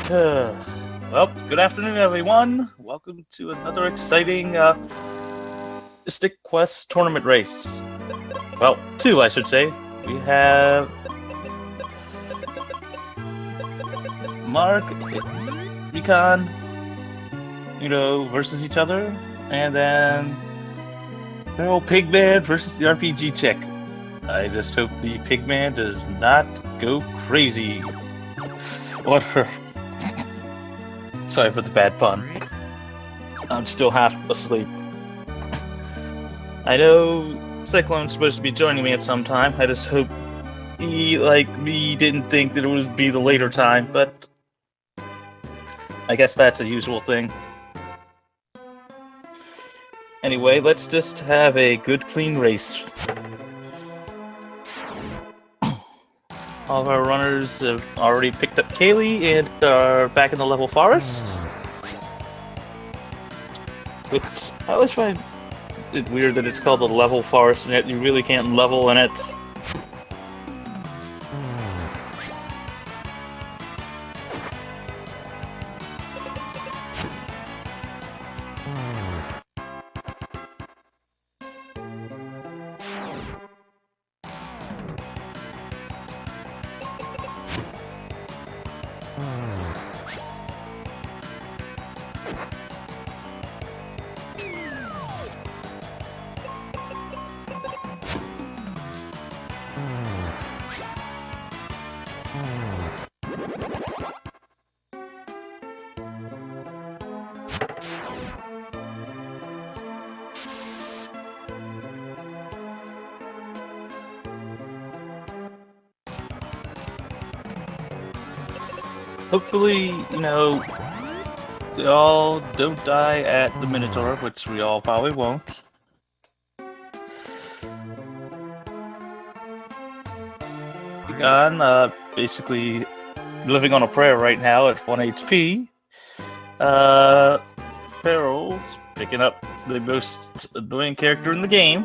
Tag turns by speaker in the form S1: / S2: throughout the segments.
S1: Well, good afternoon, everyone. Welcome to another exciting Mystic Quest tournament race. Well, two, I should say. We have Mark, Mikan, versus each other, and then FeralPigMan versus theRPGchick. I just hope the Pigman does not go crazy on her. Sorry for the bad pun. I'm still half asleep. I know Cyclone's supposed to be joining me at some time. I just hope he, like me, didn't think that it would be the later time, but I guess that's a usual thing. Anyway, let's just have a good, clean race. All of our runners have already picked up Kaylee and are back in the level forest. I always find it weird that it's called the level forest and yet you really can't level in it. Hopefully, they all don't die at the Minotaur, which we all probably won't. Mikan, basically living on a prayer right now at 1 HP. Feral's picking up the most annoying character in the game,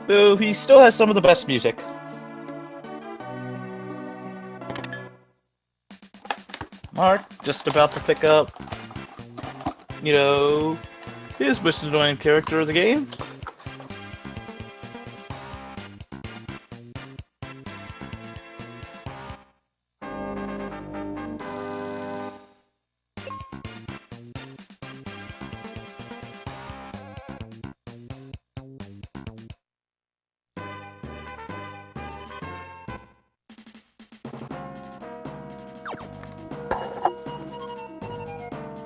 S1: though he still has some of the best music. Mark, just about to pick up, his most annoying character of the game.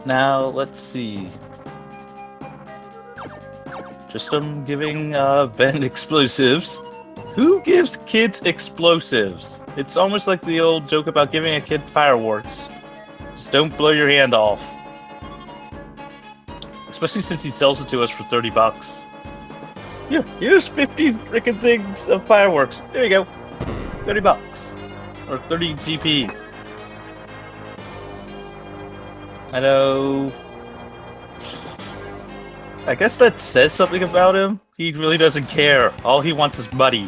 S1: Now, let's see. Just giving Ben explosives. Who gives kids explosives? It's almost like the old joke about giving a kid fireworks. Just don't blow your hand off. Especially since he sells it to us for 30 bucks. Here, here's 50 frickin' things of fireworks. There you go. 30 bucks. Or 30 GP. I know. I guess that says something about him. He really doesn't care. All he wants is money.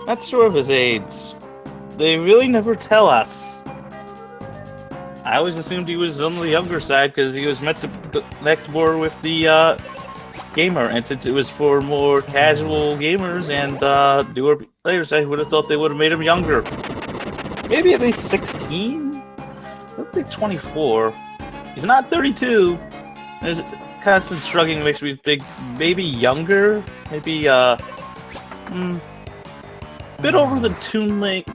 S1: Not sure of his age. They really never tell us. I always assumed he was on the younger side because he was meant to connect more with the gamer, and since it was for more casual gamers and newer players, I would have thought they would have made him younger. Maybe at least 16? I don't think 24. He's not 32. His constant shrugging makes me think maybe younger? Maybe, bit older than Toon Link,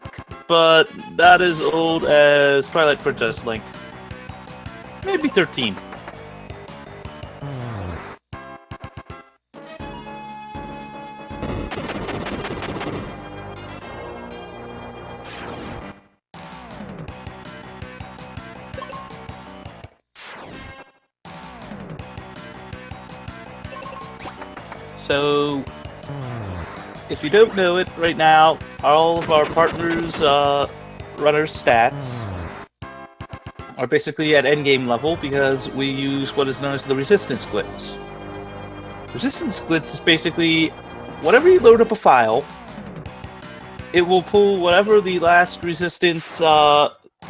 S1: but not as old as Twilight Princess Link. Maybe 13. So, if you don't know it right now, all of our partners' runners' stats are basically at endgame level because we use what is known as the resistance glitch. Resistance glitch is basically whenever you load up a file, it will pull whatever the last resistance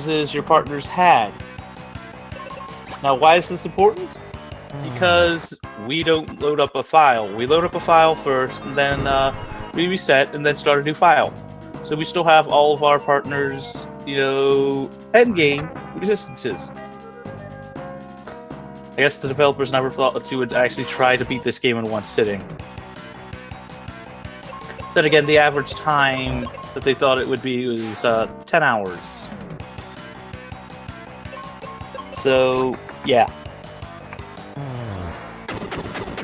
S1: is your partners had. Now, why is this important? Because we don't load up a file. We load up a file first, and then we reset, and then start a new file. So we still have all of our partners, endgame resistances. I guess the developers never thought that you would actually try to beat this game in one sitting. Then again, the average time that they thought it would be was 10 hours. So, yeah.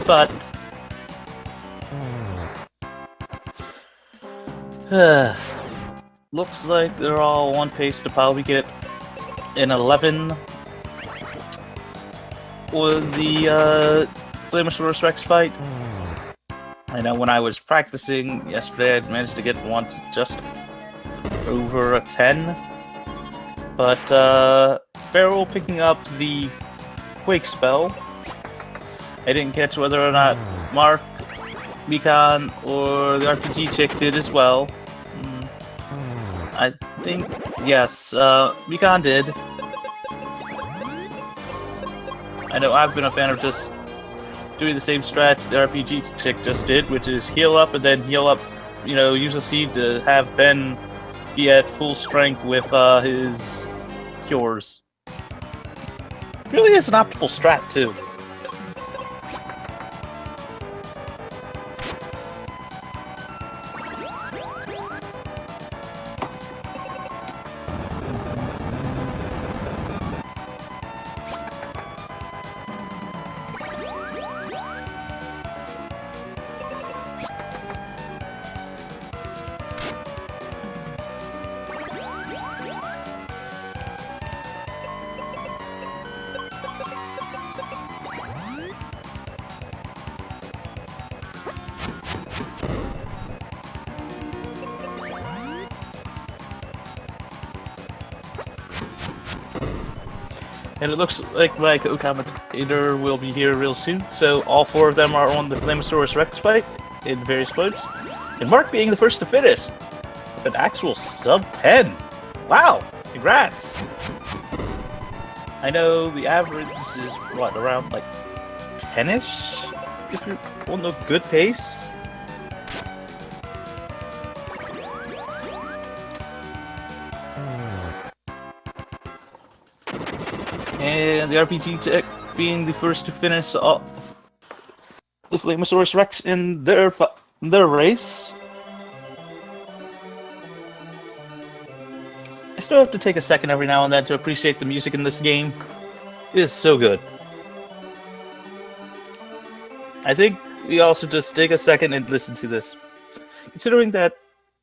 S1: But looks like they're all on pace to probably get an 11 with the Flamosaurus Rex fight. I know when I was practicing yesterday, I managed to get one to just over a 10. But Feral picking up the Quake spell. I didn't catch whether or not Mark, Mikan, or the theRPGchick did as well. I think, yes, Mikan did. I know I've been a fan of just doing the same strats the theRPGchick just did, which is heal up and then heal up, use a seed to have Ben be at full strength with his cures. Really is an optimal strat, too. And it looks like my co-commentator will be here real soon, so all four of them are on the Flamosaurus Rex fight in various fights. And Mark being the first to finish with an actual sub-10. Wow, congrats! I know the average is, around 10-ish? If you're on a good pace? And the theRPGchick being the first to finish off the Flamosaurus Rex in their race. I still have to take a second every now and then to appreciate the music in this game. It is so good. I think we also just take a second and listen to this. Considering that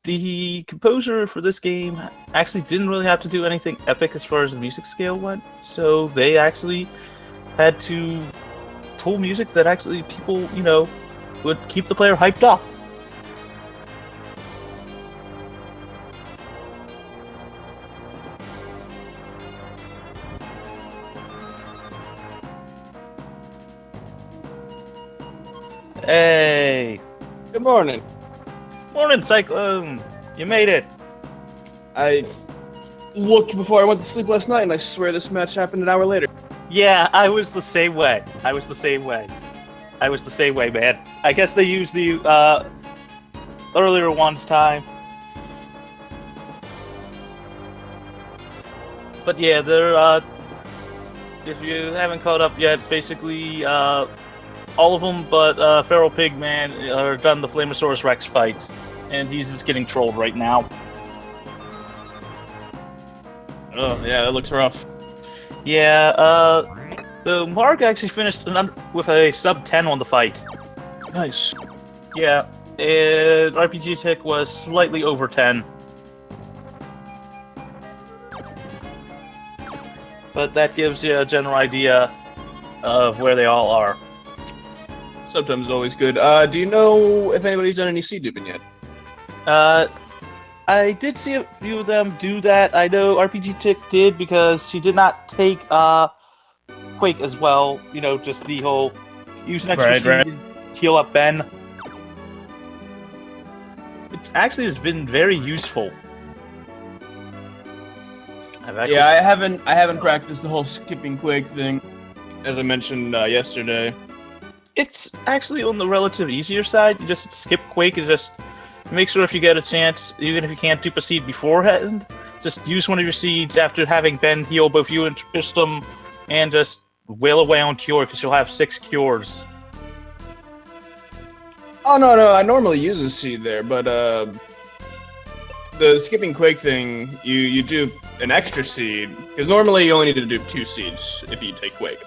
S1: the composer for this game actually didn't really have to do anything epic as far as the music scale went, so they actually had to pull music that actually people, would keep the player hyped up. Hey!
S2: Good morning.
S1: Morning, Cyclone! You made it!
S2: I looked before I went to sleep last night, and I swear this match happened an hour later.
S1: Yeah, I was the same way. man. I guess they used the earlier one's time. But yeah, they're if you haven't caught up yet, basically all of them but FeralPigMan are done the Flamosaurus Rex fight. And he's just getting trolled right now.
S2: Oh, yeah, that looks rough.
S1: Yeah, so Mark actually finished with a sub-10 on the fight.
S2: Nice.
S1: Yeah, and theRPGchick was slightly over 10. But that gives you a general idea of where they all are.
S2: Sometimes always good. Do you know if anybody's done any seed duping yet?
S1: I did see a few of them do that. I know RPGchick did because she did not take Quake as well. You know, just the whole use an extra seed and heal up Ben. It actually has been very useful.
S2: Yeah, I haven't practiced the whole skipping Quake thing, as I mentioned yesterday.
S1: It's actually on the relative easier side. You just skip Quake and just make sure if you get a chance, even if you can't dupe a seed beforehand, just use one of your seeds after having Ben heal both you and Tristram, and just wail away on Cure, because you'll have 6 cures.
S2: Oh, no, I normally use a seed there, but the skipping Quake thing, you do an extra seed, because normally you only need to do 2 seeds if you take Quake.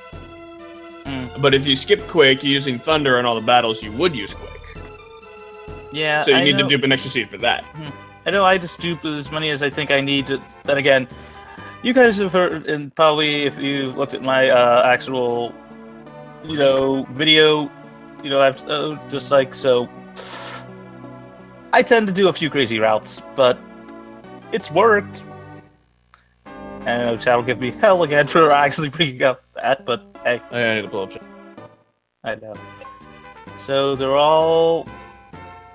S2: But if you skip Quake, you're using Thunder in all the battles, you would use Quake.
S1: Yeah,
S2: so you need to dupe an extra seed for that.
S1: I know I just dupe as many as I think I need to. Then again, you guys have heard, and probably if you've looked at my actual, video, I've just like, so I tend to do a few crazy routes, but it's worked. I know chat will give me hell again for actually bringing up that, but hey.
S2: I need to pull up chat.
S1: I know. So they're all,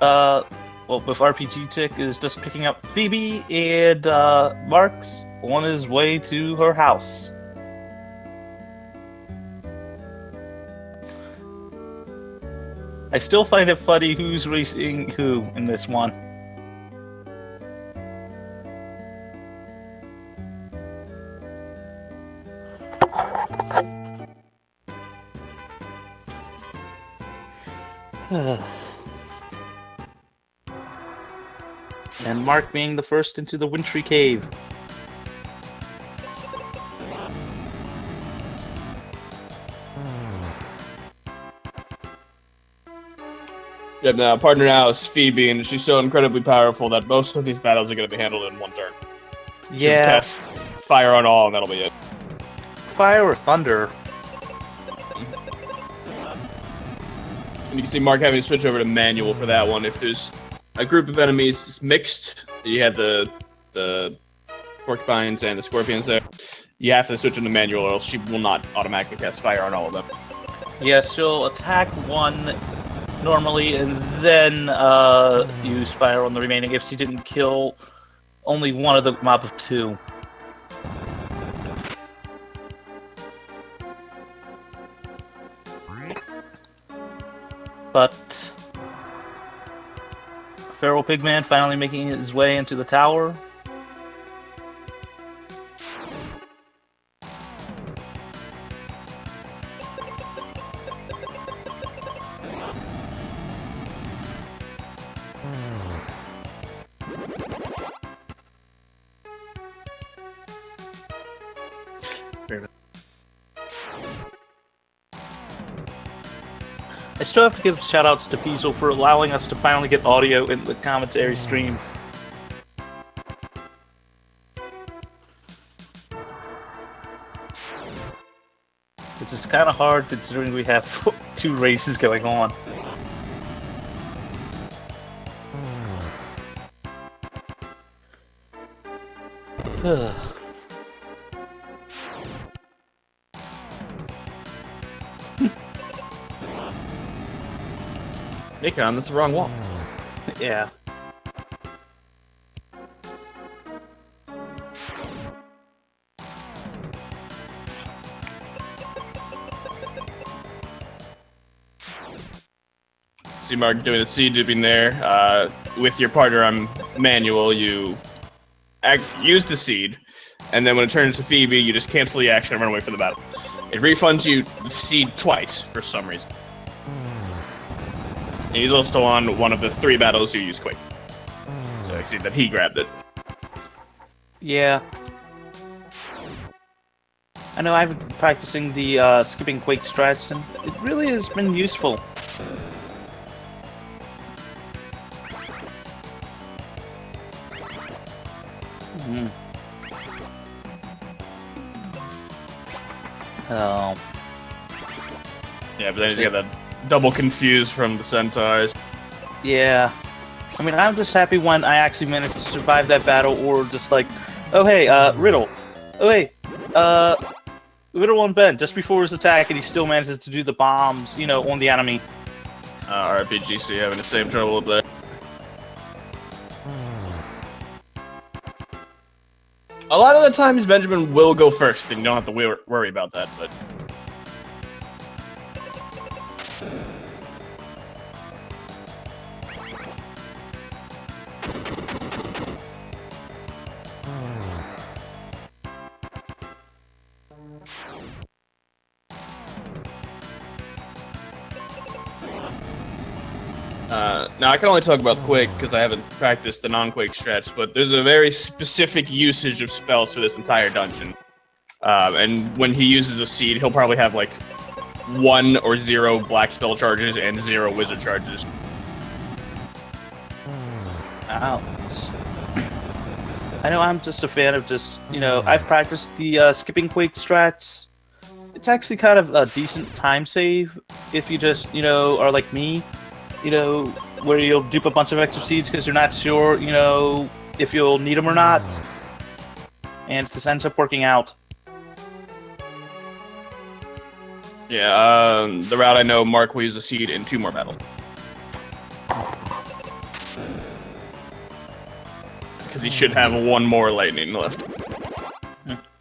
S1: well, with RPGchick is just picking up Phoebe, and Mark's on his way to her house. I still find it funny who's racing who in this one. And Mark being the first into the wintry cave.
S2: Yeah, the partner now is Phoebe, and she's so incredibly powerful that most of these battles are going to be handled in one turn. She'll cast Fire on all, and that'll be it.
S1: Fire or Thunder?
S2: And you can see Mark having to switch over to manual for that one. If there's a group of enemies mixed, you have the porcupines and the scorpions there, you have to switch into manual, or else she will not automatically cast Fire on all of them.
S1: Yes, she'll attack one normally, and then use Fire on the remaining if she didn't kill only one of the mob of 2. But FeralPigMan finally making his way into the tower. I still have to give shoutouts to Fiesel for allowing us to finally get audio in the commentary stream. Which is kind of hard considering we have 2 races going on.
S2: Nikon, that's the wrong wall.
S1: Yeah.
S2: See Mark doing the seed duping there. With your partner on manual, you use the seed, and then when it turns to Phoebe, you just cancel the action and run away from the battle. It refunds you the seed twice for some reason. And he's also on one of the 3 battles you use Quake. So I see that he grabbed it.
S1: Yeah. I know I've been practicing the skipping Quake strats, and it really has been useful. Oh.
S2: Yeah, but then he's got that double confused from the centaurs.
S1: Yeah. I mean, I'm just happy when I actually managed to survive that battle, or just like, oh hey, Riddle. Oh hey, Riddle on Ben just before his attack, and he still manages to do the bombs, you know, on the enemy.
S2: RPGC having the same trouble up there. A lot of the times, Benjamin will go first, and you don't have to worry about that, but... Now, I can only talk about Quake because I haven't practiced the non-Quake strats, but there's a very specific usage of spells for this entire dungeon. And when he uses a seed, he'll probably have like 1 or 0 black spell charges and 0 wizard charges.
S1: Ouch. I know I'm just a fan of just, you know, I've practiced the skipping Quake strats. It's actually kind of a decent time save if you just, you know, are like me, you know, where you'll dupe a bunch of extra seeds because you're not sure, you know, if you'll need them or not. And it just ends up working out.
S2: Yeah, the route I know, Mark will use a seed in 2 more battles. Because he should have 1 more lightning left.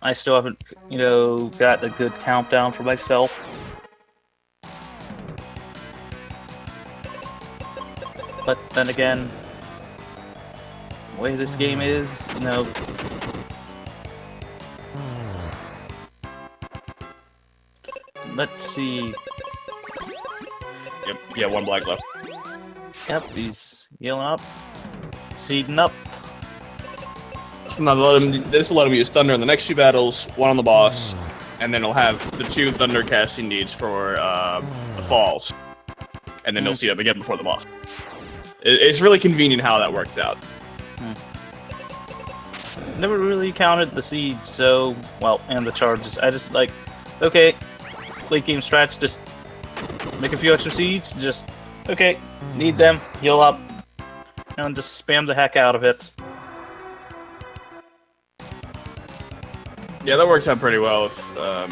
S1: I still haven't, you know, got a good countdown for myself. But then again, the way this game is, you know... Let's see...
S2: Yep, yeah, 1 black left.
S1: Yep, he's healing up. Seeding up.
S2: This will let him use Thunder in the next 2 battles, 1 on the boss, and then he'll have the 2 Thunder casting needs for the falls. And then he'll seed up again before the boss. It's really convenient how that works out.
S1: Never really counted the seeds, so... Well, and the charges. I just like... Okay, late game strats, just make a few extra seeds, just... Okay, need them, heal up, and just spam the heck out of it.
S2: Yeah, that works out pretty well. If, I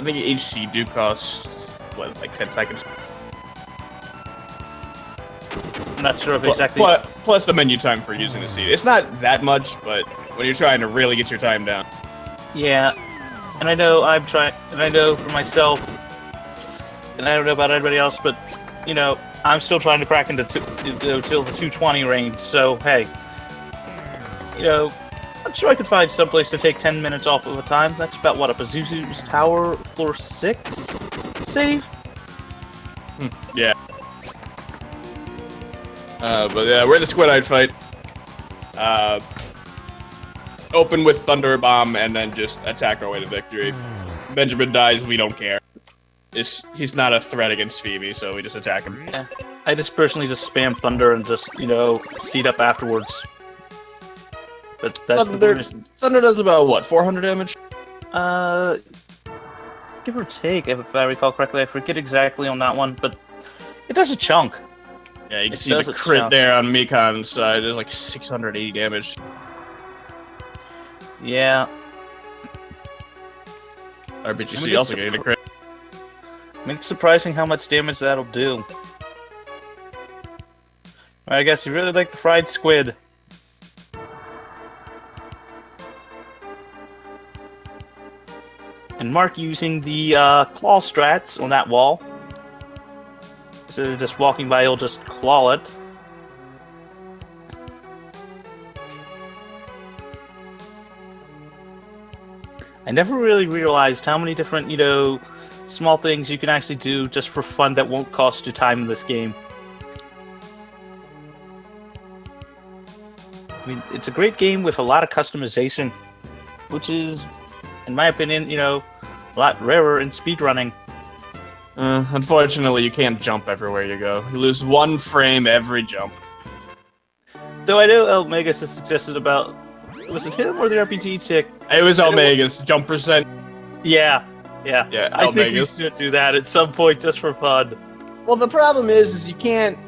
S2: think each seed do cost, what, like 10 seconds?
S1: I'm not sure if exactly...
S2: Plus the menu time for using the seed. It's not that much, but when you're trying to really get your time down.
S1: Yeah, and I know I'm trying, and I know for myself, and I don't know about anybody else, but, you know, I'm still trying to crack into till the 220 range, so, hey. You know, I'm sure I could find someplace to take 10 minutes off of a time. That's about, what, a Pazuzu's Tower floor 6 save?
S2: Yeah. But yeah, we're in the Squid-Eyed fight. Open with Thunder Bomb and then just attack our way to victory. Benjamin dies, we don't care. He's not a threat against Phoebe, so we just attack him.
S1: Yeah. I just personally just spam Thunder and just, you know, seed up afterwards. But that's
S2: Thunder does about, what, 400 damage?
S1: Give or take, if I recall correctly. I forget exactly on that one, but it does a chunk.
S2: Yeah, you can see the crit there on Mikan's side. There's like 680 damage.
S1: Yeah.
S2: RPGC also getting a crit.
S1: I mean, it's surprising how much damage that'll do. I guess you really like the fried squid. And Mark using the claw strats on that wall. Instead of just walking by, he'll just claw it. I never really realized how many different, you know, small things you can actually do just for fun that won't cost you time in this game. I mean, it's a great game with a lot of customization, which is, in my opinion, you know, a lot rarer in speedrunning.
S2: Unfortunately, you can't jump everywhere you go. You lose 1 frame every jump.
S1: Though I know Elmegas has suggested about... Was it him or the RPGchick?
S2: It was Elmegas. Jump percent.
S1: Yeah. I think we
S2: Elmegas.
S1: should do that at some point just for fun.
S2: Well, the problem is you can't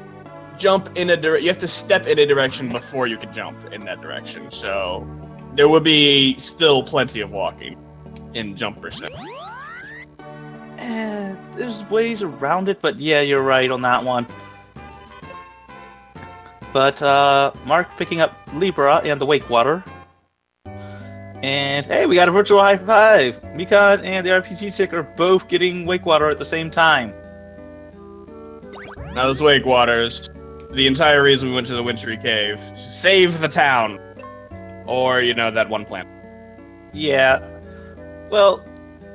S2: jump in a you have to step in a direction before you can jump in that direction. So there would be still plenty of walking in jump percent.
S1: There's ways around it, but yeah, you're right on that one. But Mark picking up Libra and the Wake Water. And hey, we got a virtual high five! Mikan and the theRPGchick are both getting Wake Water at the same time.
S2: Now those Wake Waters, the entire reason we went to the Wintry Cave, to save the town. Or, you know, that one plant.
S1: Yeah. Well,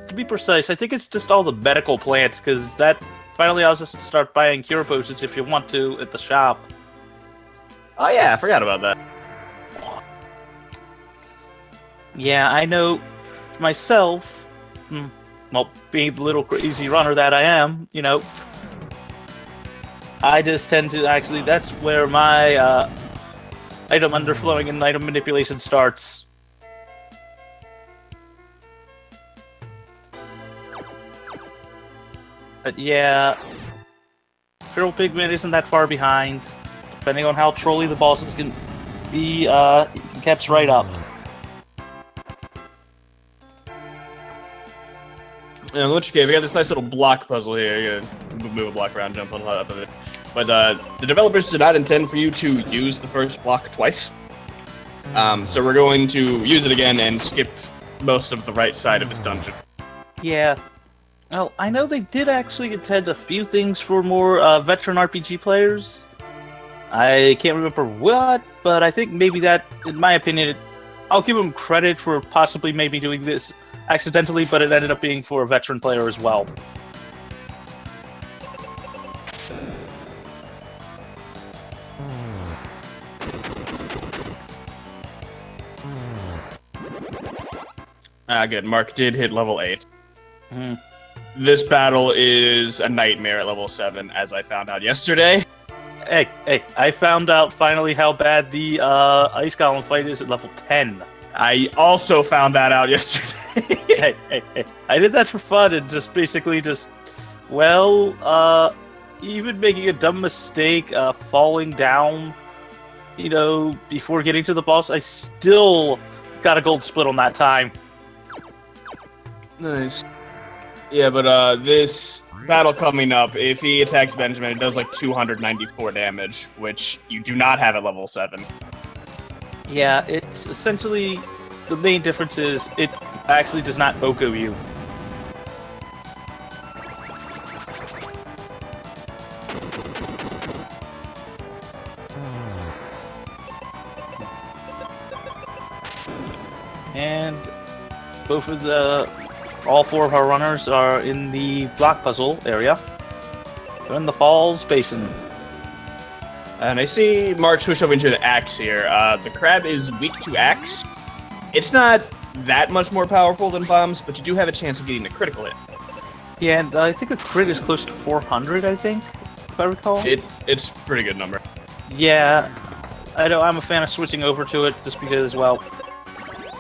S1: to be precise, I think it's just all the medical plants, because that finally allows us to start buying cure potions if you want to at the shop.
S2: Oh yeah, I forgot about that.
S1: Yeah, I know myself, well, being the little crazy runner that I am, you know, I just tend to actually, that's where my item underflowing and item manipulation starts. But yeah, FeralPigMan isn't that far behind. Depending on how trolly the bosses can be, he catch right up.
S2: Yeah, Wintry Cave, we got this nice little block puzzle here. You gotta move a block around, jump on top of it. But the developers did not intend for you to use the first block twice. So we're going to use it again and skip most of the right side of this dungeon.
S1: Yeah. Well, I know they did actually intend a few things for more veteran RPG players. I can't remember what, but I think maybe that, in my opinion, I'll give them credit for possibly maybe doing this accidentally, but it ended up being for a veteran player as well.
S2: Good. Mark did hit level 8. This battle is a nightmare at level 7, as I found out yesterday.
S1: Hey, I found out finally how bad the Ice Golem fight is at level 10.
S2: I also found that out yesterday.
S1: hey, I did that for fun and just basically well, even making a dumb mistake, falling down, you know, before getting to the boss, I still got a gold split on that time.
S2: Nice. Yeah, but this battle coming up, if he attacks Benjamin, it does like 294 damage, which you do not have at level 7.
S1: Yeah, it's essentially, the main difference is it actually does not Oko you. And both of all 4 of our runners are in the block puzzle area. They're in the Falls Basin.
S2: And I see Mark switch over into the axe here. The crab is weak to axe. It's not that much more powerful than bombs, but you do have a chance of getting a critical hit.
S1: Yeah, and I think a crit is close to 400, I think, if I recall.
S2: It's a pretty good number.
S1: Yeah, I know I'm a fan of switching over to it just because, well,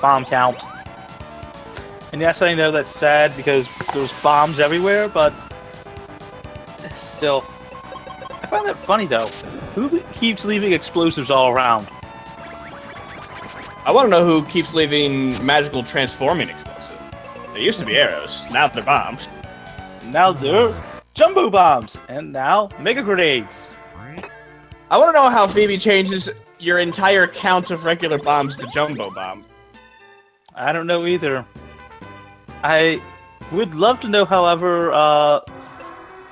S1: bomb count. And yes, I know that's sad because there's bombs everywhere, but still. I find that funny, though. Who keeps leaving explosives all around?
S2: I want to know who keeps leaving magical transforming explosives. They used to be arrows, now they're bombs.
S1: Now they're jumbo bombs, and now mega grenades.
S2: I want to know how Phoebe changes your entire count of regular bombs to jumbo bombs.
S1: I don't know either. I would love to know, however,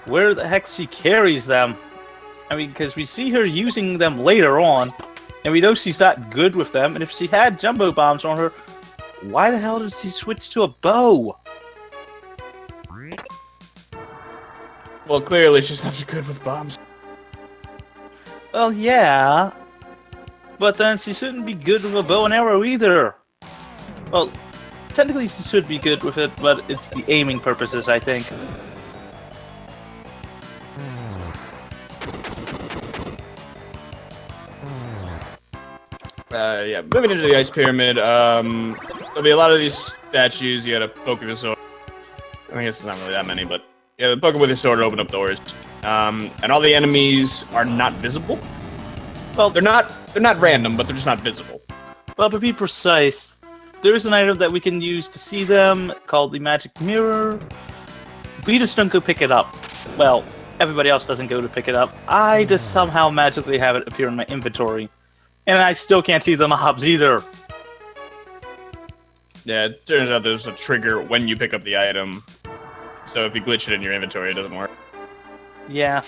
S1: where the heck she carries them. I mean, because we see her using them later on, and we know she's not good with them, and if she had jumbo bombs on her, why the hell did she switch to a bow?
S2: Well, clearly she's not good with bombs.
S1: Well, yeah, but then she shouldn't be good with a bow and arrow either. Well, technically she should be good with it, but it's the aiming purposes, I think.
S2: Yeah, moving into the ice pyramid, there'll be a lot of these statues you gotta poke with your sword. I guess it's not really that many, but yeah, poke with your sword to open up doors. and all the enemies are not visible. Well, they're not random, but they're just not visible.
S1: Well, to be precise, there is an item that we can use to see them called the Magic Mirror. We just don't go pick it up. Well, everybody else doesn't go to pick it up. I just somehow magically have it appear in my inventory. And I still can't see the mobs either.
S2: Yeah, it turns out there's a trigger when you pick up the item. So if you glitch it in your inventory, it doesn't work.
S1: Yeah.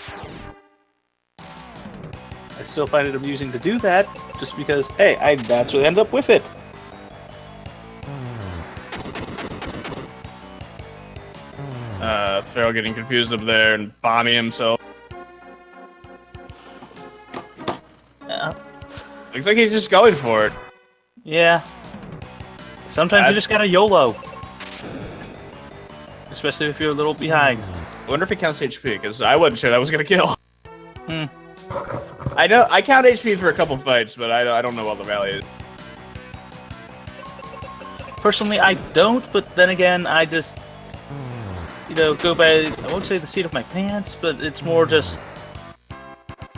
S1: I still find it amusing to do that, just because, hey, I naturally end up with it.
S2: Feral getting confused up there and bombing himself. Looks like he's just going for it.
S1: Yeah. Sometimes you just gotta YOLO. Especially if you're a little behind.
S2: I wonder if it counts HP, because I wasn't sure that was gonna kill.
S1: Hmm.
S2: I know I count HP for a couple fights, but I don't know all the values.
S1: Personally, I don't, but then again, I just, go by, I won't say the seat of my pants, but it's more just,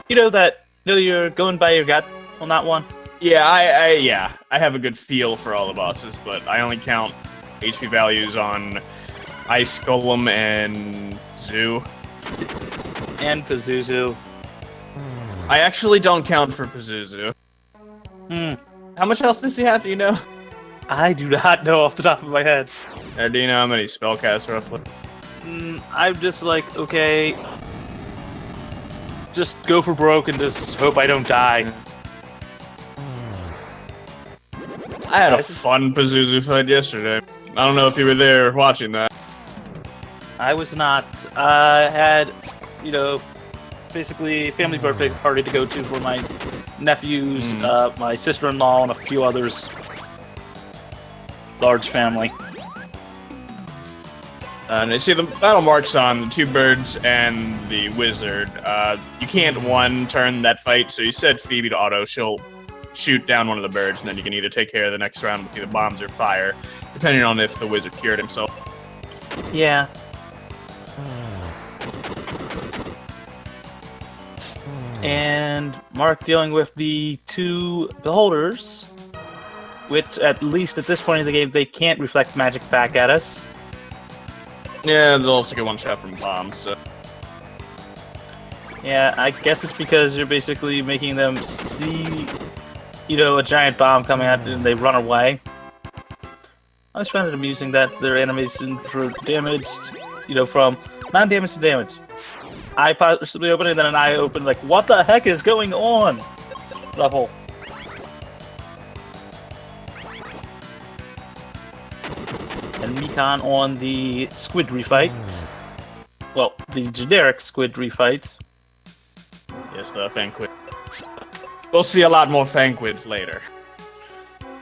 S1: you're going by your gut on that one.
S2: Yeah, I have a good feel for all the bosses, but I only count HP values on Ice Golem and Zoo.
S1: And Pazuzu.
S2: I actually don't count for Pazuzu. How much health does he have, do you know?
S1: I do not know off the top of my head.
S2: Do you know how many spellcasts roughly?
S1: I'm just like, okay, just go for broke and just hope I don't die.
S2: I had a fun Pazuzu fight yesterday. I don't know if you were there watching that.
S1: I was not. I had, basically family birthday party to go to for my nephews, my sister-in-law, and a few others. Large family.
S2: And you see the battle marks on the two birds and the wizard. You can't one-turn that fight, so you set Phoebe to auto. She'll shoot down one of the birds, and then you can either take care of the next round with either bombs or fire, depending on if the wizard cured himself.
S1: Yeah. And Mark dealing with the two beholders, which at least at this point in the game, they can't reflect magic back at us.
S2: Yeah, they'll also get one shot from bombs, so.
S1: Yeah, I guess it's because you're basically making them see, a giant bomb coming at them and they run away. I always found it amusing that their animation for damage, from non-damage to damage. I possibly open it, then an eye open, like, what the heck is going on? Level. And Mikan on the squid refight. Well, the generic squid refight.
S2: Yes, the Fangquid. We'll see a lot more Fangquids later.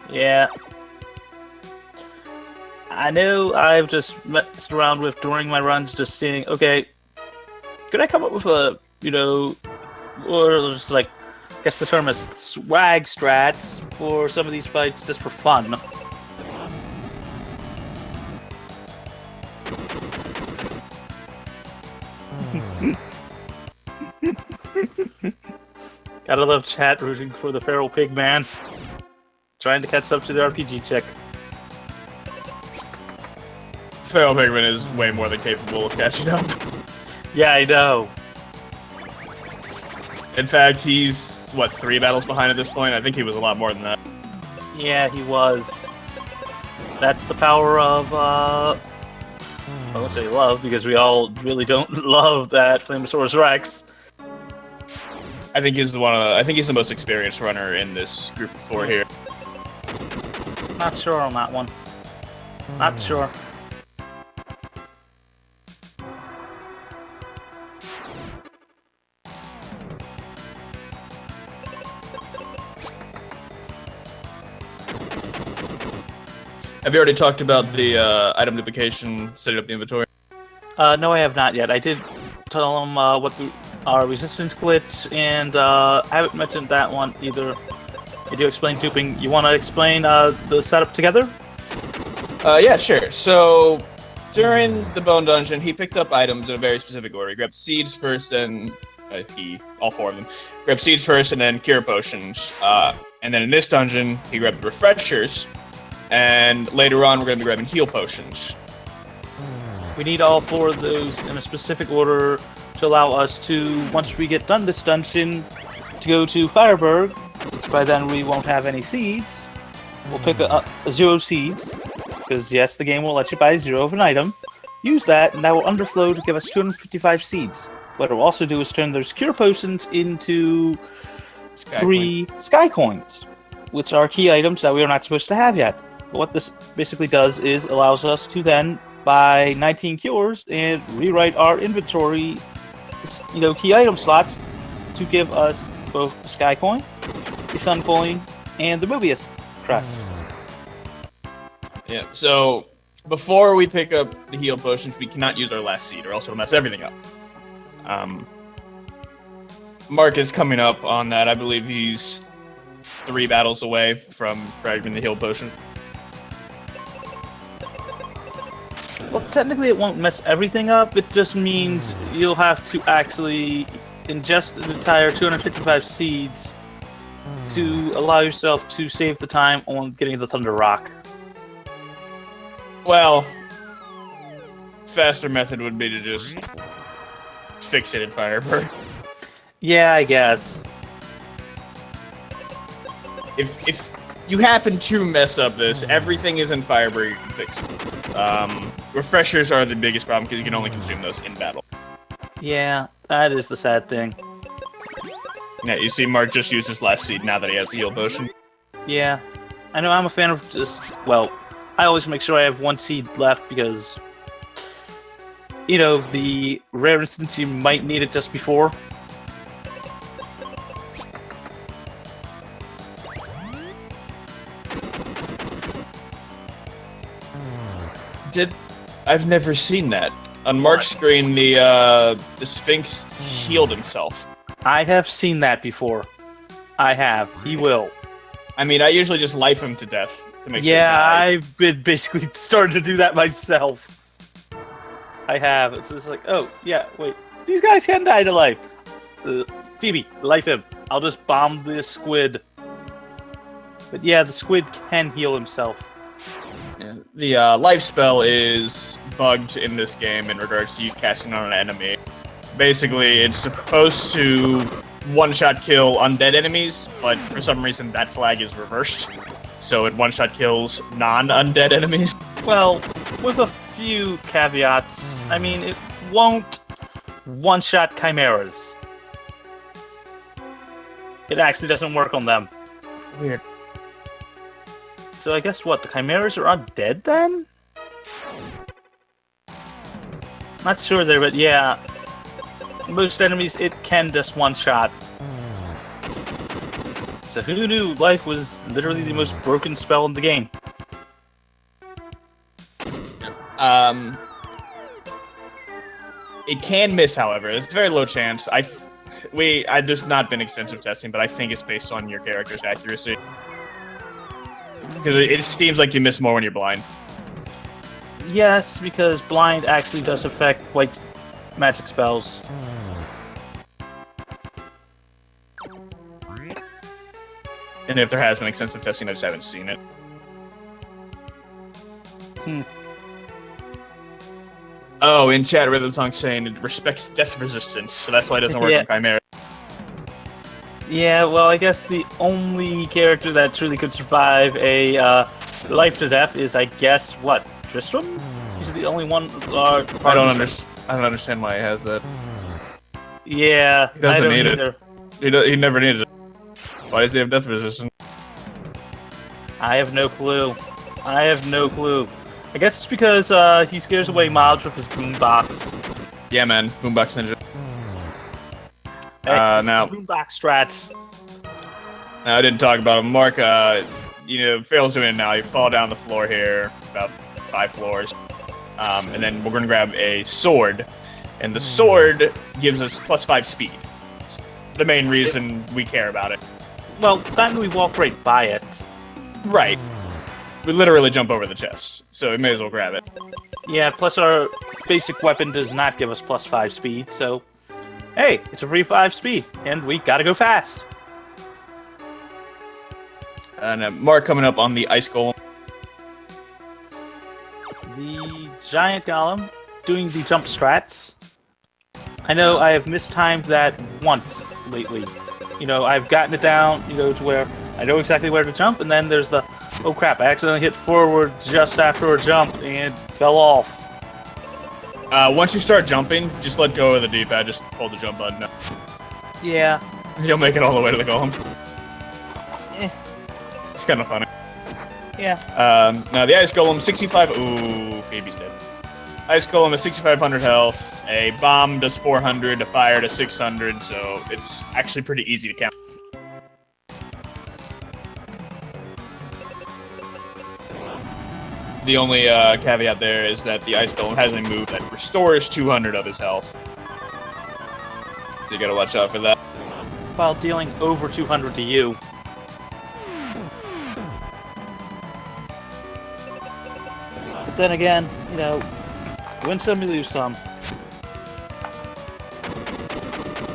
S1: Yeah. I know I've just messed around with during my runs, just seeing, okay, could I come up with a, or just like, I guess the term is swag strats for some of these fights just for fun. Gotta love chat rooting for the FeralPigMan. Trying to catch up to the RPGchick.
S2: FeralPigman is way more than capable of catching up.
S1: Yeah, I know.
S2: In fact, he's, 3 battles behind at this point? I think he was a lot more than that.
S1: Yeah, he was. That's the power of, I won't say love, because we all really don't love that Flamosaurus Rex.
S2: I think he's the most experienced runner in this group of 4 here.
S1: Not sure on that one. Not sure.
S2: Have you already talked about the item duplication, setting up the inventory?
S1: No, I have not yet. I did tell them what our resistance glitch, and I haven't mentioned that one either. I do explain duping. You want to explain the setup together?
S2: Yeah, sure. So, During the Bone Dungeon, he picked up items in a very specific order. He grabbed seeds first, and all 4 of them, grabbed seeds first, and then cure potions. And then in this dungeon, he grabbed refreshers, and later on, we're going to be grabbing heal potions.
S1: We need all 4 of those in a specific order to allow us to, once we get done this dungeon, to go to Fireburg, which by then we won't have any seeds. We'll pick up 0 seeds, because yes, the game will let you buy 0 of an item. Use that, and that will underflow to give us 255 seeds. What it will also do is turn those cure potions into 3 sky coins, which are key items that we are not supposed to have yet. But what this basically does is allows us to then buy 19 cures and rewrite our inventory, key item slots to give us both the sky coin, the sun coin, and the Mobius crest.
S2: Yeah, so before we pick up the heal potions, we cannot use our last seed, or else it'll mess everything up. Mark is coming up on that. I believe he's 3 battles away from grabbing the heal potion.
S1: Well, technically it won't mess everything up. It just means you'll have to actually ingest an entire 255 seeds to allow yourself to save the time on getting the Thunder Rock.
S2: Well, faster method would be to just fix it in Firebird.
S1: Yeah, I guess.
S2: If you happen to mess up this, everything is in Firebird, you can fix it. Refreshers are the biggest problem because you can only consume those in battle.
S1: Yeah, that is the sad thing.
S2: Yeah, you see Mark just used his last seed now that he has the heal potion.
S1: Yeah. I know I'm a fan of just, well, I always make sure I have 1 seed left because, the rare instance you might need it just before.
S2: I've never seen that. On Mark's screen, the Sphinx healed himself.
S1: I have seen that before. I have. He will.
S2: I mean, I usually just life him to death to make sure.
S1: Yeah, I've been basically starting to do that myself. I have. It's just like, oh, yeah, wait. These guys can die to life. Phoebe, life him. I'll just bomb this squid. But yeah, the squid can heal himself.
S2: Yeah. The life spell is bugged in this game in regards to you casting on an enemy. Basically, it's supposed to one-shot kill undead enemies, but for some reason that flag is reversed. So it one-shot kills non-undead enemies.
S1: Well, with a few caveats. I mean, it won't one-shot chimeras. It actually doesn't work on them.
S2: Weird.
S1: So I guess what, the chimeras are undead then? Not sure there, but yeah. Most enemies, it can just one-shot. So who knew life was literally the most broken spell in the game?
S2: It can miss, however. It's a very low chance. There's not been extensive testing, but I think it's based on your character's accuracy. Because it seems like you miss more when you're blind.
S1: Yes, because blind actually does affect white magic spells.
S2: And if there has been extensive testing, I just haven't seen it. Oh, in chat, Rhythm Tongue saying it respects death resistance, so that's why it doesn't work on Chimera.
S1: Yeah, well, I guess the only character that truly could survive a life to death is, I guess, what? Tristram? He's the only one.
S2: I don't understand why he has that.
S1: Yeah,
S2: he doesn't need
S1: either.
S2: it. He never needs it. Why does he have death resistance?
S1: I have no clue. I guess it's because he scares away mobs with his boombox.
S2: Yeah, man, boombox ninja.
S1: Hey,
S2: now
S1: boombox strats.
S2: Now, I didn't talk about him. Mark, Feral's doing it now. You fall down the floor here, about 5 floors. And then we're going to grab a sword. And the sword gives us +5 speed. It's the main reason we care about it.
S1: Well, then we walk right by it.
S2: Right. we literally jump over the chest, so we may as well grab it.
S1: Yeah, plus our basic weapon does not give us +5 speed, so... Hey, it's a free 5 speed, and we gotta go fast!
S2: And Mark coming up on the ice golem.
S1: The giant golem doing the jump strats. I know I have mistimed that once lately. You know, I've gotten it down, you know, to where I know exactly where to jump, and then there's the, oh crap, I accidentally hit forward just after a jump and fell off.
S2: Once you start jumping, just let go of the D-pad, just hold the jump button.
S1: Yeah.
S2: You'll make it all the way to the golem.
S1: Eh.
S2: It's kind of funny.
S1: Yeah.
S2: Now the ice golem, 65. Ooh, Phoebe's dead. Ice golem is 6,500 health. A bomb does 400. A fire does 600. So it's actually pretty easy to count. The only caveat there is that the ice golem has a move that restores 200 of his health. So you gotta watch out for that.
S1: While dealing over 200 to you. But then again, you know, win some, you lose some.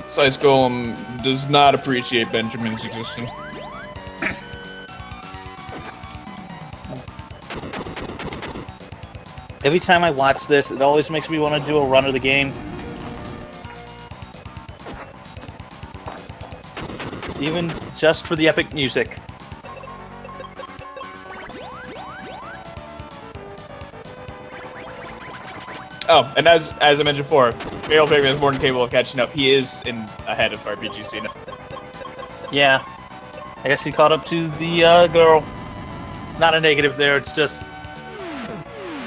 S2: This ice golem does not appreciate Benjamin's existence.
S1: Every time I watch this, it always makes me want to do a run of the game. Even just for the epic music.
S2: Oh, and as I mentioned before, FeralPigman is more than capable of catching up. He is ahead of RPGchick now.
S1: Yeah. I guess he caught up to the girl. Not a negative there, it's just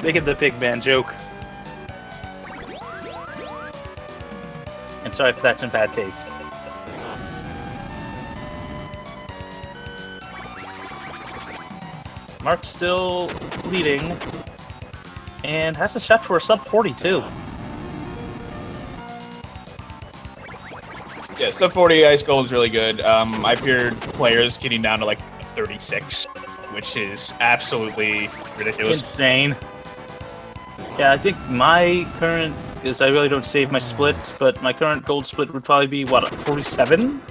S1: making the Pigman joke. And sorry if that's in bad taste. Mark's still leading, and has a shot for a sub 42.
S2: Yeah, sub 40 ice golem is really good. I've heard players getting down to like 36, which is absolutely ridiculous.
S1: Insane. Yeah, I think my current, because I really don't save my splits, but my current gold split would probably be, what, 47?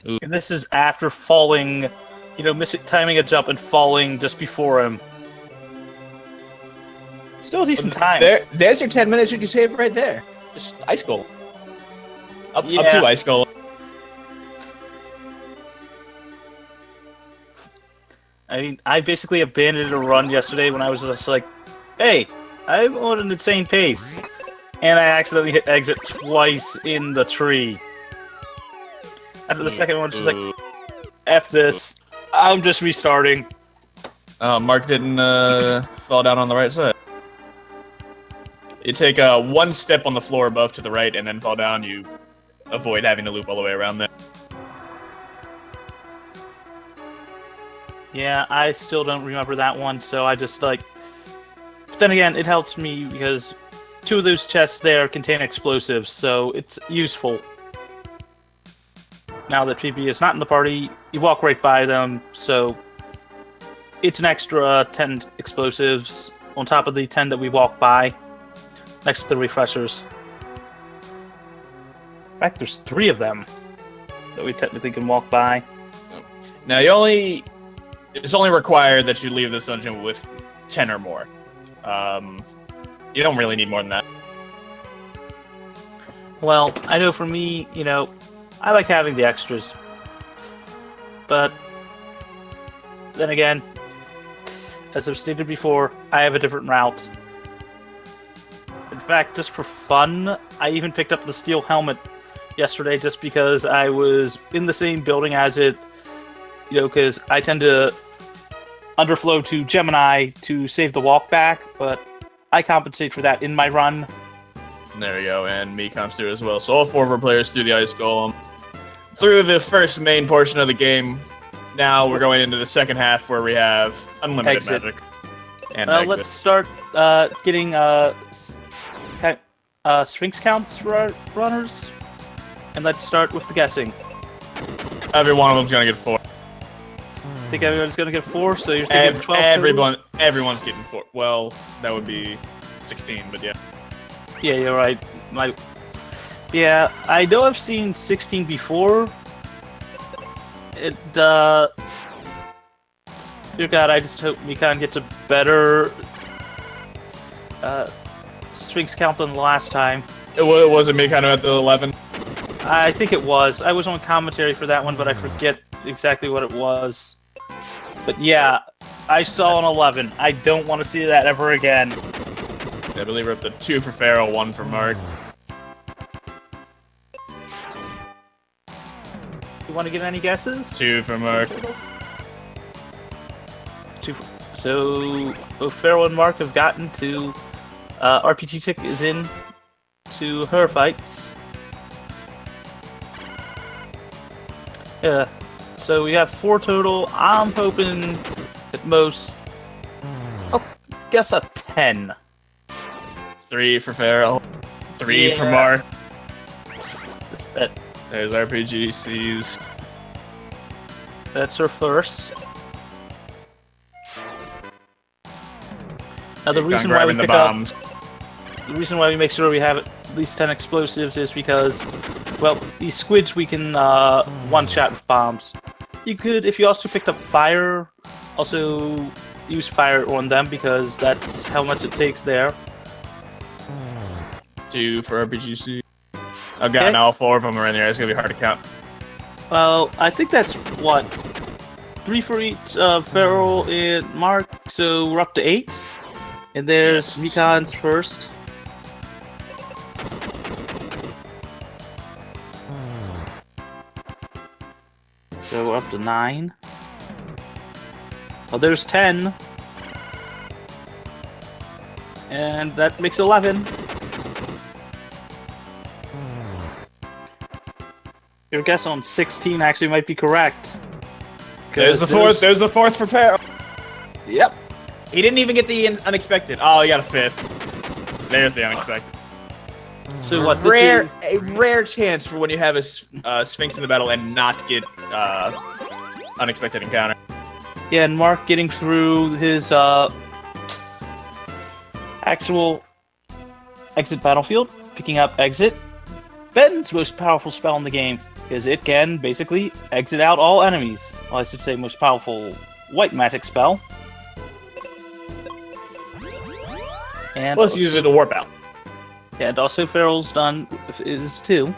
S2: Ooh.
S1: And this is after falling, you know, timing a jump and falling just before him. Still a decent time.
S2: There's your 10 minutes you can save right there. Just ice golem. Up to ice golem.
S1: I mean, I basically abandoned a run yesterday when I was just like, hey, I'm on an insane pace. And I accidentally hit exit twice in the tree. After the second one, just like, F this. I'm just restarting.
S2: Mark didn't fall down on the right side. You take one step on the floor above to the right and then fall down. You avoid having to loop all the way around there.
S1: Yeah, I still don't remember that one, so I just like... But then again, it helps me because 2 of those chests there contain explosives, so it's useful. Now that TB is not in the party, you walk right by them, so it's an extra 10 explosives on top of the 10 that we walk by, next to the refreshers. In fact, there's 3 of them that we technically can walk by.
S2: Now, it's only required that you leave this dungeon with 10 or more. You don't really need more than that.
S1: Well, I know for me, you know, I like having the extras. But then again, as I've stated before, I have a different route. In fact, just for fun, I even picked up the steel helmet yesterday just because I was in the same building as it, you know, because I tend to underflow to Gemini to save the walk back, but I compensate for that in my run.
S2: There we go, and me comes through as well. So all 4 of our players through the ice golem. Through the first main portion of the game. Now we're going into the second half where we have unlimited
S1: Exit.
S2: magic. And
S1: Let's start getting Sphinx counts for our runners. And let's start with the guessing.
S2: Every one of them's gonna get 4.
S1: think everyone's gonna get 4, so you're thinking 12
S2: Everyone's getting 4. Well, that would be 16, but yeah.
S1: Yeah, you're right. Yeah, I know I've seen 16 before. Dear God, I just hope Mikan gets a better Sphinx count than the last time.
S2: It wasn't Mikan at the 11.
S1: I think it was. I was on commentary for that one, but I forget exactly what it was. But yeah, I saw an 11. I don't want to see that ever again.
S2: I believe we're up to 2 for Feral, 1 for Mark.
S1: You want to get any guesses?
S2: 2 for Mark.
S1: 2 so both Feral and Mark have gotten to FeralPigchick is in to her fights. Yeah, so we have 4 total. I'm hoping at most, I'll guess a 10.
S2: 3 for Feral. 3 for Mark. There's RPG sees.
S1: That's her first. Now the reason why we pick up, the reason why we make sure we have at least 10 explosives is because, well, these squids we can one-shot with bombs. You could, if you also picked up fire, also use fire on them because that's how much it takes there.
S2: 2 for RPGC. I've gotten all 4 of them are in there. It's gonna be hard to count.
S1: Well, I think that's what 3 for each Feral and Mark, so we're up to 8. And there's Mikan's first. So we're up to 9. Oh, there's 10. And that makes 11. Your guess on 16 actually might be correct.
S2: There's the 4th. There's the 4th for Feral.
S1: Yep.
S2: He didn't even get the unexpected. Oh, he got a 5th. There's the unexpected.
S1: So what?
S2: A rare chance for when you have a Sphinx in the battle and not get unexpected encounter.
S1: Yeah, and Mark getting through his actual exit battlefield, picking up exit. Ben's most powerful spell in the game, because it can basically exit out all enemies. Well, I should say most powerful white magic spell. And
S2: let's use it to warp out.
S1: Yeah, and also Feral's done is 2.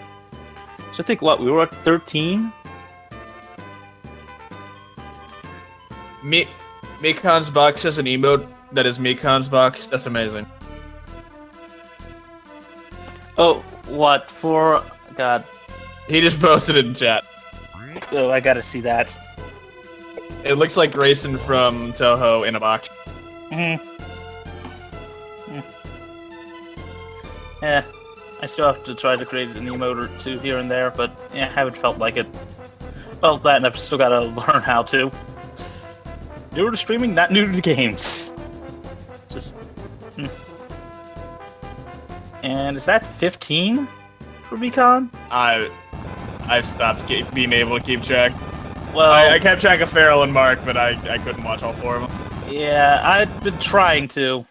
S1: So I think what, we were at 13?
S2: MikansBox has an emote that is MikansBox. That's amazing.
S1: Oh, what for? God.
S2: He just posted it in chat.
S1: Oh, I gotta see that.
S2: It looks like Grayson from Toho in a box.
S1: Yeah, I still have to try to create an emote or 2 here and there, but yeah, I haven't felt like it. Well, that and I've still gotta learn how to. New to streaming, not new to games. Just... And is that 15 for Mikan?
S2: I've stopped being able to keep track.
S1: Well,
S2: I kept track of Feral and Mark, but I couldn't watch all 4 of them.
S1: Yeah, I've been trying to.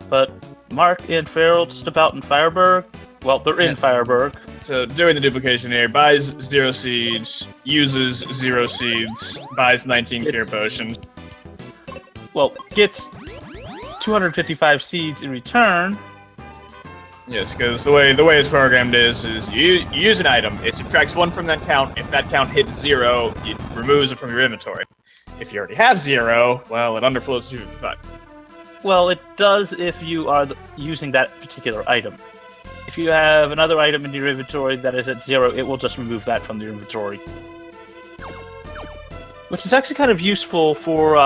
S1: But Mark and Feral just about in Fireburg. Well, they're in Fireburg.
S2: So doing the duplication here, buys 0 seeds, uses 0 seeds, buys 19 cure potions.
S1: Well, gets 255 seeds in return.
S2: Yes, because the way it's programmed is you use an item, it subtracts 1 from that count. If that count hits 0, it removes it from your inventory. If you already have 0, well, it underflows to 255.
S1: Well, it does if you are using that particular item. If you have another item in your inventory that is at 0, it will just remove that from your inventory. Which is actually kind of useful for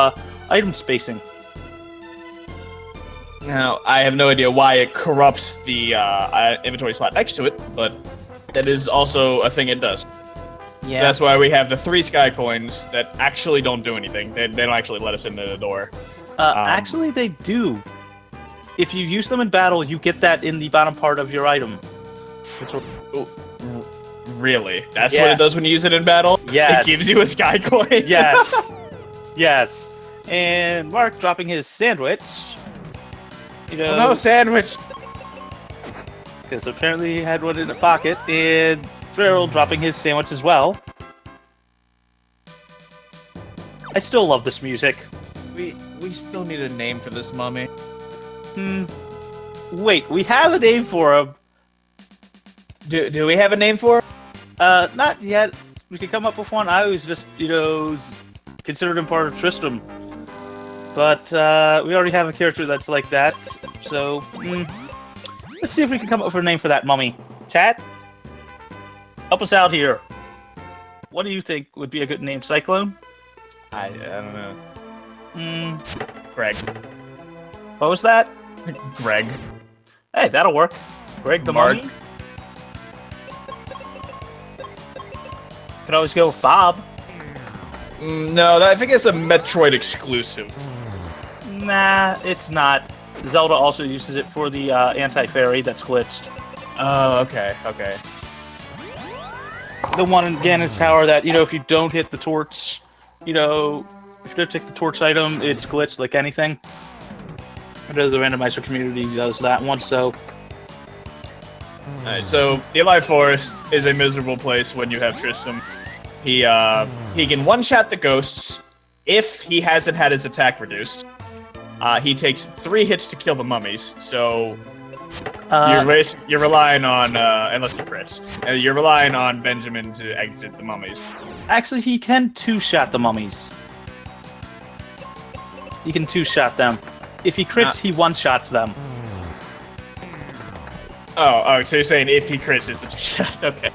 S1: item spacing.
S2: Now, I have no idea why it corrupts the inventory slot next to it, but that is also a thing it does. Yeah. So that's why we have the 3 sky coins that actually don't do anything. They don't actually let us into the door.
S1: Actually, they do. If you use them in battle, you get that in the bottom part of your item.
S2: Really? That's what it does when you use it in battle?
S1: Yes.
S2: It gives you a sky coin?
S1: Yes. Yes. And Mark dropping his sandwich. You know,
S2: Oh no, sandwich!
S1: because apparently he had one in the pocket, and Feral dropping his sandwich as well. I still love this music.
S2: We still need a name for this mummy.
S1: Wait, we have a name for him.
S2: Do we have a name for him?
S1: Not yet. We could come up with one. I was just, considered him part of Tristram. But, we already have a character that's like that, so, let's see if we can come up with a name for that mummy. Chat? Help us out here. What do you think would be a good name? Cyclone?
S2: I don't know. Greg.
S1: What was that?
S2: Greg.
S1: Hey, that'll work. Greg the
S2: Mark.
S1: Mummy? Could always go with Bob.
S2: No, I think it's a Metroid exclusive.
S1: Nah, it's not. Zelda also uses it for the anti-fairy that's glitched.
S2: Oh, okay.
S1: The one in Ganon's Tower that, if you don't hit the torch, if you don't take the torch item, it's glitched like anything. The randomizer community does that one, so...
S2: Alright, so the Alive Forest is a miserable place when you have Tristram. He can one-shot the ghosts if he hasn't had his attack reduced. He takes 3 hits to kill the mummies, so you're relying on, unless he crits, you're relying on Benjamin to exit the mummies.
S1: Actually, he can 2-shot the mummies. He can 2-shot them. If he crits, he 1-shots them.
S2: Oh, so you're saying if he crits, it's a 2-shot? Okay.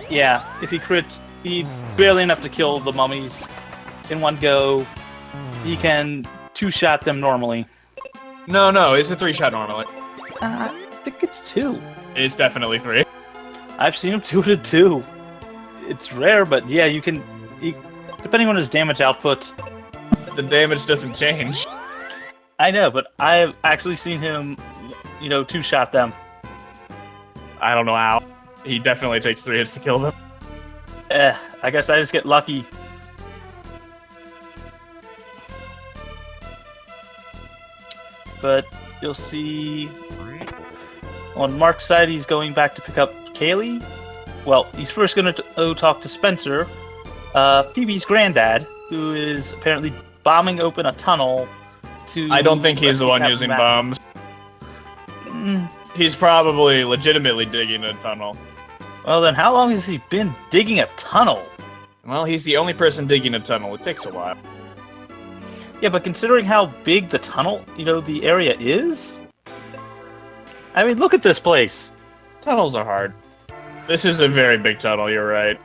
S1: Yeah, if he crits, he barely enough to kill the mummies in one go. He can 2-shot them normally.
S2: No, it's a 3-shot normally.
S1: I think it's 2.
S2: It's definitely 3.
S1: I've seen him 2 to 2. It's rare, but yeah, you can... depending on his damage output.
S2: The damage doesn't change.
S1: I know, but I've actually seen him, 2-shot them.
S2: I don't know how. He definitely takes 3 hits to kill them.
S1: I guess I just get lucky. But you'll see on Mark's side, he's going back to pick up Kaylee. Well, he's first going to go talk to Spencer, Phoebe's granddad, who is apparently bombing open a tunnel to...
S2: I don't think he's the one using bombs. He's probably legitimately digging a tunnel.
S1: Well, then how long has he been digging a tunnel?
S2: Well, he's the only person digging a tunnel. It takes a while.
S1: Yeah, but considering how big the tunnel, the area is... I mean, look at this place.
S2: Tunnels are hard. This is a very big tunnel, you're right.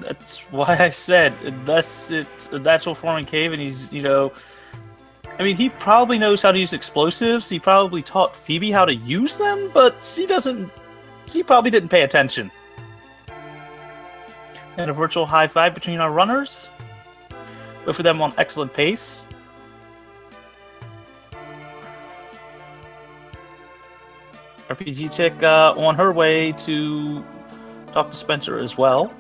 S1: That's why I said, unless it's a natural forming cave and he's, I mean, he probably knows how to use explosives. He probably taught Phoebe how to use them, but she probably didn't pay attention. And a virtual high five between our runners. Both of them on excellent pace. RPGchick on her way to talk to Spencer as well.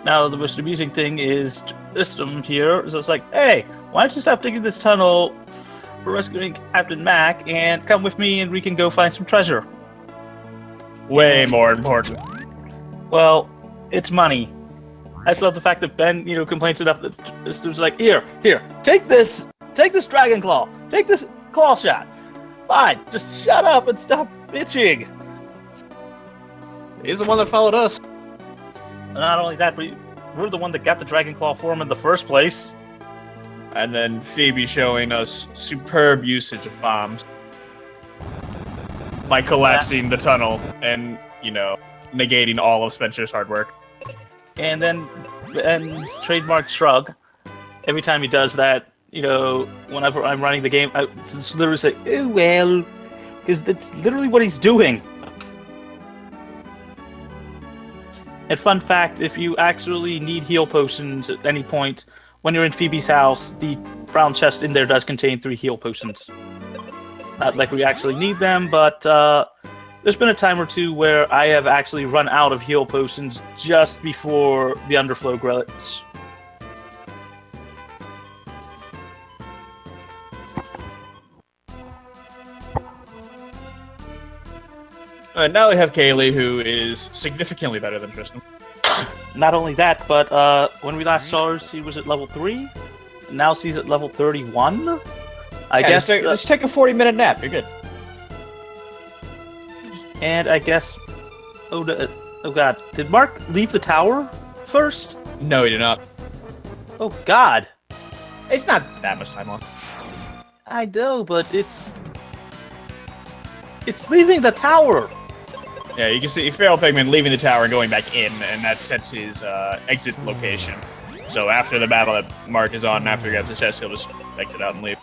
S1: Now, the most amusing thing is Tristram here. So it's like, hey, why don't you stop digging this tunnel for rescuing Captain Mac and come with me and we can go find some treasure.
S2: Way more important.
S1: Well, it's money. I just love the fact that Ben, complains enough that Tristram's like, here, take this dragon claw, take this claw shot. Fine, just shut up and stop bitching.
S2: He's the one that followed us.
S1: Not only that, but we're the one that got the dragon claw for him in the first place.
S2: And then Phoebe showing us superb usage of bombs. By collapsing the tunnel and, negating all of Spencer's hard work.
S1: And then Ben's trademark shrug. Every time he does that, whenever I'm running the game, I just literally say, oh, well, because that's literally what he's doing. And fun fact, if you actually need heal potions at any point, when you're in Phoebe's house, the brown chest in there does contain 3 heal potions. Not like we actually need them, but there's been a time or two where I have actually run out of heal potions just before the underflow grits.
S2: Now we have Kaylee, who is significantly better than Tristan.
S1: Not only that, but when we last saw her, she was at level 3. Now she's at level 31. I guess.
S3: Just take a 40-minute nap. You're good.
S1: And I guess. Oh God! Did Mark leave the tower first?
S2: No, he did not.
S1: Oh God!
S3: It's not that much time on.
S1: I know, but it's leaving the tower.
S2: Yeah, you can see FeralPigMan leaving the tower and going back in, and that sets his exit location. So after the battle that Mark is on, and after he grabs the chest, he'll just exit out and leave.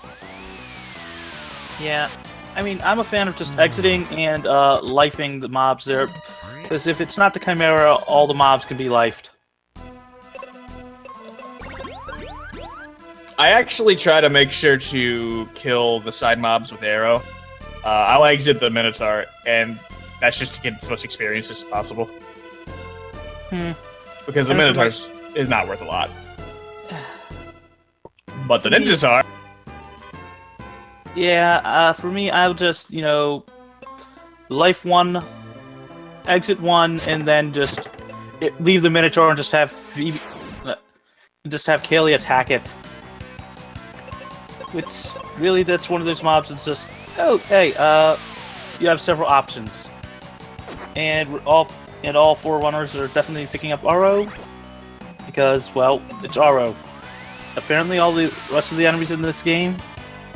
S1: Yeah, I mean, I'm a fan of just exiting and lifing the mobs there, because if it's not the Chimera, all the mobs can be lifed.
S2: I actually try to make sure to kill the side mobs with arrow. I'll exit the Minotaur, and that's just to get as much experience as possible. Because the Minotaur is not worth a lot. But the ninjas are.
S1: Yeah, for me, I'll just, life 1, exit 1, and then just leave the Minotaur and just have Kaylee attack it. Which, really, that's one of those mobs that's just, oh, hey, you have several options. And all 4 runners are definitely picking up Aro, because, well, it's Aro. Apparently all the rest of the enemies in this game,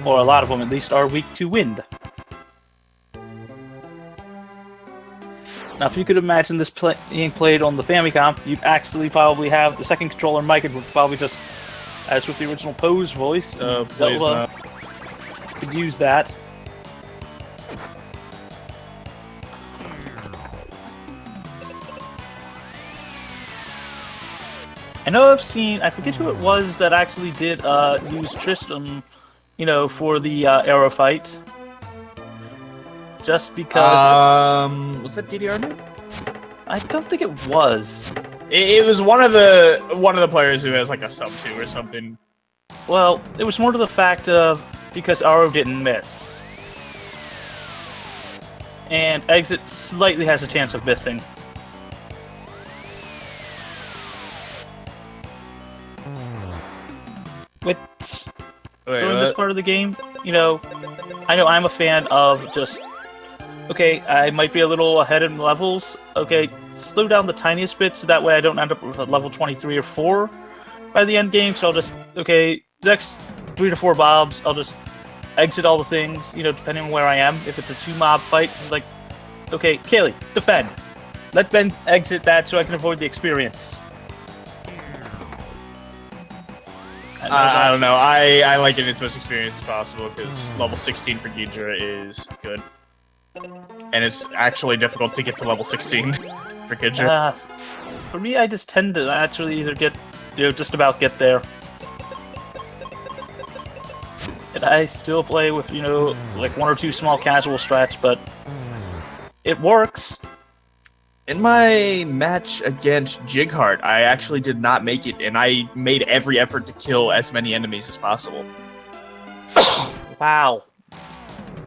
S1: or a lot of them at least, are weak to wind. Now, if you could imagine this being played on the Famicom, you'd actually probably have the second controller mic, and would probably just, as with the original Pose voice, Zelda could use that. I know I've seen, I forget who it was that actually did use Tristan, for the arrow fight. Just because...
S3: was that DDR?
S1: I don't think it was.
S2: It was one of the players who has like a sub 2 or something.
S1: Well, it was more to the fact of because Aro didn't miss. And Exit slightly has a chance of missing. Which, during this part of the game, I know I'm a fan of just, okay, I might be a little ahead in levels, okay, slow down the tiniest bit so that way I don't end up with a level 23 or 4 by the end game, so I'll just, okay, next 3 to 4 mobs, I'll just exit all the things, depending on where I am. If it's a 2-mob fight, it's like, okay, Kaylee, defend. Let Ben exit that so I can avoid the experience.
S2: I don't know. I like getting as much experience as possible because level 16 for Ghidra is good. And it's actually difficult to get to level 16 for Ghidra.
S1: For me, I just tend to actually either get, just about get there. And I still play with, like 1 or 2 small casual strats, but it works.
S2: In my match against Jigheart, I actually did not make it, and I made every effort to kill as many enemies as possible.
S1: Wow.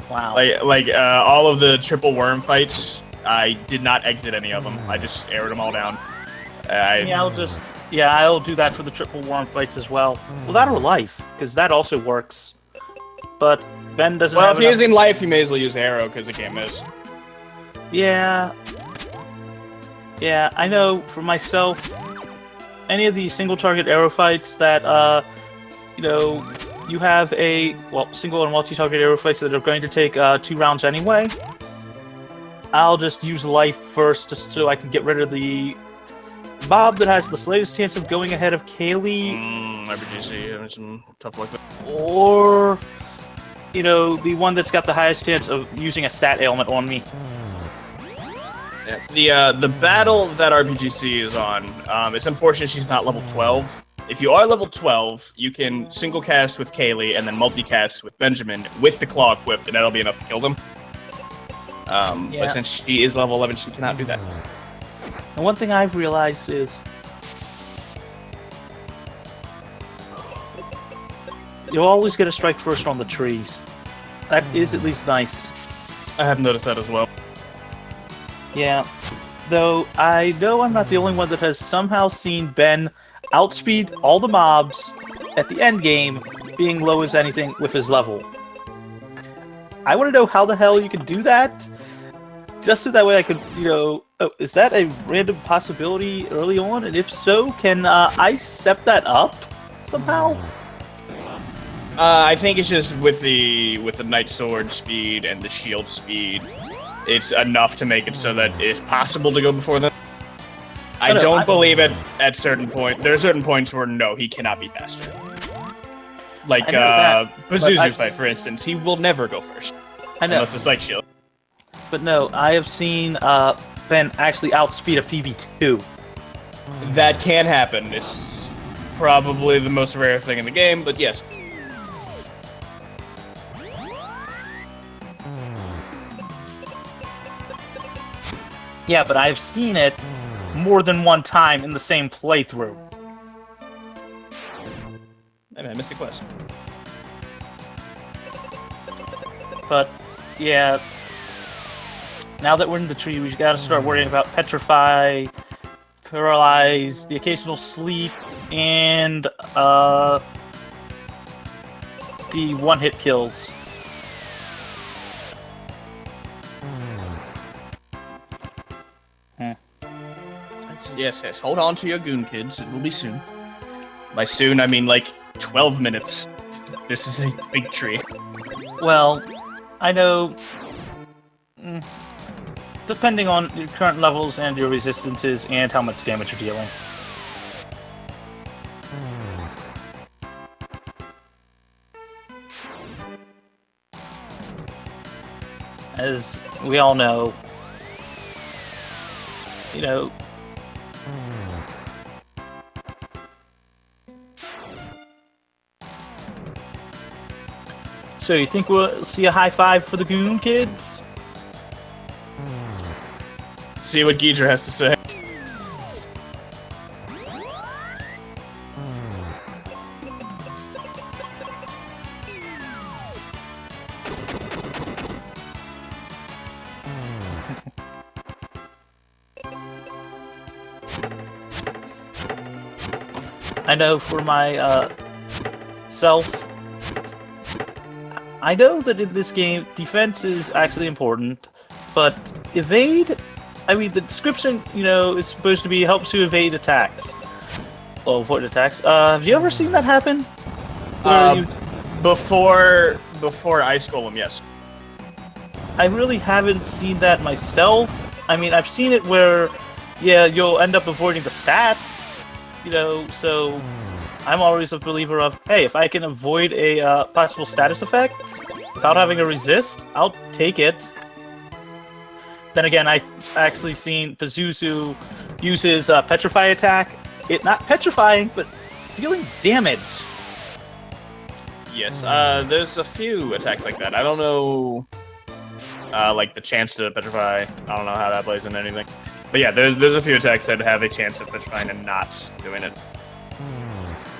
S1: Wow.
S2: Like all of the triple worm fights, I did not exit any of them. I just aired them all down.
S1: I'll do that for the triple worm fights as well. Well, that or life, because that also works. But Ben doesn't.
S2: Well, if you're using life, you may as well use arrow because it can't miss.
S1: Yeah. Yeah, I know for myself, any of the single target arrow fights that, you have single and multi-target arrow fights that are going to take 2 rounds anyway. I'll just use life first just so I can get rid of the mob that has the slightest chance of going ahead of Kaylee.
S2: RPGC having some tough luck.
S1: Or, the one that's got the highest chance of using a stat ailment on me.
S2: Yeah. The battle that RPGC is on, it's unfortunate she's not level 12. If you are level 12, you can single cast with Kaylee and then multicast with Benjamin with the claw equipped, and that'll be enough to kill them.
S1: Yeah.
S2: But since she is level 11, she cannot do that.
S1: And one thing I've realized is you'll always get a strike first on the trees. That is at least nice.
S2: I have noticed that as well.
S1: Yeah. Though I know I'm not the only one that has somehow seen Ben outspeed all the mobs at the end game, being low as anything with his level. I want to know how the hell you can do that, just so that way I could, oh, is that a random possibility early on? And if so, can I set that up somehow?
S2: I think it's just with the Knight Sword speed and the shield speed, it's enough to make it so that it's possible to go before them. I don't believe it at certain point. There are certain points where no, he cannot be faster. Like Pazuzu fight, for instance, he will never go first.
S1: I know.
S2: Unless it's like shield.
S1: But no, I have seen Ben actually outspeed a Phoebe too.
S2: That can happen. It's probably the most rare thing in the game, but yes.
S1: Yeah, but I've seen it more than one time in the same playthrough.
S2: Hey man, I missed the quest.
S1: But, yeah. Now that we're in the tree, we've got to start worrying about Petrify, Paralyze, the occasional Sleep, and, the one-hit kills.
S2: Yes. Hold on to your goon, kids. It will be soon. By soon, I mean like 12 minutes. This is a big tree.
S1: Well, I know... depending on your current levels and your resistances and how much damage you're dealing. As we all know, So you think we'll see a high five for the Goon Kids?
S2: See what Geedra has to say.
S1: I know for my self, I know that in this game, defense is actually important, but evade, I mean, the description, is supposed to be helps you evade attacks. Well, avoid attacks. Have you ever seen that happen?
S2: Before Ice Golem, yes.
S1: I really haven't seen that myself. I mean, I've seen it where, yeah, you'll end up avoiding the stats, so I'm always a believer of, hey, if I can avoid a possible status effect without having a resist, I'll take it. Then again, I've actually seen Pazuzu use his Petrify attack. It not petrifying, but dealing damage.
S2: Yes, there's a few attacks like that. I don't know, like the chance to petrify. I don't know how that plays in anything. But yeah, there's a few attacks that have a chance of petrifying and not doing it.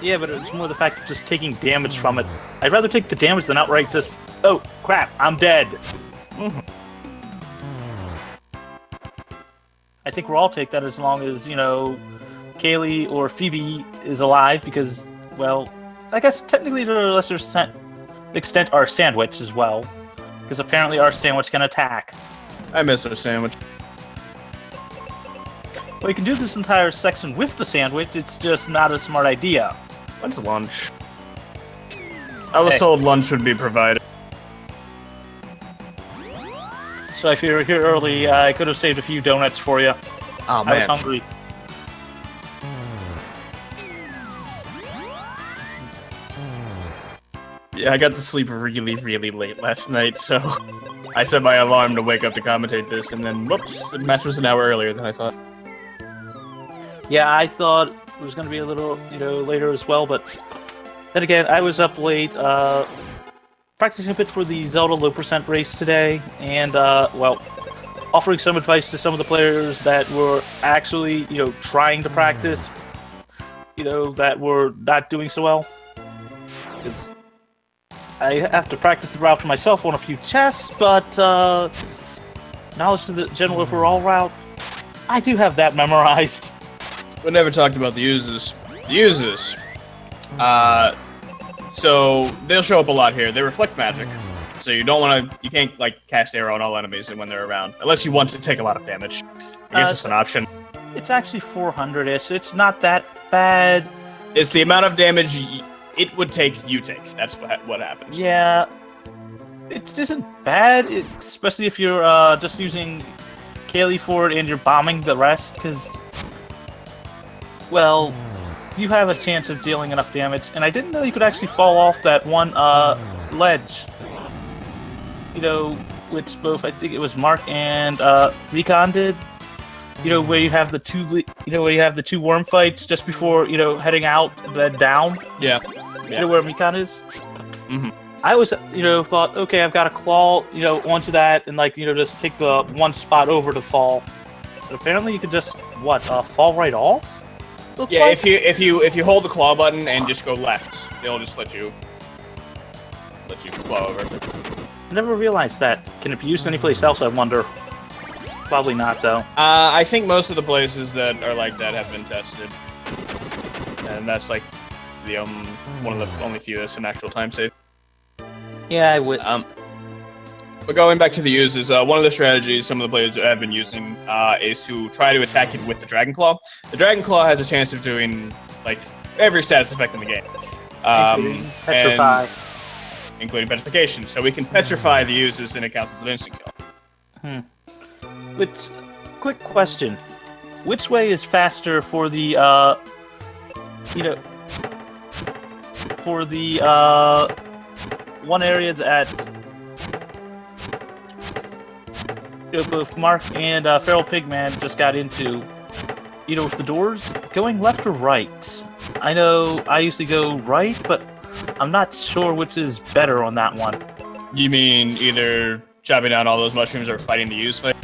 S1: Yeah, but it's more the fact of just taking damage from it. I'd rather take the damage than outright just, oh, crap, I'm dead.
S2: Mm-hmm.
S1: I think we'll all take that as long as, Kaylee or Phoebe is alive because, well, I guess technically to a lesser extent our sandwich as well. Because apparently our sandwich can attack.
S2: I miss our sandwich.
S1: Well, you can do this entire section with the sandwich, it's just not a smart idea.
S2: When's lunch? I was told lunch would be provided.
S1: So if you were here early, I could have saved a few donuts for you.
S2: Oh, man.
S1: I was hungry.
S2: Yeah, I got to sleep really, really late last night, so I set my alarm to wake up to commentate this, and then, whoops, the match was an hour earlier than I thought.
S1: Yeah, I thought it was going to be a little, later as well, but then again, I was up late, practicing a bit for the Zelda low percent race today, and, well, offering some advice to some of the players that were actually, trying to practice, that were not doing so well. Because I have to practice the route for myself on a few tests, but knowledge of the general overall route, I do have that memorized.
S2: We never talked about the uses. The uses. So they'll show up a lot here. They reflect magic, so you can't cast arrow on all enemies when they're around, unless you want to take a lot of damage. I guess it's an option.
S1: It's actually 400-ish. It's not that bad.
S2: It's the amount of damage it would take. That's what happens.
S1: Yeah, it isn't bad, especially if you're just using Kaylee for it and you're bombing the rest, because, well, you have a chance of dealing enough damage. And I didn't know you could actually fall off that one ledge. Which both, I think it was Mark and Recon did. Where you have the two worm fights just before heading out, then down.
S2: Yeah.
S1: Where Mikan is.
S2: Mm-hmm.
S1: I was thought, okay, I've got to claw onto that and just take the one spot over to fall. But apparently you could just fall right off.
S2: Yeah, if you hold the claw button and just go left, it'll just let you claw over.
S1: I never realized that. Can it be used anyplace else, I wonder? Probably not, though.
S2: I think most of the places that are like that have been tested. And that's one of the only few that's an actual time save.
S1: Yeah, I would.
S2: But going back to the uses, one of the strategies some of the players have been using is to try to attack it with the Dragon Claw. The Dragon Claw has a chance of doing every status effect in the game.
S1: Including Petrify.
S2: Including Petrification. So we can petrify the uses and it counts as an instant kill.
S1: But, quick question. Which way is faster for the, one area that both Mark and FeralPigMan just got into, with the doors, going left or right? I know I usually go right, but I'm not sure which is better on that one.
S2: You mean either chopping down all those mushrooms or fighting the use fight?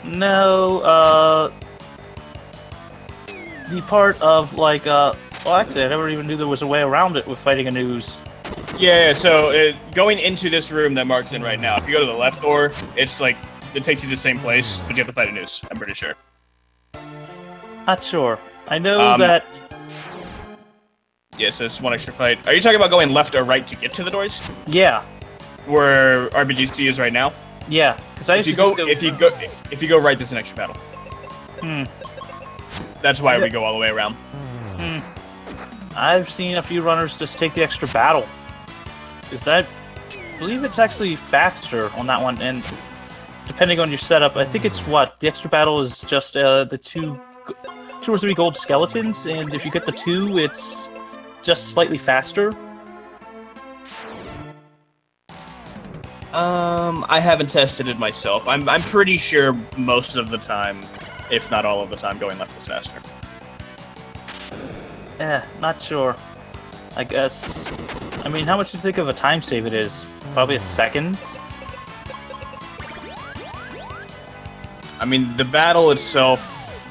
S1: No, the part of, well, actually, I never even knew there was a way around it with fighting an ooze.
S2: Yeah, so going into this room that Mark's in right now, if you go to the left door, it's it takes you to the same place, but you have to fight an ooze, I'm pretty sure.
S1: Not sure. I know that...
S2: Yeah, so it's one extra fight. Are you talking about going left or right to get to the doors?
S1: Yeah.
S2: Where RPGC is right now?
S1: Yeah, because
S2: if you go right, there's an extra battle. That's why we go all the way around.
S1: I've seen a few runners just take the extra battle. I believe it's actually faster on that one, and depending on your setup, I think it's the extra battle is just the two or three gold skeletons, and if you get the two, it's just slightly faster.
S2: I haven't tested it myself. I'm pretty sure most of the time, if not all of the time, going left is faster.
S1: Not sure. I guess. I mean, how much do you think of a time save it is? Probably a second?
S2: I mean, the battle itself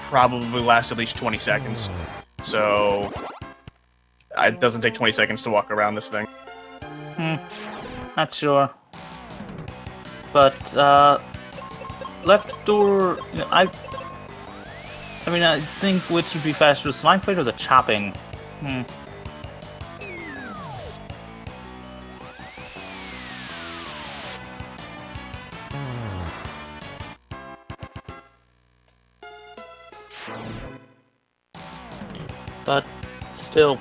S2: probably lasts at least 20 seconds. So, it doesn't take 20 seconds to walk around this thing.
S1: Not sure. But, left door, I think which would be faster, the slime fight or the chopping? But, still.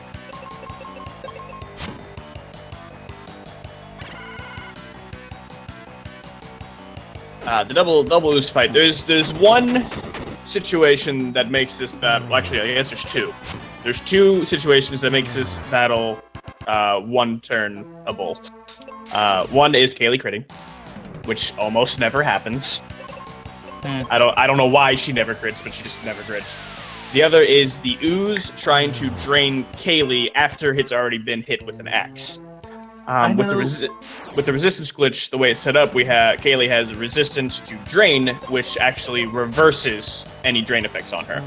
S2: The double ooze fight. There's one situation that makes this battle. Actually, I guess there's two. There's two situations that makes this battle one turnable. One is Kaylee critting, which almost never happens. I don't know why she never crits, but she just never crits. The other is the ooze trying to drain Kaylee after it's already been hit with an axe. With the resistance glitch, the way it's set up, Kaylee has resistance to drain, which actually reverses any drain effects on her.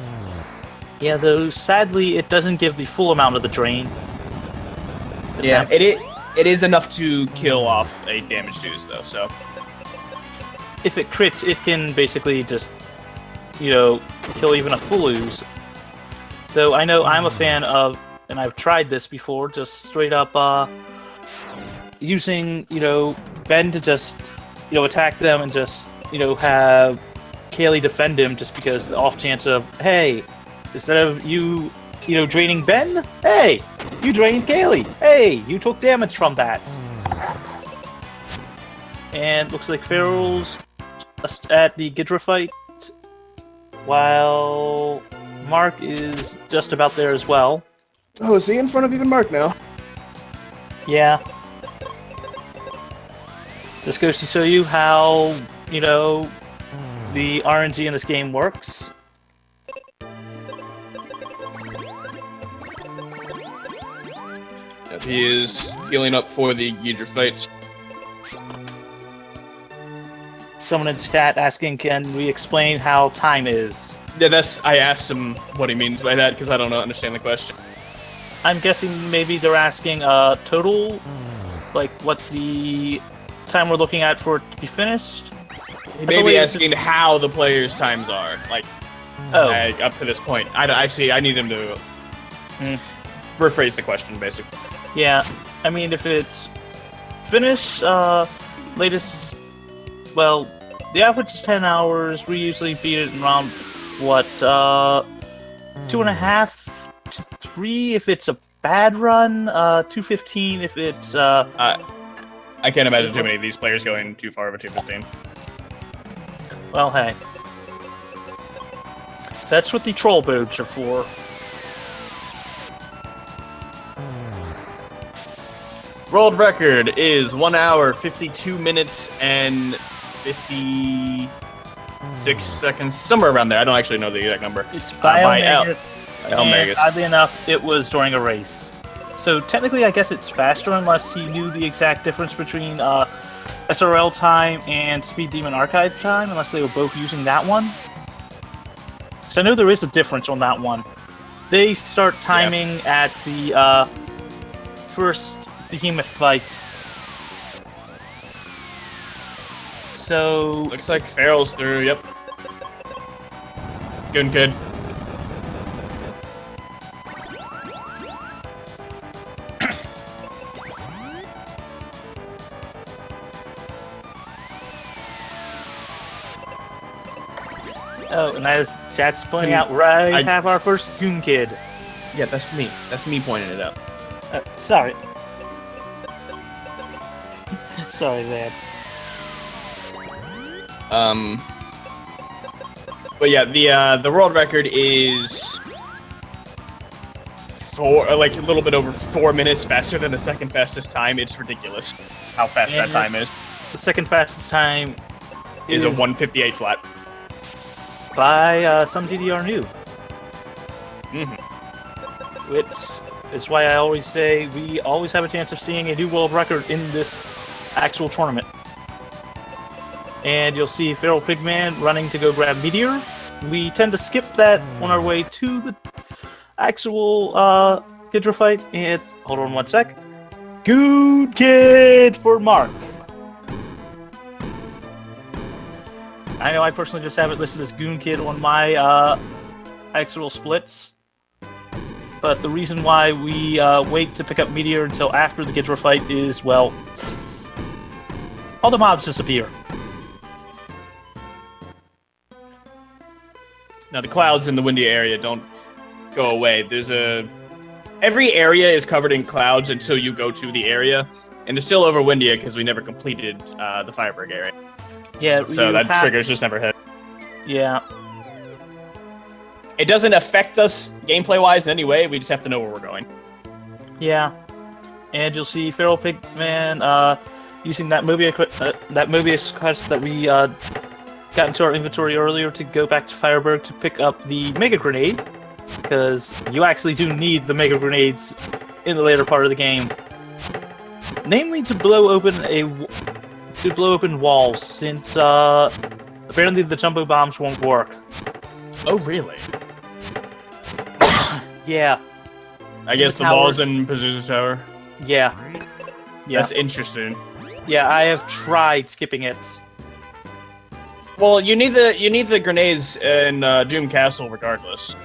S1: Yeah, though sadly it doesn't give the full amount of the drain.
S2: Yeah, it is enough to kill off a damage ooze though. So
S1: if it crits, it can basically just, you know, kill even a full ooze. Though I know I'm a fan of, and I've tried this before, just straight up using, you know, Ben to just, you know, attack them and just, you know, have Kaylee defend him just because the off chance of, hey, instead of you know, draining Ben, hey, you drained Kaylee. Hey, you took damage from that. And looks like Feral's at the Ghidra fight, while Mark is just about there as well.
S2: oh, is he in front of even Mark now?
S1: Yeah. Just goes to show you how, you know, the RNG in this game works.
S2: Yep, he is healing up for the Ghidra fight.
S1: Someone in chat asking, can we explain how time is?
S2: Yeah, I asked him what he means by that because I don't understand the question.
S1: I'm guessing maybe they're asking total, like what the time we're looking at for it to be finished.
S2: He may be asking how the players' times are, like, up to this point. I see. I need him to rephrase the question, basically.
S1: Yeah, I mean, if it's finished, latest, well, the average is 10 hours. We usually beat it in around, what, 2.5 to 3 if it's a bad run, 2:15 if it's,
S2: I can't imagine too many of these players going too far over 2:15.
S1: Well, hey. That's what the troll boats are for.
S2: World record is 1 hour, 52 minutes, and 56 seconds, somewhere around there. I don't actually know the exact number.
S1: It's by Omegas, and
S2: Omegas.
S1: oddly enough, it was during a race. So technically, I guess it's faster unless he knew the exact difference between SRL time and Speed Demon Archive time, unless they were both using that one. So I know there is a difference on that one. They start timing at the first Behemoth fight. So
S2: Looks like Feral's through, yep. Good.
S1: oh, and as chat's pointing out, I have our first Goon Kid.
S2: Yeah, that's me. That's me pointing it out.
S1: Sorry. Sorry, man.
S2: But yeah, the world record is a little bit over 4 minutes faster than the second fastest time. It's ridiculous how fast that time is.
S1: The second fastest time
S2: is a 1:58 flat.
S1: By some DDR noob. Which is why I always say we always have a chance of seeing a new world record in this actual tournament. And you'll see FeralPigMan running to go grab Meteor. We tend to skip that on our way to the actual Ghidra fight. And hold on one sec. Good kid for Mark. I know I personally just have it listed as Goon Kid on my actual splits. But the reason why we wait to pick up Meteor until after the Ghidra fight is, well, all the mobs disappear.
S2: Now the clouds in the windy area don't go away. Every area is covered in clouds until you go to the area, and it's still over Windia because we never completed the Fireberg area.
S1: Yeah,
S2: so that trigger's just never hit.
S1: Yeah.
S2: It doesn't affect us gameplay-wise in any way. We just have to know where we're going.
S1: Yeah, and you'll see FeralPigMan using that Mobius quest that we got into our inventory earlier to go back to Fireberg to pick up the Mega Grenade, because you actually do need the Mega Grenades in the later part of the game. namely to blow open walls, since apparently the jumbo bombs won't work.
S2: Oh, really?
S1: Yeah.
S2: I guess the walls in Pazuzu's tower.
S1: Yeah.
S2: That's interesting.
S1: Yeah, I have tried skipping it.
S2: Well, you need the grenades in Doom Castle regardless.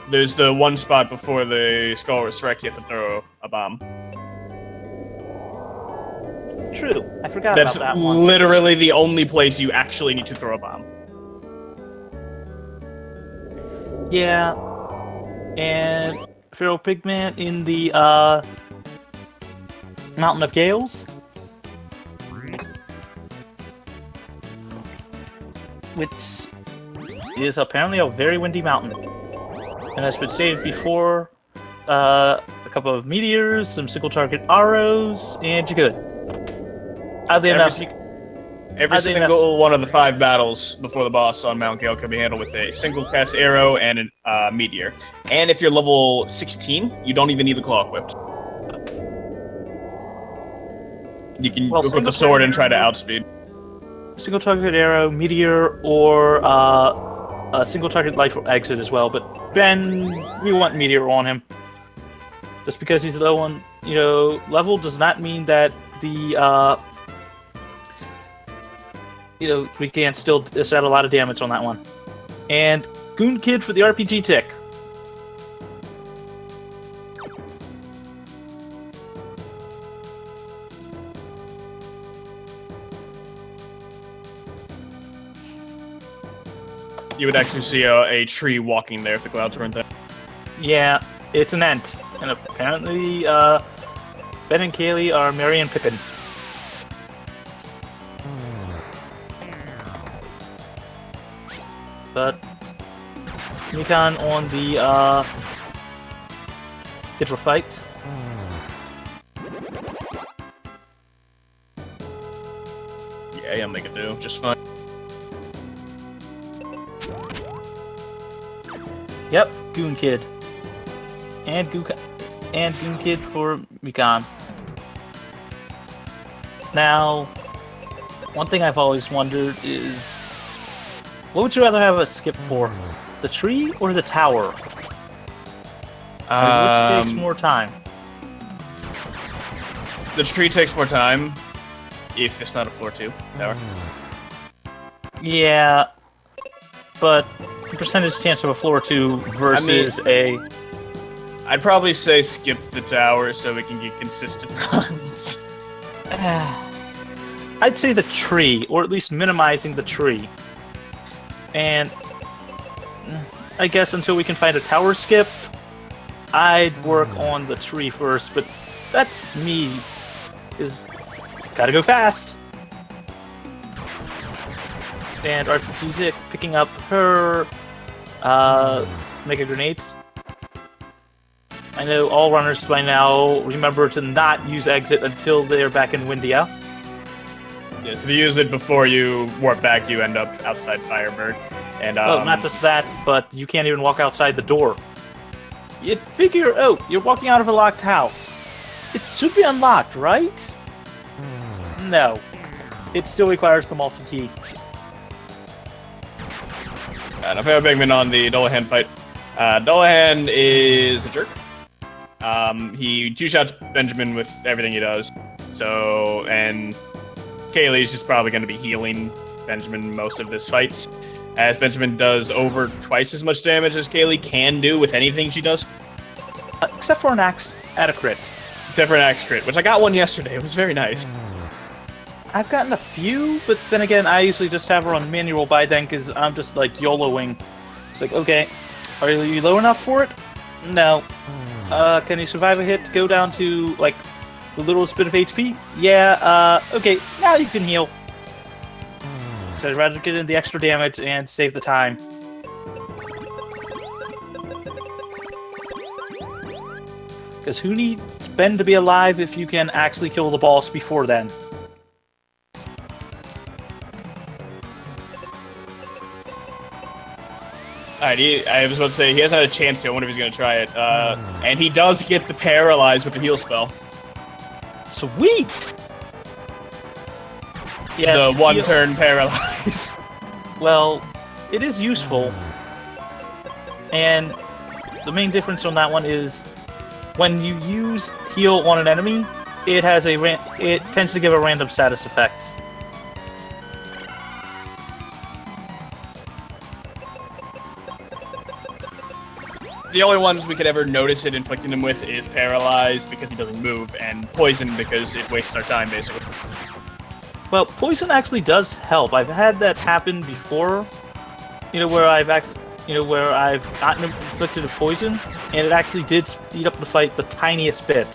S2: There's the one spot before the Skull Resurrect you have to throw a bomb.
S1: True, I forgot
S2: That's
S1: about that one.
S2: literally the only place you actually need to throw a bomb.
S1: Yeah, and FeralPigMan in the Mountain of Gales, which is apparently a very windy mountain, and has been stated before. A couple of meteors, some single-target arrows, and you're good. Oddly enough,
S2: every single one of the 5 battles before the boss on Mount Gale can be handled with a single cast arrow and a meteor. And if you're level 16, you don't even need the claw equipped. You can equip the sword and try to outspeed.
S1: Single target arrow, meteor, or a single target life exit as well. But Ben, we want meteor on him. Just because he's low on, level does not mean that the we can't still set a lot of damage on that one. And Goon Kid for the RPGchick.
S2: You would actually see a tree walking there if the clouds weren't there.
S1: Yeah, it's an ant. And apparently, Ben and Kaylee are Merry and Pippin. But Mikan on the Hydra fight.
S2: Yeah, he'll make it do just fine.
S1: Yep, Goon Kid. And Goon Kid for Mikan. Now, one thing I've always wondered is, what would you rather have a skip for? The tree or the tower? Which takes more time?
S2: The tree takes more time if it's not a floor 2 tower.
S1: Yeah, but the percentage chance of a floor 2 versus
S2: I'd probably say skip the tower so we can get consistent runs.
S1: I'd say the tree, or at least minimizing the tree. And I guess until we can find a tower skip, I'd work on the tree first, but that's me. Gotta go fast. And RPGchick picking up her mega grenades. I know all runners by now remember to not use exit until they're back in Windia.
S2: Yeah, so if you use it before you warp back, you end up outside Firebird. And
S1: not just that, but you can't even walk outside the door. You'd figure, you're walking out of a locked house. It should be unlocked, right? No. It still requires the multi-key.
S2: And FeralPigMan on the Dullahan fight. Dullahan is a jerk. He two-shots Benjamin with everything he does. So, and Kaylee's just probably going to be healing Benjamin most of this fight, as Benjamin does over twice as much damage as Kaylee can do with anything she does.
S1: Except for an axe at a crit.
S2: Except for an axe crit, which I got one yesterday. It was very nice.
S1: I've gotten a few, but then again, I usually just have her on manual by then, because I'm just, like, YOLOing. It's like, okay, are you low enough for it? No. Can you survive a hit to go down to, like, the littlest bit of HP? Yeah, okay, now you can heal. So I'd rather get in the extra damage and save the time. Because who needs Ben to be alive if you can actually kill the boss before then?
S2: Alright, I was about to say, he hasn't had a chance to. I wonder if he's going to try it. And he does get the Paralyze with the heal spell.
S1: Sweet! Yes,
S2: The one-turn paralyze.
S1: Well, it is useful. And the main difference on that one is when you use heal on an enemy, it tends to give a random status effect.
S2: The only ones we could ever notice it inflicting him with is paralyzed because he doesn't move, and poison because it wastes our time, basically.
S1: Well, poison actually does help. I've had that happen before, where I've gotten inflicted with poison, and it actually did speed up the fight the tiniest bit.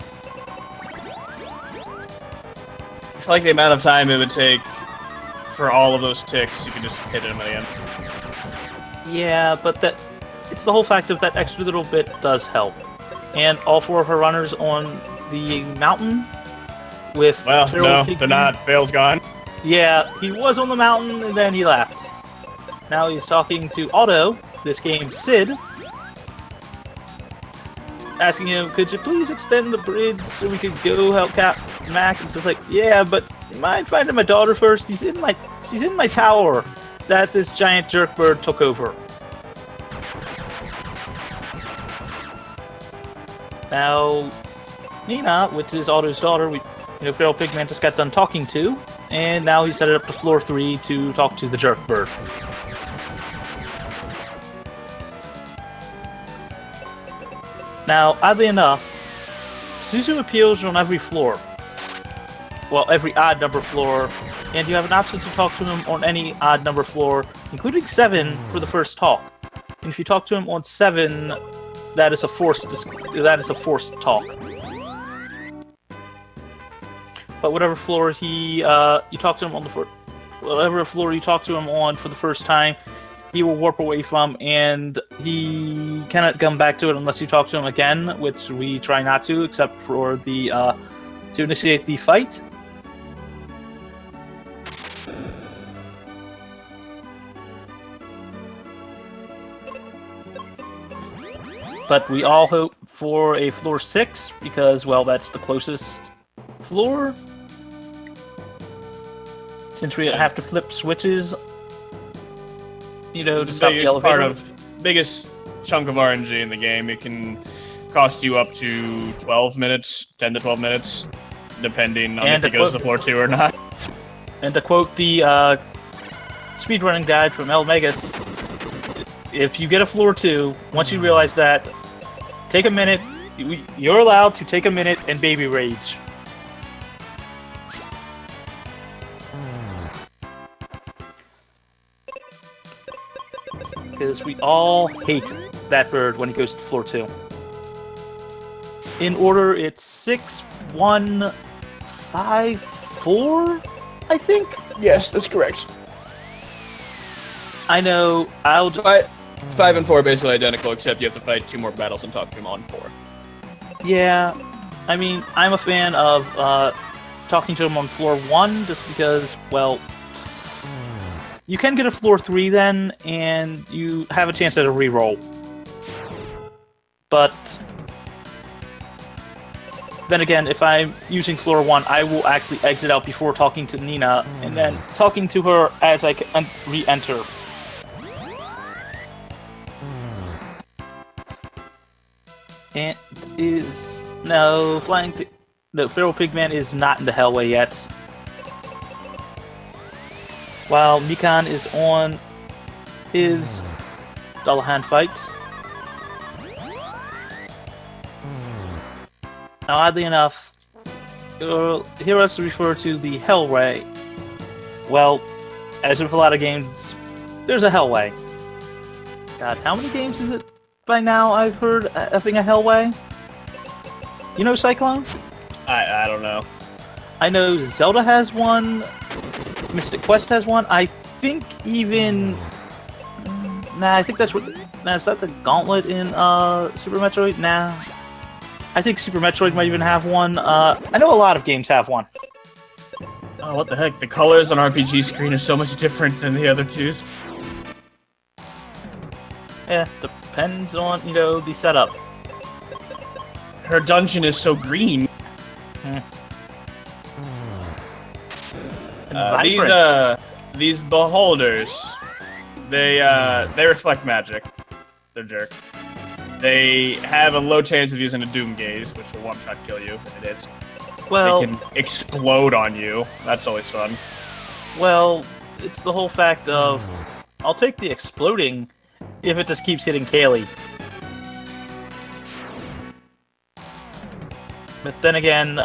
S2: It's like the amount of time it would take for all of those ticks, you can just hit him at the end.
S1: Yeah, but it's the whole fact of that extra little bit does help. And all 4 of her runners on the mountain with...
S2: Well, no, they're not. Vale's gone.
S1: Yeah, he was on the mountain and then he left. Now he's talking to Otto, this game's Sid, asking him, could you please extend the bridge so we could go help Cap Mac? And it's like, yeah, but you mind finding my daughter first? She's in my tower that this giant jerk bird took over. Now, Nina, which is Otto's daughter, FeralPigMan just got done talking to, and now he's headed up to floor 3 to talk to the jerk bird. Now, oddly enough, Suzu appears on every floor. Well, every odd number floor, and you have an option to talk to him on any odd number floor, including 7 for the first talk. And if you talk to him on 7, that is a forced talk. But whatever floor you talk to him on whatever floor you talk to him on for the first time, he will warp away from, and he cannot come back to it unless you talk to him again, which we try not to, except for to initiate the fight. But we all hope for a floor 6, because, well, that's the closest floor. Since we have to flip switches, to stop the elevator.
S2: Biggest chunk of RNG in the game. It can cost you up to 12 minutes, 10 to 12 minutes, depending on if it goes to floor 2 or not.
S1: And to quote the speedrunning guide from El Megas, if you get a floor 2, once you realize that, take a minute. You're allowed to take a minute and baby rage. Because we all hate that bird when he goes to floor 2. In order, it's 6, 1, 5, 4, I think?
S2: Yes, that's correct.
S1: I know,
S2: 5 and 4 are basically identical, except you have to fight 2 more battles and talk to him on 4.
S1: Yeah, I mean, I'm a fan of talking to him on floor 1, just because, well, you can get a floor 3 then, and you have a chance at a reroll. But then again, if I'm using floor 1, I will actually exit out before talking to Nina, and then talking to her as I re-enter. And FeralPigMan is not in the Hellway yet. While Mikan is on his Dullahan fight. Now, oddly enough, you'll hear us refer to the Hellway. Well, as with a lot of games, there's a Hellway. God, how many games is it by now I've heard effing a Hellway? You know Cyclone?
S2: I don't know.
S1: I know Zelda has one. Mystic Quest has one. I think even... I think that's what... is that the Gauntlet in Super Metroid? Nah. I think Super Metroid might even have one. I know a lot of games have one.
S2: Oh, what the heck? The colors on RPG screen are so much different than the other twos.
S1: Yeah, depends on, the setup.
S2: Her dungeon is so green. These beholders, they reflect magic. They're jerks. They have a low chance of using a Doom Gaze, which will one-shot kill you if it hits.
S1: Well,
S2: they can explode on you. That's always fun.
S1: Well, it's the whole fact of I'll take the exploding if it just keeps hitting Kaylee. But then again,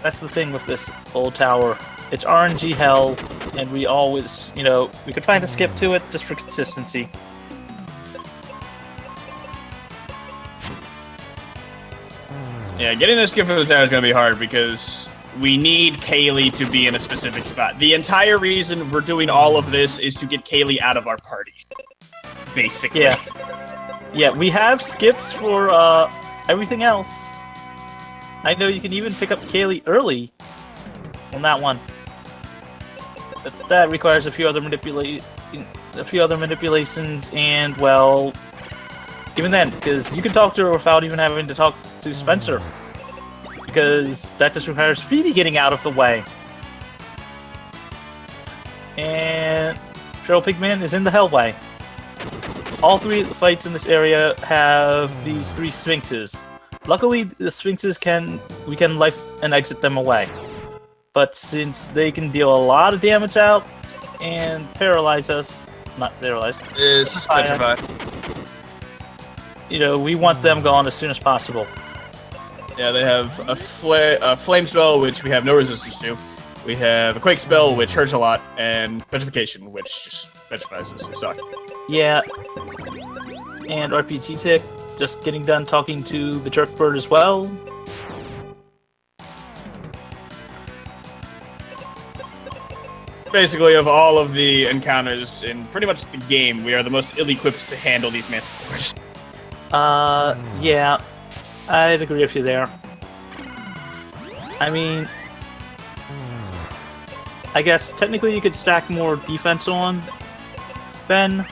S1: that's the thing with this old tower. It's RNG hell, and we always, we could find a skip to it just for consistency.
S2: Yeah, getting a skip for the tower is going to be hard because we need Kaylee to be in a specific spot. The entire reason we're doing all of this is to get Kaylee out of our party. Basically.
S1: Yeah. Yeah, we have skips for everything else. I know you can even pick up Kaylee early on that one. But that requires a few other manipulations, and well, even then, because you can talk to her without even having to talk to Spencer, because that just requires Phoebe getting out of the way. And FeralPigMan is in the Hellway. All three fights in this area have these three Sphinxes. Luckily, the Sphinxes we can life and exit them away. But since they can deal a lot of damage out and paralyze us, not paralyze,
S2: is petrified.
S1: We want them gone as soon as possible.
S2: Yeah, they have a flame spell, which we have no resistance to. We have a quake spell, which hurts a lot, and petrification, which just petrifies us. It sucks.
S1: Yeah. And RPGchick just getting done talking to the jerk bird as well.
S2: Basically, of all of the encounters in pretty much the game, we are the most ill-equipped to handle these manticores.
S1: Yeah. I'd agree with you there. I mean, I guess technically you could stack more defense on Ben.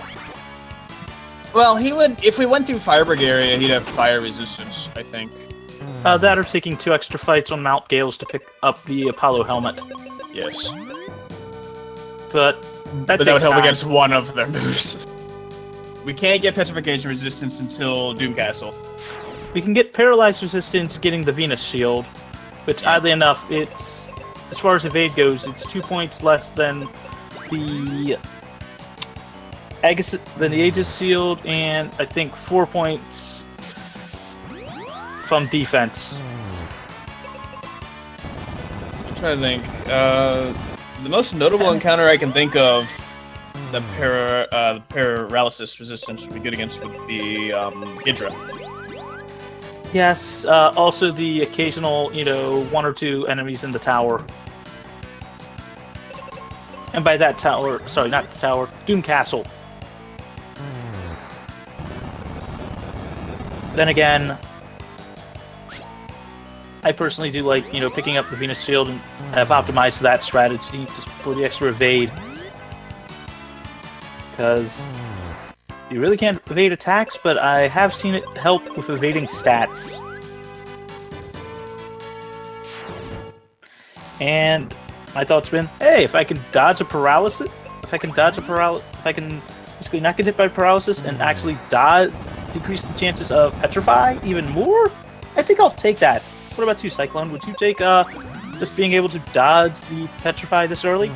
S2: Well, he would, if we went through Firebug area, he'd have fire resistance, I think.
S1: That or taking 2 extra fights on Mount Gales to pick up the Apollo helmet.
S2: Yes.
S1: But that
S2: would help
S1: time.
S2: against one of their moves. We can't get petrification resistance until Doomcastle.
S1: We can get paralyzed resistance getting the Venus Shield, which oddly enough, it's, as far as evade goes, it's 2 points less than the Aegis Shield, and I think 4 points from defense.
S2: I'm trying to think. The most notable encounter I can think of, the paralysis resistance would be good against would be Hydra.
S1: Yes, also the occasional, 1 or 2 enemies in the tower. And by that tower, sorry, not the tower, Doomcastle. Then again, I personally do like, picking up the Venus Shield and have optimized that strategy just for the extra evade. Because you really can't evade attacks, but I have seen it help with evading stats. And my thought's been, hey, if I can dodge a paralysis, if I can basically not get hit by paralysis and actually decrease the chances of petrify even more, I think I'll take that. What about you, Cyclone? Would you take just being able to dodge the petrify this early?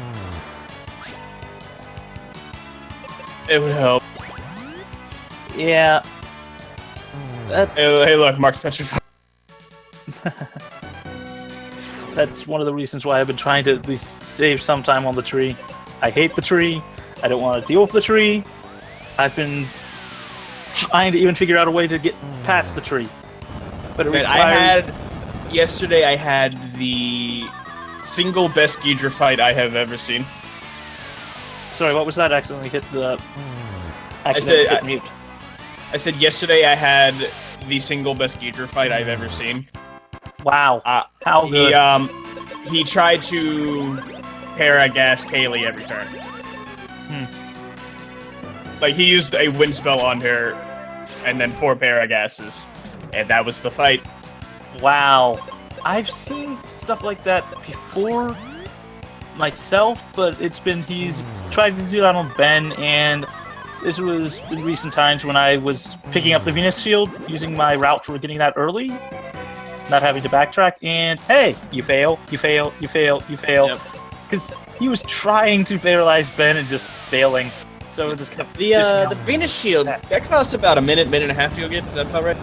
S2: It would help.
S1: Yeah. That's...
S2: Hey, look, Mark's petrified.
S1: That's one of the reasons why I've been trying to at least save some time on the tree. I hate the tree. I don't want to deal with the tree. I've been trying to even figure out a way to get past the tree. But
S2: yesterday I had the single best Ghidra fight I have ever seen.
S1: Sorry, what was that? Accidentally hit the... mute.
S2: I said yesterday I had the single best Ghidra fight I've ever seen.
S1: Wow. How good.
S2: He tried to paragas Kaylee every turn. Like, he used a wind spell on her, and then 4 paragases, and that was the fight.
S1: Wow. I've seen stuff like that before myself, but he's tried to do that on Ben, and this was in recent times when I was picking up the Venus Shield, using my route for getting that early, not having to backtrack, and hey, you fail. Because he was trying to paralyze Ben and just failing, so it just kept
S3: The Venus Shield, that costs about a minute and a half to go get, is that about right?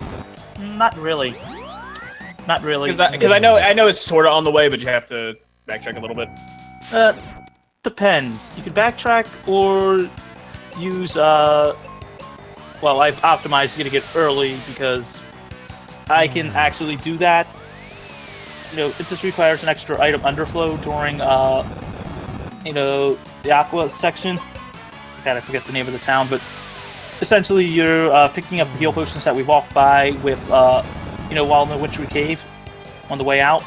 S1: Not really.
S3: Because I know it's sort of on the way, but you have to backtrack a little bit.
S1: Depends. You can backtrack or use, well, I've optimized to get it early because I can actually do that. You know, it just requires an extra item underflow during, you know, the Aqua section. God, I forget the name of the town, but essentially you're picking up the heal potions that we walk by with, you know, while in the Witchery Cave on the way out.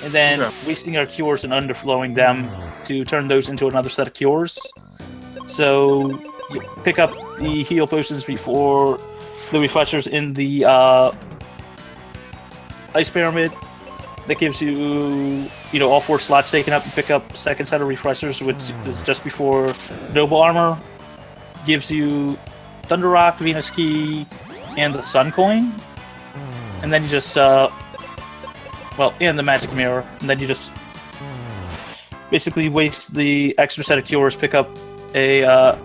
S1: And then wasting our cures and underflowing them to turn those into another set of cures. So you pick up the heal potions before the refreshers in the Ice Pyramid. That gives you, you know, all 4 slots taken up, and pick up second set of refreshers, which is just before Noble Armor. Gives you Thunder Rock, Venus Key, and the Sun Coin. And then you just, well, and the Magic Mirror. And then you just basically waste the extra set of cures, pick up a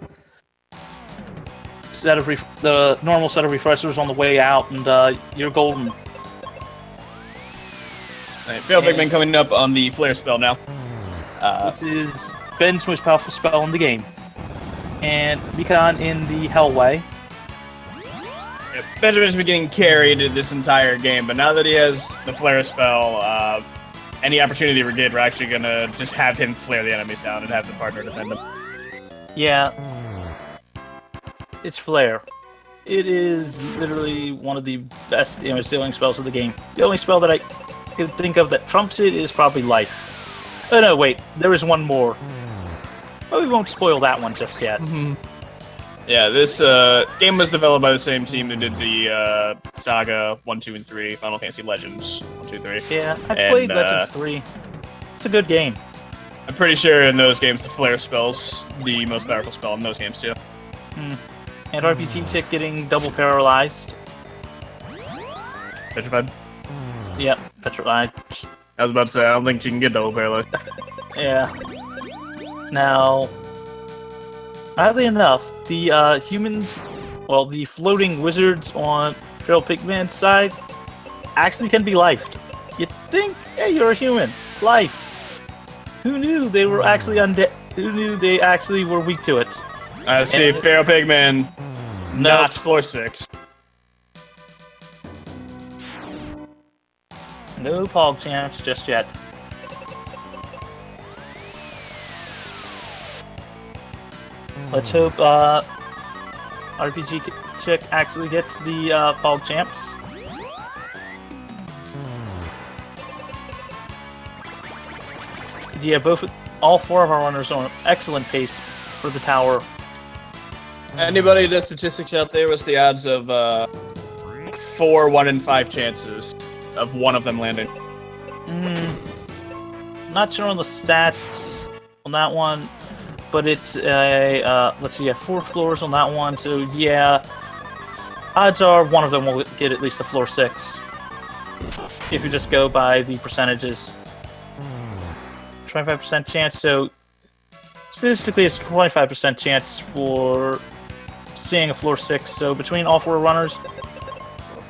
S1: set of the normal set of refreshers on the way out, and you're golden.
S2: Right, FeralPigMan coming up on the Flare spell now.
S1: Which is Ben's most powerful spell in the game. And Mikan in the Hellway.
S2: Yeah, Benjamin's been getting carried this entire game, but now that he has the Flare spell, any opportunity we get, we're actually gonna just have him flare the enemies down and have the partner defend them.
S1: Yeah. It's Flare. It is literally one of the best damage dealing spells of the game. The only spell that I can think of that trumps it is probably Life. Oh no, wait, there is one more. But we won't spoil that one just yet.
S2: Yeah, this game was developed by the same team that did the Saga 1, 2, and 3, Final Fantasy Legends 1, 2, 3.
S1: Yeah, I've played Legends 3. It's a good game.
S2: I'm pretty sure in those games the Flare spell's the most powerful spell in those games too.
S1: And RPGchick getting double paralyzed.
S2: Petrified?
S1: Yep, petrified.
S2: I was about to say, I don't think she can get double paralyzed.
S1: Yeah. Now, oddly enough, the humans, well, the floating wizards on FeralPigman's side actually can be lifed. You think, hey, you're a human. Life. Who knew they were actually undead? Who knew they actually were weak to it?
S2: I see, FeralPigman, not floor 6.
S1: No Pog champs just yet. Let's hope RPGchick actually gets the Pog champs. Yeah, all 4 of our runners are on an excellent pace for the tower.
S2: Anybody who does statistics out there, what's the odds of 4 1 in 5 chances of one of them landing?
S1: Not sure on the stats on that one, but it's a let's see, 4 floors on that one, so yeah, odds are one of them will get at least a floor 6 if you just go by the percentages. 25% chance, so statistically it's 25% chance for seeing a floor 6, so between all 4 runners,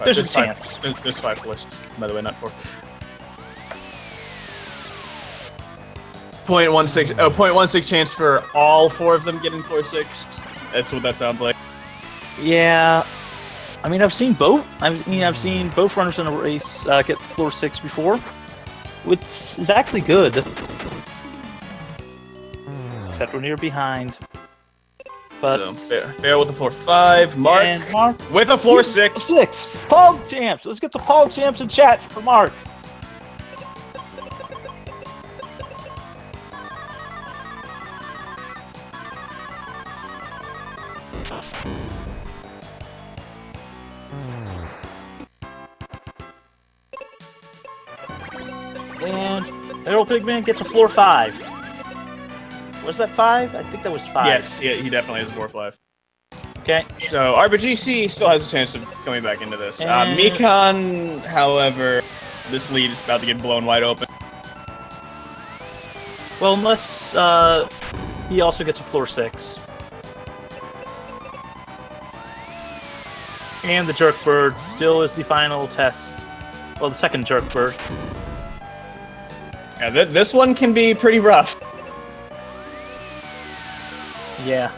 S1: there's a chance.
S2: There's 5 floors, by the way, not 4. 0.16 chance for all 4 of them getting floor 6. That's what that sounds like.
S1: Yeah, I mean, I've seen both. I've seen both runners in a race get to floor 6 before, which is actually good. Except when you're behind. But
S2: so, Fair with the floor 5. Mark with a floor 6.
S1: 6. Pog champs. Let's get the Pog champs in chat for Mark. FeralPigMan gets a floor 5. Was that 5? I think that was 5.
S2: Yes, he definitely has a 4-5.
S1: Okay.
S2: So RPGC still has a chance of coming back into this.
S1: And-
S2: Mikan, however, this lead is about to get blown wide open.
S1: Well, unless he also gets a floor 6. And the Jerk Bird still is the final test. Well, the second Jerk Bird.
S2: Yeah, this one can be pretty rough.
S1: Yeah.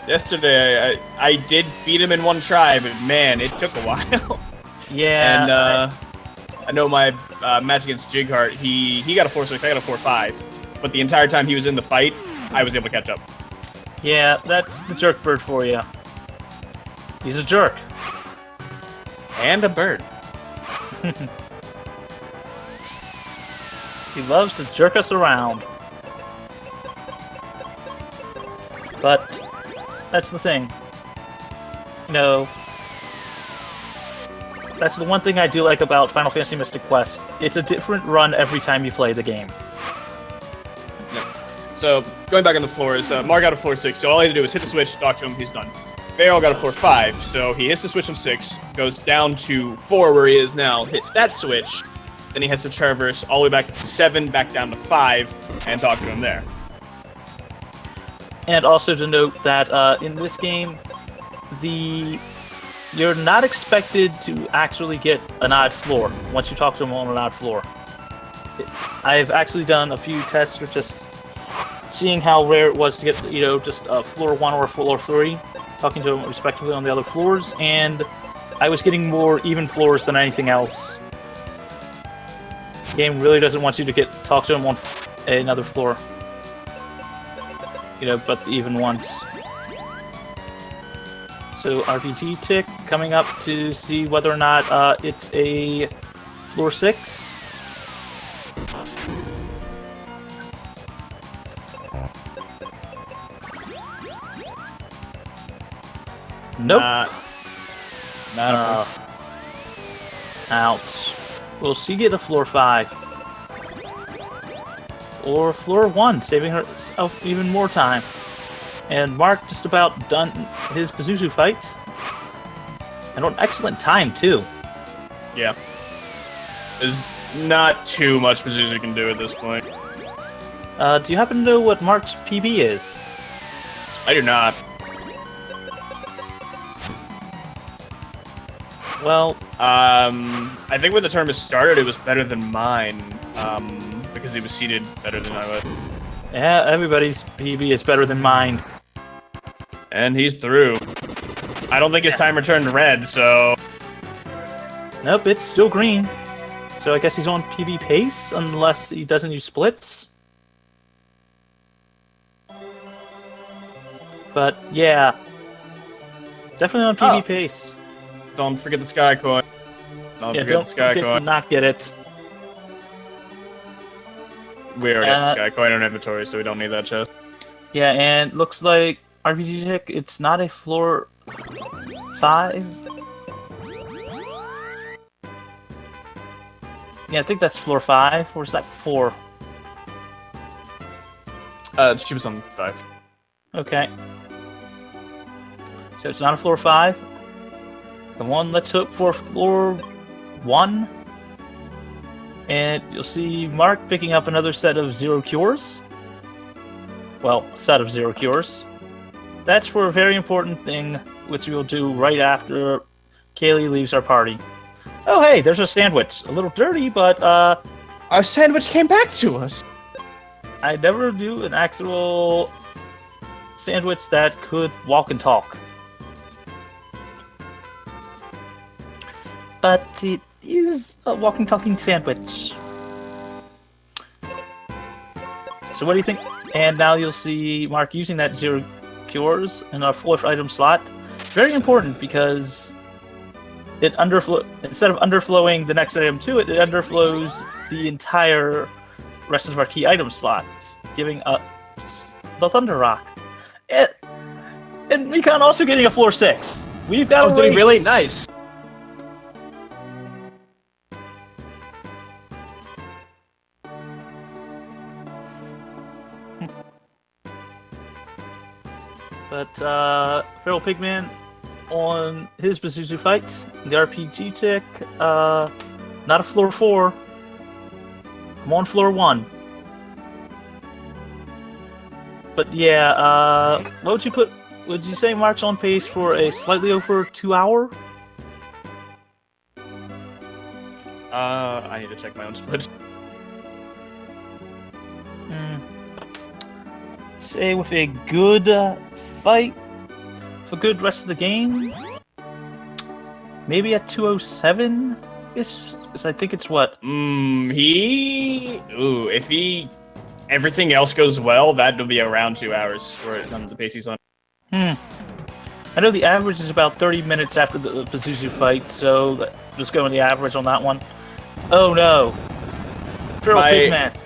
S2: Yesterday, I did beat him in one try, but man, it took a while.
S1: Yeah.
S2: And I know my match against Jigheart, he got a 4-6, I got a 4-5. But the entire time he was in the fight, I was able to catch up.
S1: Yeah, that's the Jerk Bird for you. He's a jerk.
S2: And a bird.
S1: He loves to jerk us around. But that's the thing. You know, that's the one thing I do like about Final Fantasy Mystic Quest. It's a different run every time you play the game.
S2: So, going back on the floors, Mark got a floor 6, so all he had to do was hit the switch, talk to him, he's done. Feral got a floor 5, so he hits the switch on 6, goes down to 4 where he is now, hits that switch, then he has to traverse all the way back to 7, back down to 5, and talk to him there.
S1: And also to note that in this game, you're not expected to actually get an odd floor once you talk to him on an odd floor. I've actually done a few tests for just seeing how rare it was to get, just a floor 1 or a floor 3, talking to them respectively on the other floors, and I was getting more even floors than anything else. The game really doesn't want you to talk to him on another floor. But the even ones. So RPGchick coming up to see whether or not it's a floor 6. Nope.
S2: Not
S1: Ouch. Will she get a floor 5? Or floor 1, saving herself even more time. And Mark just about done his Pazuzu fight. And an excellent time, too.
S2: Yeah. There's not too much Pazuzu can do at this point.
S1: Do you happen to know what Mark's PB is?
S2: I do not.
S1: Well,
S2: I think when the tournament started, it was better than mine, because he was seated better than I was.
S1: yeah, everybody's PB is better than mine.
S2: And he's through. I don't think his timer turned red, so...
S1: Nope, it's still green. So I guess he's on PB pace, unless he doesn't use splits. But, yeah. Definitely on PB pace.
S2: Don't forget the Sky Coin. Don't forget the Sky
S1: forget
S2: Coin.
S1: to not get it.
S2: We already have the Sky Coin in our inventory, so we don't need that chest.
S1: Yeah, and looks like RPGchick, it's not a floor 5. Yeah, I think that's floor 5, or is that 4?
S2: She was on 5.
S1: Okay. So it's not a floor 5. Come on, let's hope for floor 1. And you'll see Mark picking up another set of 0 cures. Well, a set of 0 cures. That's for a very important thing, which we'll do right after Kaylee leaves our party. Oh, hey, there's a sandwich. A little dirty, but,
S2: Our sandwich came back to us!
S1: I never do an actual sandwich that could walk and talk. But it is a walking, talking sandwich. So what do you think? And now you'll see Mark using that 0 cures in our 4th item slot. Very important because it instead of underflowing the next item to it, it underflows the entire rest of our key item slots, giving up the Thunder Rock. And Mikan also getting a floor 6. We've got a
S2: did he
S1: race.
S2: really? Nice!
S1: But FeralPigMan on his Pazuzu fight, the theRPGchick, not a floor 4. I'm on floor 1. But yeah, what would you put? Would you say Mark's on pace for a slightly over 2 hour?
S2: I need to check my own splits.
S1: Say with a good fight, for good rest of the game, maybe at 207 ish. I think it's what?
S2: If everything else goes well, that'll be around 2 hours for on the pace he's on.
S1: I know the average is about 30 minutes after the Pazuzu fight, so just going the average on that one. Oh no, FeralPigMan.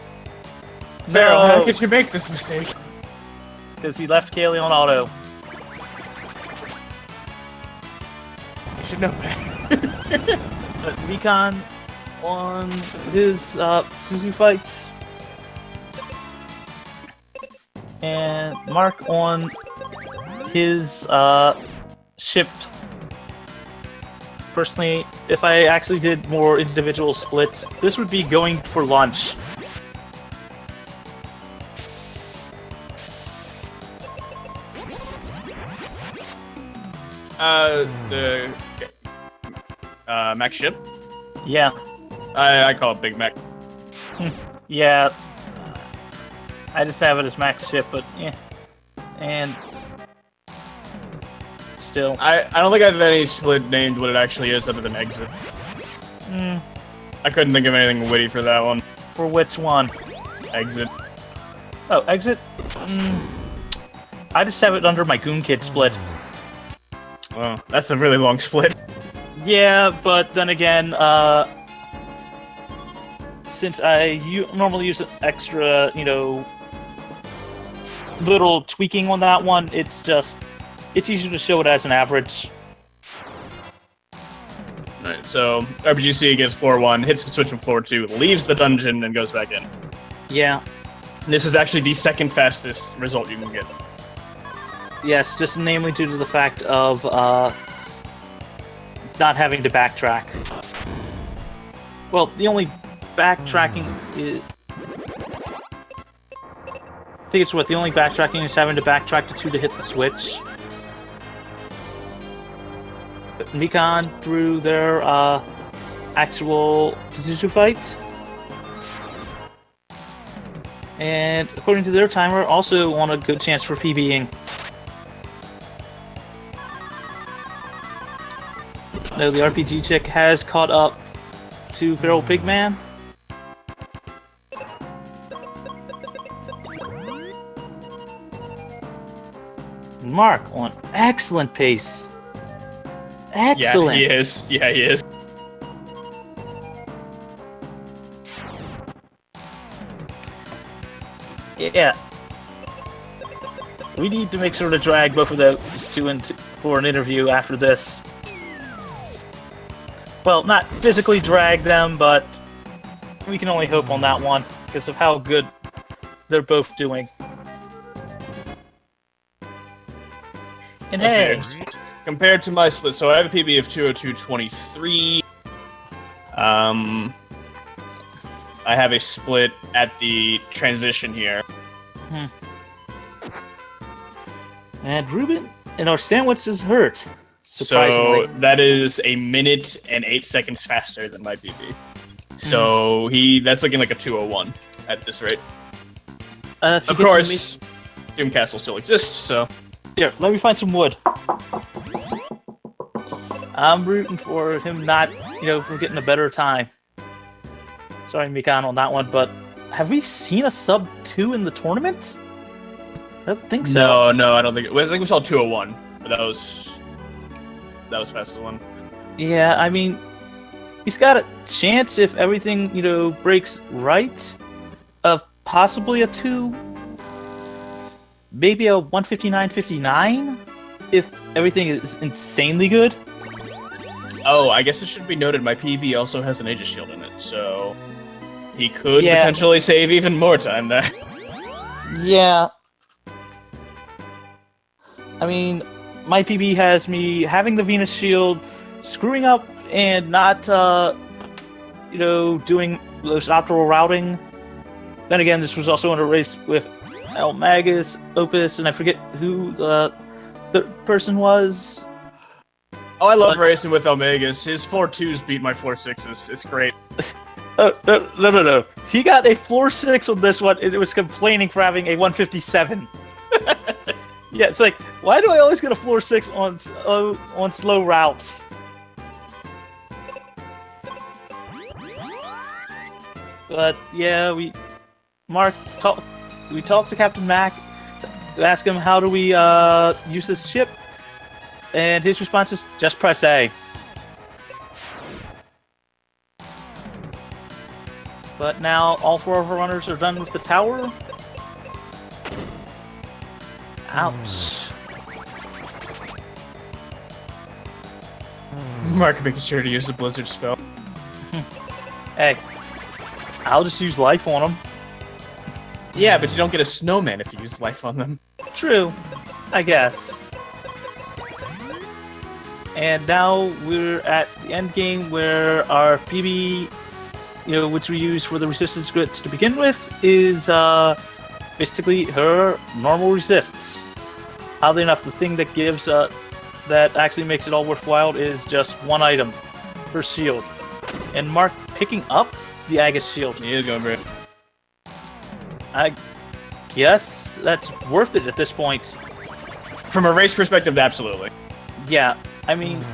S2: Feral, how could you make this mistake?
S1: Because he left Kaylee on auto.
S2: You should know that.
S1: Mikan on his Pazuzu fight. And Mark on his ship. Personally, if I actually did more individual splits, this would be going for lunch.
S2: The Mac ship?
S1: Yeah.
S2: I call it Big Mac.
S1: Yeah. I just have it as Max ship, but yeah. And still.
S2: I don't think I have any split named what it actually is other than exit. I couldn't think of anything witty for that one.
S1: For which one?
S2: Exit.
S1: Oh, exit? I just have it under my Goon Kid split.
S2: Well, that's a really long split.
S1: Yeah, but then again, since I normally use an extra, little tweaking on that one, it's easier to show it as an average.
S2: Alright, so RPGC gets floor 1, hits the switch from floor 2, leaves the dungeon, and goes back in.
S1: Yeah.
S2: This is actually the second fastest result you can get.
S1: Yes, just namely due to the fact of not having to backtrack. Well, the only backtracking is... I think it's the only backtracking is having to backtrack to 2 to hit the switch. But Mikan through their actual Pazuzu fight. And according to their timer, also on a good chance for PBing. No, the theRPGchick has caught up to FeralPigMan. Mark on excellent pace. Excellent.
S2: Yeah, he is. Yeah, he is.
S1: Yeah. We need to make sure to drag both of those two for an interview after this. Well, not physically drag them, but we can only hope on that one because of how good they're both doing. And hey,
S2: compared to my split, so I have a PB of 202.23. I have a split at the transition here.
S1: And Ruben, and our sandwich is hurt. Surprisingly.
S2: So that is a minute and 8 seconds faster than my PB. So that's looking like a 201 at this rate. Of course, Doom Castle still exists, so...
S1: Here, let me find some wood. I'm rooting for him not, for getting a better time. Sorry, Mikan, on that one, but have we seen a sub 2 in the tournament? I don't think so.
S2: No, I don't think... I think we saw 201, but that was fastest one.
S1: Yeah, I mean, he's got a chance if everything, breaks right, of possibly a 2. Maybe a 159.59 if everything is insanely good.
S2: Oh, I guess it should be noted my PB also has an Aegis Shield in it, so he could potentially save even more time there.
S1: Yeah. I mean, my PB has me having the Venus Shield, screwing up and not, doing those optimal routing. Then again, this was also in a race with El Magus, Opus, and I forget who the person was.
S2: Oh, I love racing with Omegas. His floor 2s beat my floor 6s. It's great.
S1: No. He got a floor 6 on this one, and it was complaining for having a 157. Yeah, it's like, why do I always get a floor 6 on slow routes? But yeah, we talked to Captain Mac, ask him how do we use this ship, and his response is just press A. But now all 4 of our runners are done with the tower. Ouch.
S2: Mark making sure to use the Blizzard spell.
S1: Hey, I'll just use life on them.
S2: Yeah, but you don't get a snowman if you use life on them.
S1: True, I guess. And now we're at the end game where our Phoebe, which we use for the resistance grits to begin with, is basically her normal resists. Oddly enough, the thing that gives that actually makes it all worthwhile is just one item, her shield. And Mark picking up the Agus shield.
S2: He is going for it.
S1: I guess that's worth it at this point.
S2: From a race perspective, absolutely.
S1: Yeah, I mean,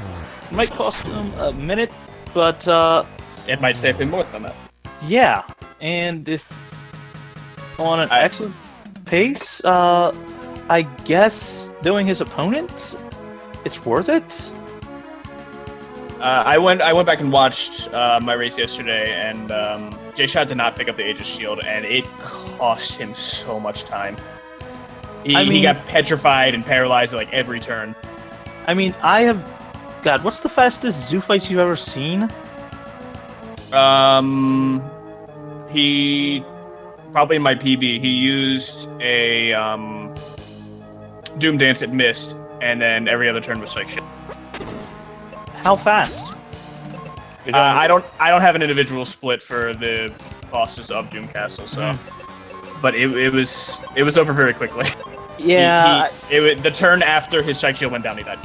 S1: it might cost him a minute, but
S2: it might save him more than that.
S1: Yeah, and if on an excellent pace, I guess knowing his opponent, it's worth it.
S2: I went back and watched my race yesterday, and J-Shot did not pick up the Aegis shield, and it cost him so much time. He got petrified and paralyzed at, every turn.
S1: I mean, God, what's the fastest zoo fight you've ever seen?
S2: He probably in my PB. He used a Doom Dance at missed, and then every other turn was Psych Shit.
S1: How fast?
S2: I don't have an individual split for the bosses of Doom Castle, so. But it was over very quickly.
S1: Yeah.
S2: The turn after his Psych Shield went down, he died.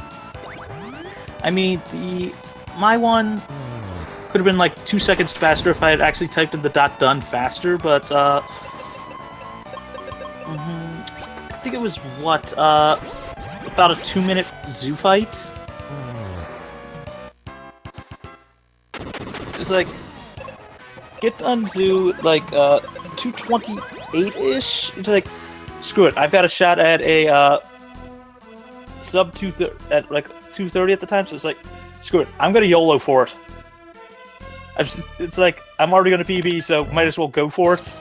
S1: I mean, my one could have been 2 seconds faster if I had actually typed in the .done faster, but I think it was about a 2-minute zoo fight. It's get done zoo 228-ish. It's screw it. I've got a shot at a sub 230 at 230 at the time, so it's screw it. I'm gonna YOLO for it. It's I'm already gonna PB, so might as well go for it.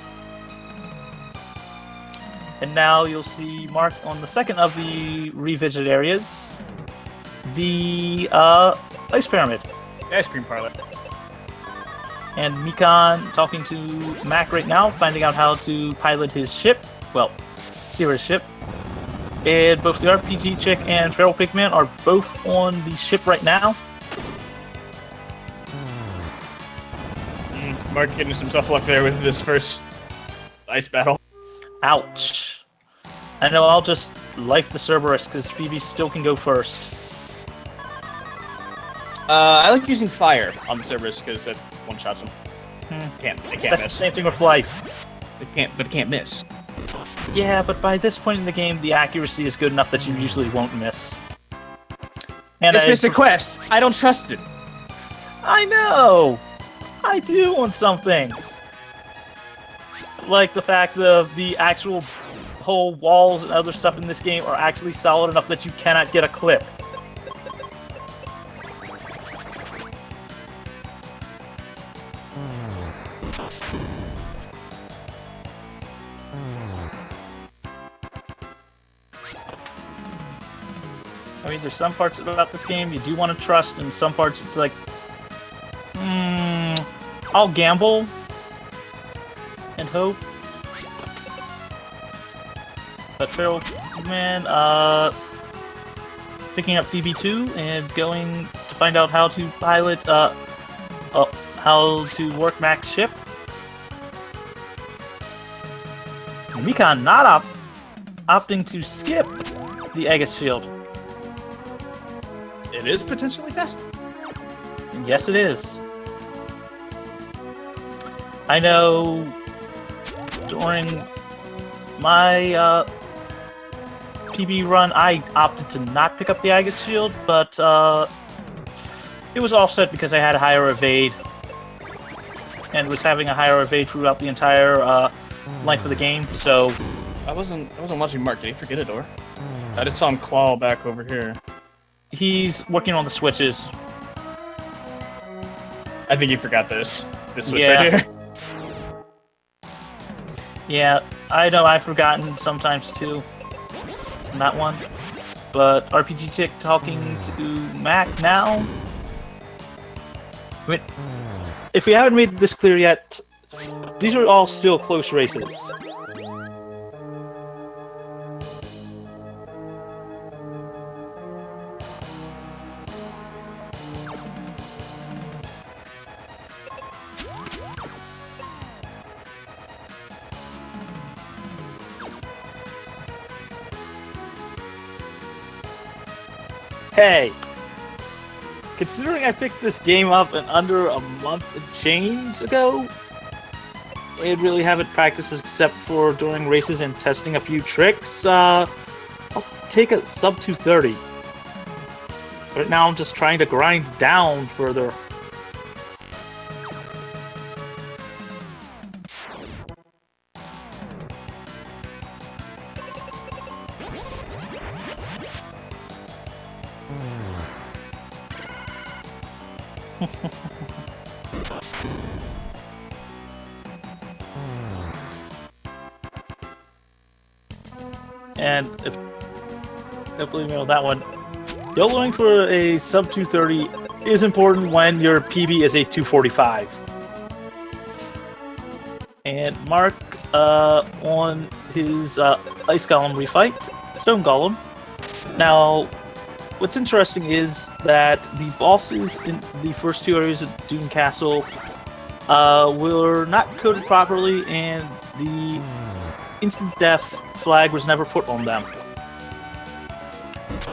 S1: And now you'll see Mark on the second of the revisit areas, the ice pyramid.
S2: Ice cream parlor.
S1: And Mikan talking to Mac right now, finding out how to pilot his ship. Well, steer his ship. And both the RPGchick and FeralPigMan are both on the ship right now.
S2: Mark getting some tough luck there with this first ice battle.
S1: Ouch. I know I'll just life the Cerberus because Phoebe still can go first.
S2: I like using fire on the Cerberus because that one-shots them. They can't
S1: That's
S2: miss.
S1: the same thing with life.
S2: It can't miss.
S1: Yeah, but by this point in the game, the accuracy is good enough that you usually won't miss. And
S2: Dismiss the quest. I don't trust it.
S1: I know! I do on some things. Like the fact that the actual whole walls and other stuff in this game are actually solid enough that you cannot get a clip. I mean, there's some parts about this game you do want to trust, and some parts it's I'll gamble and hope. But FeralPigMan, picking up Phoebe 2 and going to find out how to pilot, how to work Mac's ship. Mikan not opting to skip the Aegis Shield.
S3: It is potentially fast.
S1: Yes, it is. I know during my PB run, I opted to not pick up the Aegis Shield, but it was offset because I had a higher evade and was having a higher evade throughout the entire length of the game, so...
S3: I wasn't watching Mark. Did he forget a door? I just saw him claw back over here.
S1: He's working on the switches.
S3: I think he forgot this switch right here.
S1: Yeah, I know I've forgotten sometimes too. That one. But RPGchick talking to Mac now. I mean, if we haven't made this clear yet, these are all still close races. Hey, considering I picked this game up in under a month and change ago, I really haven't practiced except for during races and testing a few tricks, I'll take a sub 230. Right now I'm just trying to grind down further. And if don't believe me on that one, YOLOing for a sub 230 is important when your PB is a 245. And Mark on his Ice Golem refight, Stone Golem. Now, what's interesting is that the bosses in the first two areas of Doom Castle were not coded properly, and the instant death flag was never put on them.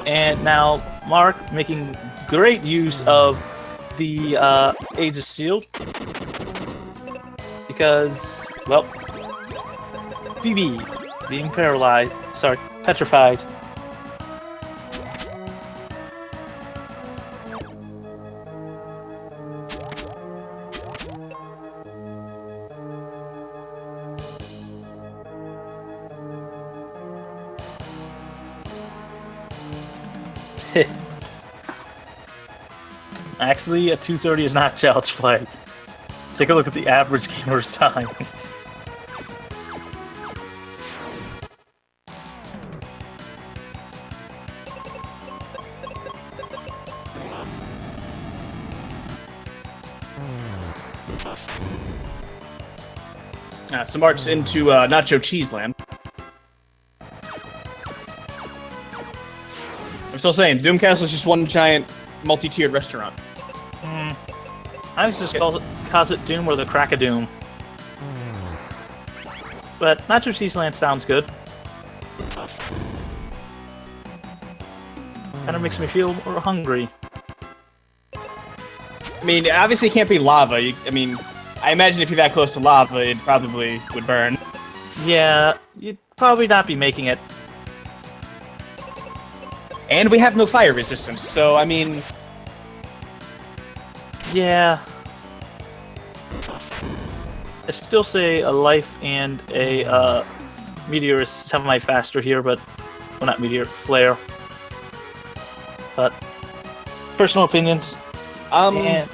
S1: And now Mark making great use of the Aegis Shield because, well, Phoebe being petrified. Actually, a 230 is not child's play. Take a look at the average gamer's time.
S3: So Mark's into Nacho Cheese Land. I'm still saying, Doom Castle is just one giant multi-tiered restaurant.
S1: I was just call it Doom or the Crack of Doom. But Nacho Cheese Land sounds good. Kind of makes me feel more hungry.
S3: I mean, obviously it can't be lava. I imagine if you're that close to lava, it probably would burn.
S1: Yeah, you'd probably not be making it.
S3: And we have no fire resistance, so, I mean...
S1: Yeah. I still say a life and a meteor is semi-faster here, but... Well, not meteor, flare. But... Personal opinions. And...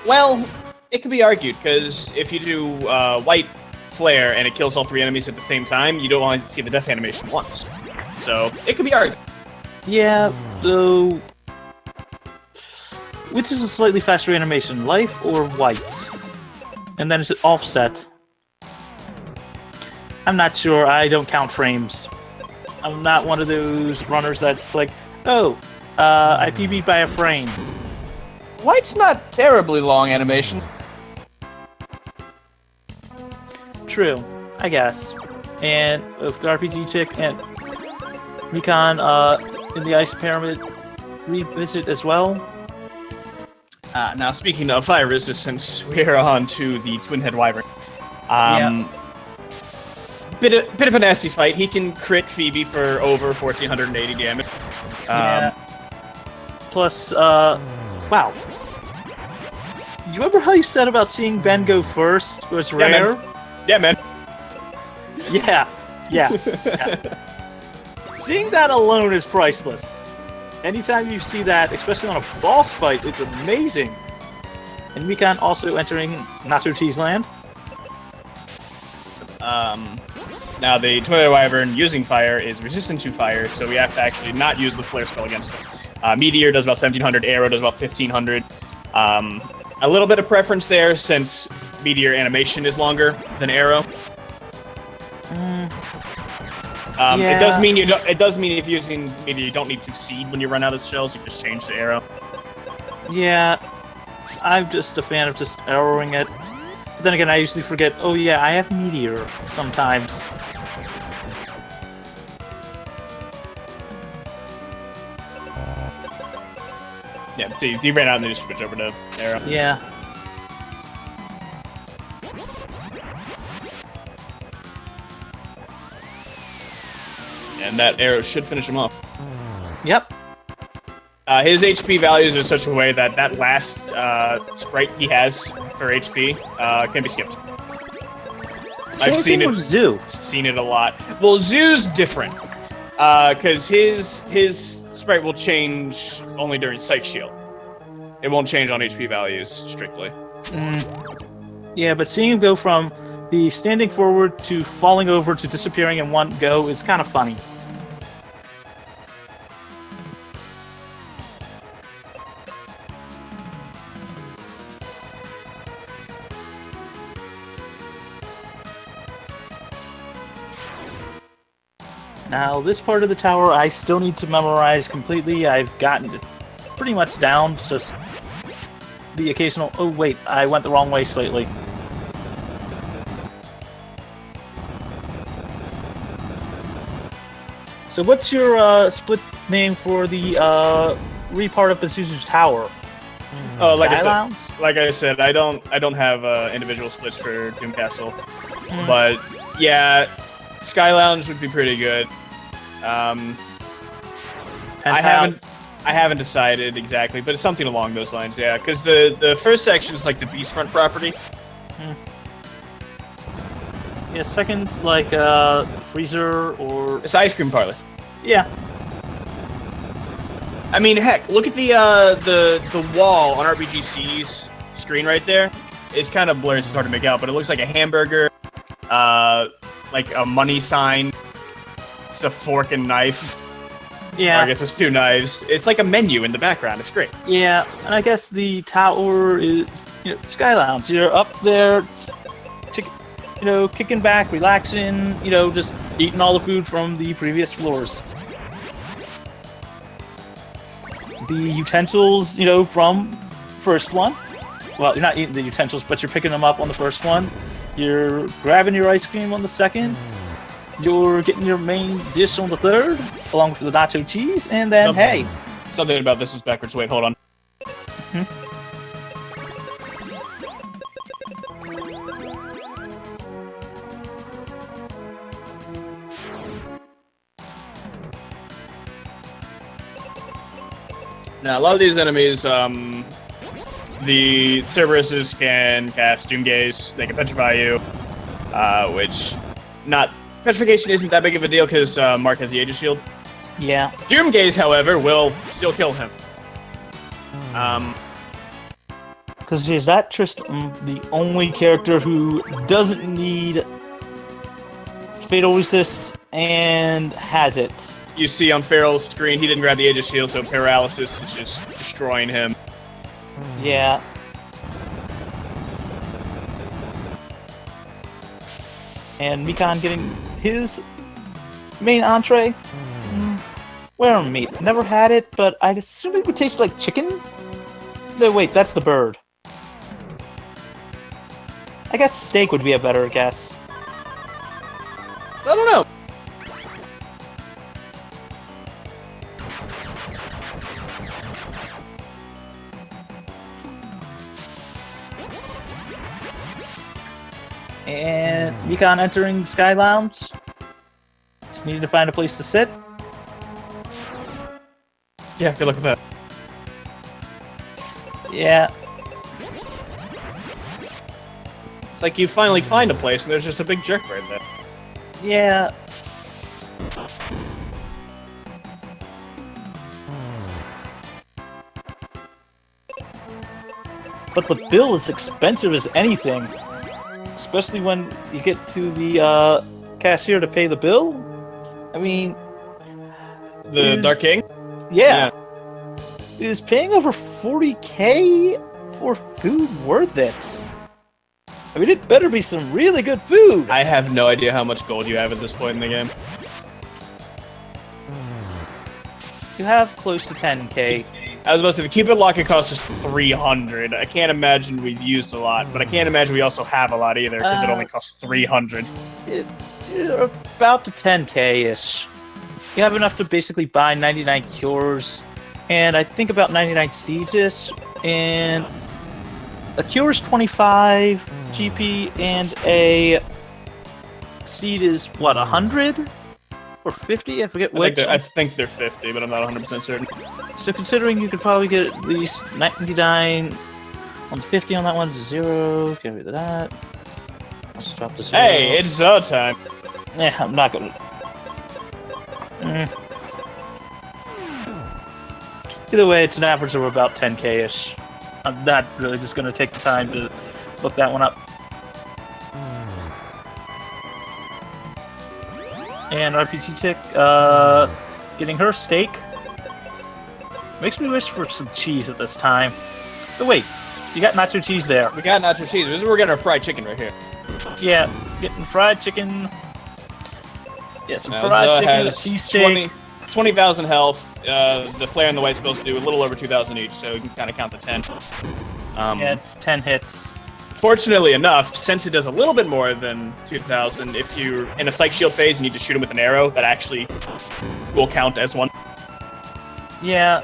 S3: Well, it could be argued, because if you do white flare and it kills all three enemies at the same time, you don't want to see the death animation once. So, it could be argued.
S1: Yeah, though... Which is a slightly faster animation, life or white? And then is it offset? I'm not sure, I don't count frames. I'm not one of those runners that's like, Oh, I PB'd by a frame.
S3: White's not terribly long animation.
S1: True, I guess. And with the theRPGchick and Mikan in the Ice Pyramid revisit as well.
S3: Now, speaking of fire resistance, we're on to the Twin Head Wyvern. Bit of a nasty fight. He can crit Phoebe for over 1,480 damage.
S1: Yeah. Plus, wow. You remember how you said about seeing Ben go first was rare?
S3: Yeah, man.
S1: Yeah. Seeing that alone is priceless. Anytime you see that, especially on a boss fight, it's amazing. And Mikan also entering Nacho Cheese Land.
S3: Now the Twin Head Wyvern using fire is resistant to fire, so we have to actually not use the flare spell against him. Meteor does about 1,700, Arrow does about 1,500. A little bit of preference there since Meteor animation is longer than Arrow.
S1: Yeah.
S3: It does mean you don't. It does mean if you're using Meteor, you don't need to seed when you run out of shells. You just change to Arrow.
S1: Yeah, I'm just a fan of just arrowing it. But then again, I usually forget, oh yeah, I have Meteor sometimes.
S3: Yeah, so you ran out and then you switch over to Arrow.
S1: Yeah.
S3: And that Arrow should finish him off.
S1: Yep.
S3: His HP values are in such a way that that last sprite he has for HP can be skipped.
S1: Same
S3: I've seen
S1: thing
S3: it.
S1: with Zoo.
S3: Seen it a lot. Well, Zoo's different because his sprite will change only during Psych Shield. It won't change on HP values strictly.
S1: Yeah, but seeing him go from the standing forward to falling over to disappearing in one go is kind of funny. Now, this part of the tower I still need to memorize completely. I've gotten it pretty much down. It's just the occasional, oh wait, I went the wrong way slightly. So what's your split name for the repart of Pazuzu's tower?
S3: Oh,
S1: Skylands?
S3: like I said, I don't have individual splits for Doom Castle, but yeah, Sky Lounge would be pretty good. I haven't decided exactly, but it's something along those lines. Yeah, because the first section is like the beachfront property.
S1: Yeah, second's like freezer or
S3: It's ice cream parlor.
S1: yeah.
S3: I mean, heck, look at the wall on RPGC's screen right there. It's kind of blurry, it's hard to make out, but it looks like a hamburger, like a money sign. It's a fork and knife.
S1: Yeah.
S3: Or I guess it's two knives. It's like a menu in the background. It's great.
S1: Yeah, and I guess the tower is, Sky Lounge. You're up there, kicking back, relaxing, just eating all the food from the previous floors. The utensils, from first one. Well, you're not eating the utensils, but you're picking them up on the first one. You're grabbing your ice cream on the second. You're getting your main dish on the third, along with the nacho cheese, and then,
S3: Something about this is backwards. Wait, hold on. Now, a lot of these enemies, the Cerberuses can cast Doom Gaze. They can petrify you, which petrification isn't that big of a deal because Mark has the Aegis Shield.
S1: Yeah.
S3: Doom Gaze, however, will still kill him.
S1: Because is that Tristram the only character who doesn't need Fatal Resist and has it?
S3: You see on Feral's screen, he didn't grab the Aegis Shield, so Paralysis is just destroying him.
S1: Yeah. And Mikan getting his main entree. Worm meat. Never had it, but I'd assume it would taste like chicken? No, wait, that's the bird. I guess steak would be a better guess.
S3: I don't know.
S1: And Mikan entering the Sky Lounge. Just needed to find a place to sit.
S3: Yeah, good luck with that.
S1: Yeah.
S3: It's like you finally find a place and there's just a big jerk right there.
S1: Yeah. But the bill is expensive as anything. Especially when you get to the cashier to pay the bill. I mean...
S3: The Dark King?
S1: Yeah. Is paying over 40k for food worth it? I mean, it better be some really good food!
S3: I have no idea how much gold you have at this point in the game.
S1: You have close to 10k.
S3: I was about to say, the Cupid Locket cost us 300. I can't imagine we've used a lot, but I can't imagine we also have a lot either, because it only costs 300.
S1: You're about to 10k-ish. You have enough to basically buy 99 cures, and I think about 99 sieges, and a cure is 25 GP, and a seed is, what, 100? Or 50? I forget which.
S3: I think they're 50, but I'm not 100% certain.
S1: So considering you could probably get at least 99 on 50 on that one, 0, get rid of that. Let's drop this.
S3: Hey, it's Zo time.
S1: Yeah, I'm not gonna. Either way, it's an average of about 10k-ish. I'm not really just gonna take the time to look that one up. And RPGchick, getting her steak. Makes me wish for some cheese at this time. Oh wait, you got nacho cheese there.
S3: We got nacho cheese. We're getting our fried chicken right here.
S1: Yeah, getting fried chicken. Yeah, some fried chicken, a cheese steak.
S3: 20,000 health. The flare and the white's supposed to do a little over 2,000 each, so you can kind of count the 10.
S1: Yeah, it's 10 hits.
S3: Fortunately enough, since it does a little bit more than 2,000, if you're in a Psych Shield phase and you need to shoot him with an arrow, that actually will count as one.
S1: Yeah.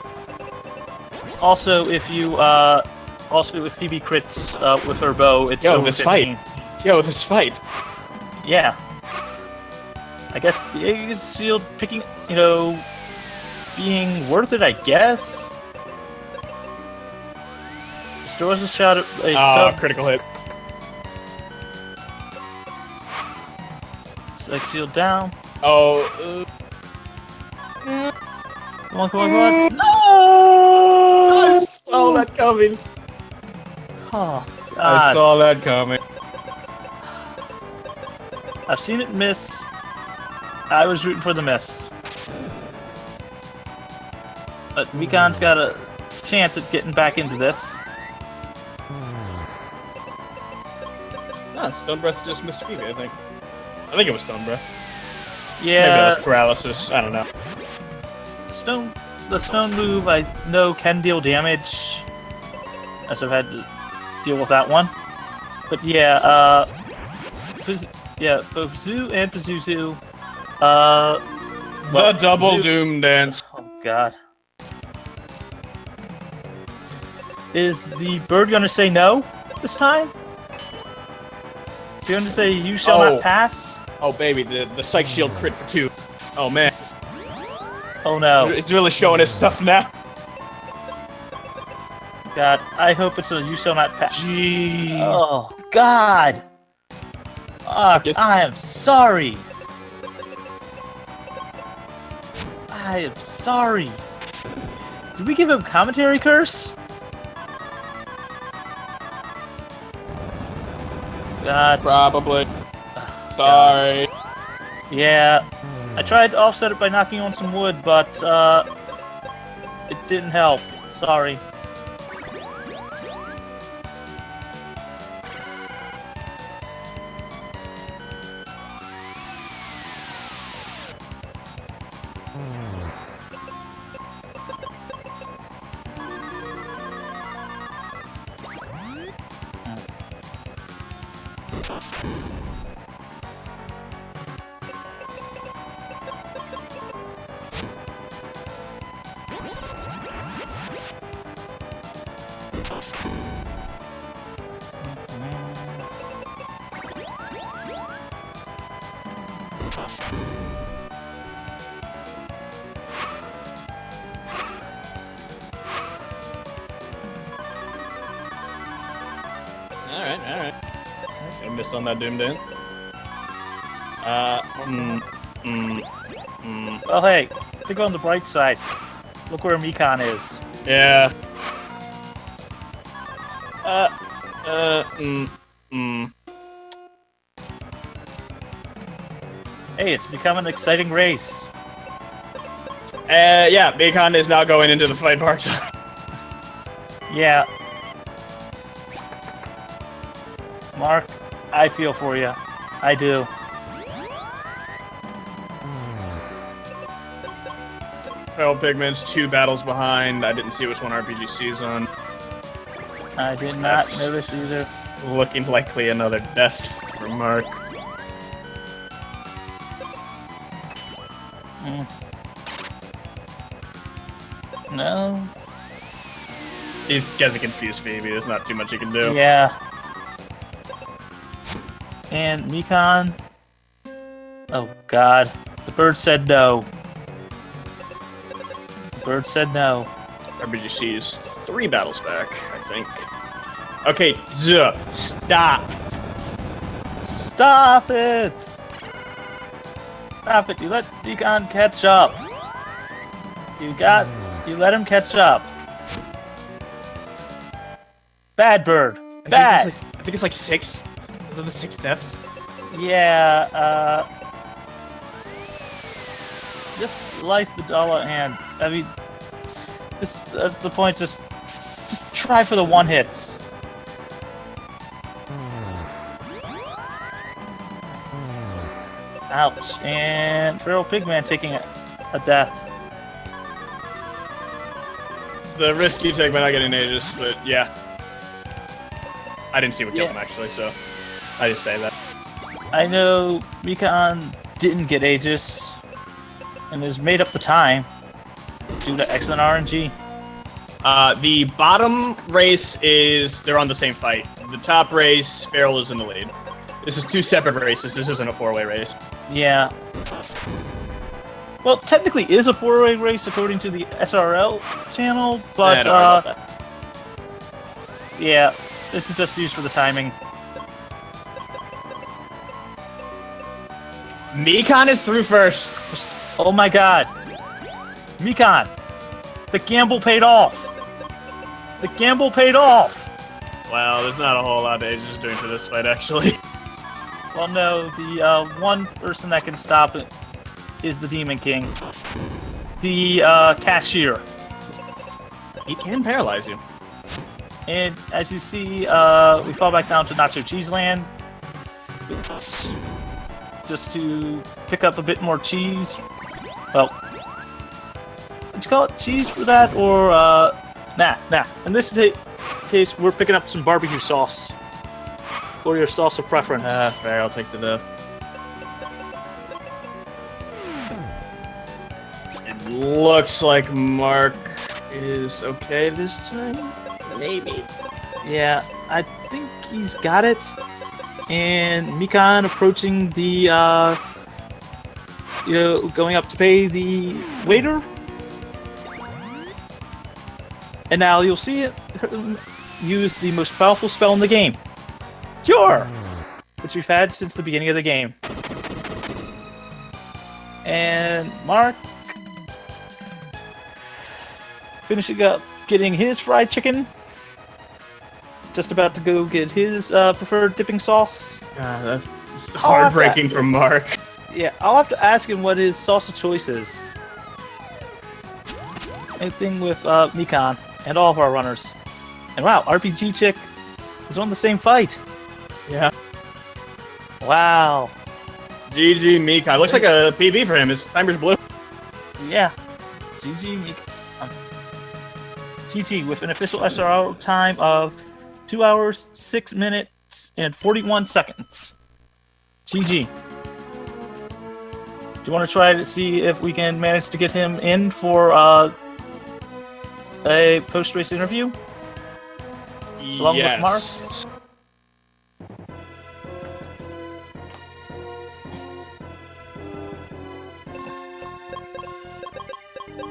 S1: Also, if you, if Phoebe crits with her bow, it's over 15.
S3: This fight.
S1: Yeah. I guess the Aegis Shield picking, being worth it, I guess? Stores a shot at a sub.
S3: Critical hit.
S1: Psych Shield down.
S3: Oh.
S1: Come on, come on, come on. No!
S3: I saw that coming.
S1: Oh, God.
S3: I saw that coming.
S1: I've seen it miss. I was rooting for the miss. But Mikan's got a chance at getting back into this.
S3: Stone Breath just missed Phoebe, I think. I think it was Stone Breath.
S1: Yeah.
S3: Maybe that was Paralysis. I don't know.
S1: The stone move I know can deal damage, as I've had to deal with that one. But yeah, both Zoo and Pazuzu.
S3: The double Doom Dance.
S1: Oh God. Is the bird gonna say no this time? Is he gonna say you shall not pass?
S3: Oh baby, the Psych Shield crit for 2. Oh man.
S1: Oh no.
S3: It's really showing his stuff now.
S1: God, I hope it's a you shall not pass.
S3: Jeez.
S1: Oh God. Oh, I am sorry. I am sorry. Did we give him commentary curse? God.
S3: Probably. Sorry.
S1: Yeah. I tried to offset it by knocking on some wood, but it didn't help. Sorry.
S3: Alright. I missed on that Doom Dance.
S1: Oh, hey, think on the bright side. Look where Mikan is.
S3: Yeah.
S1: Hey, it's become an exciting race.
S3: Yeah, Mikan is now going into the fight park.
S1: Yeah. Mark, I feel for you. I do.
S3: FeralPigman's 2 battles behind. I didn't see which one RPG sees on.
S1: I did not notice either.
S3: Looking likely another death for Mark.
S1: No.
S3: He's gonna confuse Phoebe. There's not too much he can do.
S1: Yeah. And Mikan. Oh God, the bird said no. The bird said no.
S3: RPG is 3 battles back, I think. Okay, stop.
S1: Stop it! Stop it! You let Mikan catch up. You let him catch up. Bad bird. Bad.
S3: I think it's like 6. Those are the 6 deaths.
S1: Yeah. Just life the dollar hand. I mean, this at the point. Just try for the 1-hits. Ouch! And FeralPigman taking a death.
S3: It's the risk you take by not getting Aegis, but yeah. I didn't see what killed him actually, so I just say that.
S1: I know Mikan didn't get Aegis and has made up the time due to excellent RNG.
S3: The bottom race they're on the same fight. The top race, Feral is in the lead. This is 2 separate races. This isn't a 4-way race.
S1: Yeah. Well, technically is a 4-way race according to the SRL channel, but yeah, this is just used for the timing.
S3: Mikan is through first.
S1: Oh my God, Mikan, the gamble paid off. The gamble paid off.
S3: Well, there's not a whole lot of Aegis doing for this fight, actually.
S1: Well, no, the one person that can stop it is the Demon King. The cashier.
S3: He can paralyze you.
S1: And as you see, we fall back down to Nacho Cheese Land. Just to pick up a bit more cheese. Well, would you call it cheese for that? Or, nah. In this case, we're picking up some barbecue sauce. Or your sauce of preference.
S3: Fair, I'll take the death. It looks like Mark is okay this time. Maybe.
S1: Yeah, I think he's got it. And Mikan approaching the, going up to pay the waiter. And now you'll see it use the most powerful spell in the game. Cure! Which we've had since the beginning of the game. And Mark finishing up getting his fried chicken. Just about to go get his preferred dipping sauce.
S3: That's heartbreaking for Mark.
S1: Yeah, I'll have to ask him what his sauce of choice is. Anything with Mikan and all of our runners. And wow, RPGchick is on the same fight.
S3: Yeah.
S1: Wow.
S3: GG Mikan. Looks like a PB for him. His timer's blue.
S1: Yeah. GG Mikan. GG with an official SRO time of 2 hours, 6 minutes, minutes and 41 seconds. GG. Do you want to try to see if we can manage to get him in for a post-race interview? Along with Mark?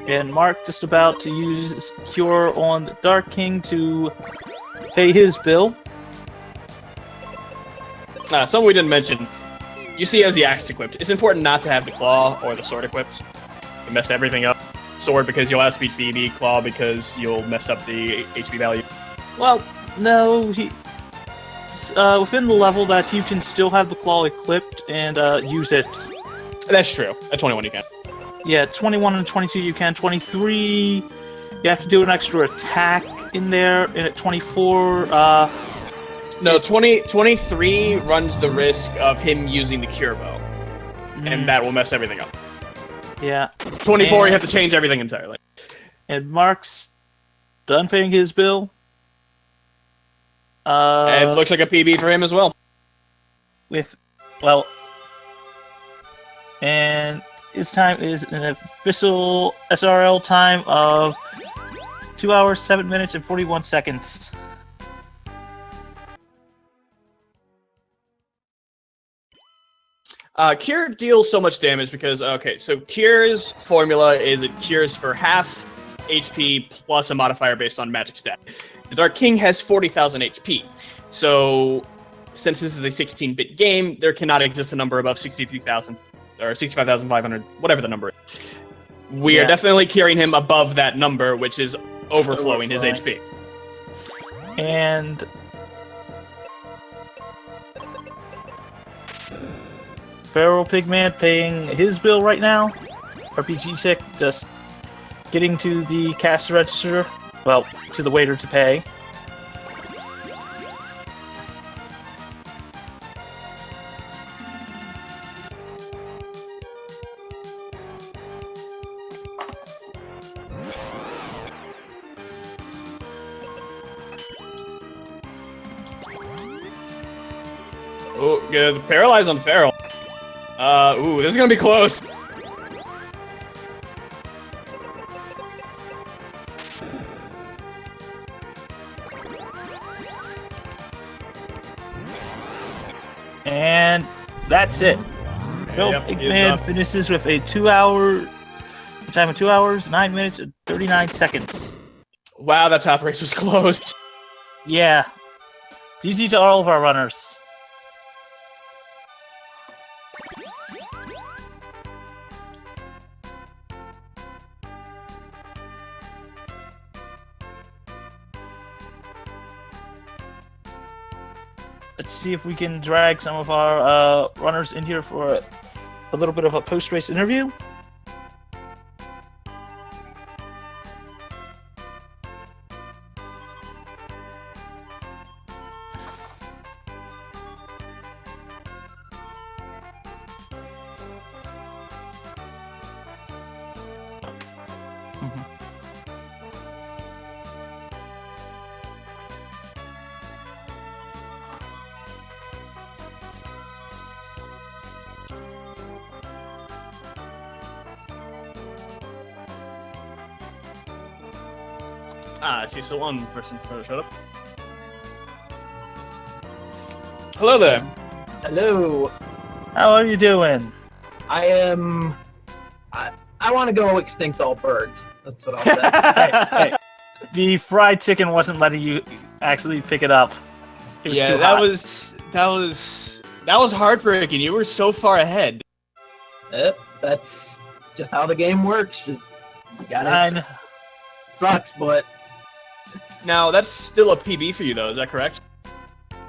S1: And Mark just about to use Cure on the Dark King to pay his bill.
S3: Something we didn't mention. You see, as the axe equipped, it's important not to have the claw or the sword equipped. You mess everything up. Sword because you'll outspeed Phoebe, claw because you'll mess up the HP value.
S1: Well, no, within the level that you can still have the claw equipped and use it.
S3: That's true. At 21 you can.
S1: Yeah, 21 and 22 you can. 23, you have to do an extra attack in there. And at 24,
S3: No, 23 runs the risk of him using the cure bow. And that will mess everything up.
S1: Yeah.
S3: 24, you have to change everything entirely.
S1: And Mark's done paying his bill.
S3: And it looks like a PB for him as well.
S1: And his time is an official SRL time of 2 hours, 7 minutes, and 41 seconds.
S3: Cure deals so much damage because, okay, so Cure's formula is it cures for half HP plus a modifier based on magic stat. The Dark King has 40,000 HP, so since this is a 16-bit game, there cannot exist a number above 63,000 or 65,500, whatever the number is. We are definitely curing him above that number, which is overflowing his HP.
S1: And FeralPigMan paying his bill right now. RPGchick just getting to the cash register. Well, to the waiter to pay.
S3: Oh, good. Paralyze on Feral. Ooh, this is gonna be close.
S1: And that's it. FeralPigMan finishes with a time of 2 hours, 9 minutes, and 39 seconds.
S3: Wow, that top race was close.
S1: Yeah. GG to all of our runners. Let's see if we can drag some of our runners in here for a little bit of a post-race interview.
S3: I see so one person showed up. Hello there.
S4: Hello.
S1: How are you doing?
S4: I am. I want to go extinct all birds. That's what I'll say.
S1: Hey, the fried chicken wasn't letting you actually pick it up. It was too hot.
S3: that was heartbreaking. You were so far ahead.
S4: Yep, that's just how the game works. You
S1: Nine.
S4: Sucks, but
S3: Now that's still a PB for you, though. Is that correct?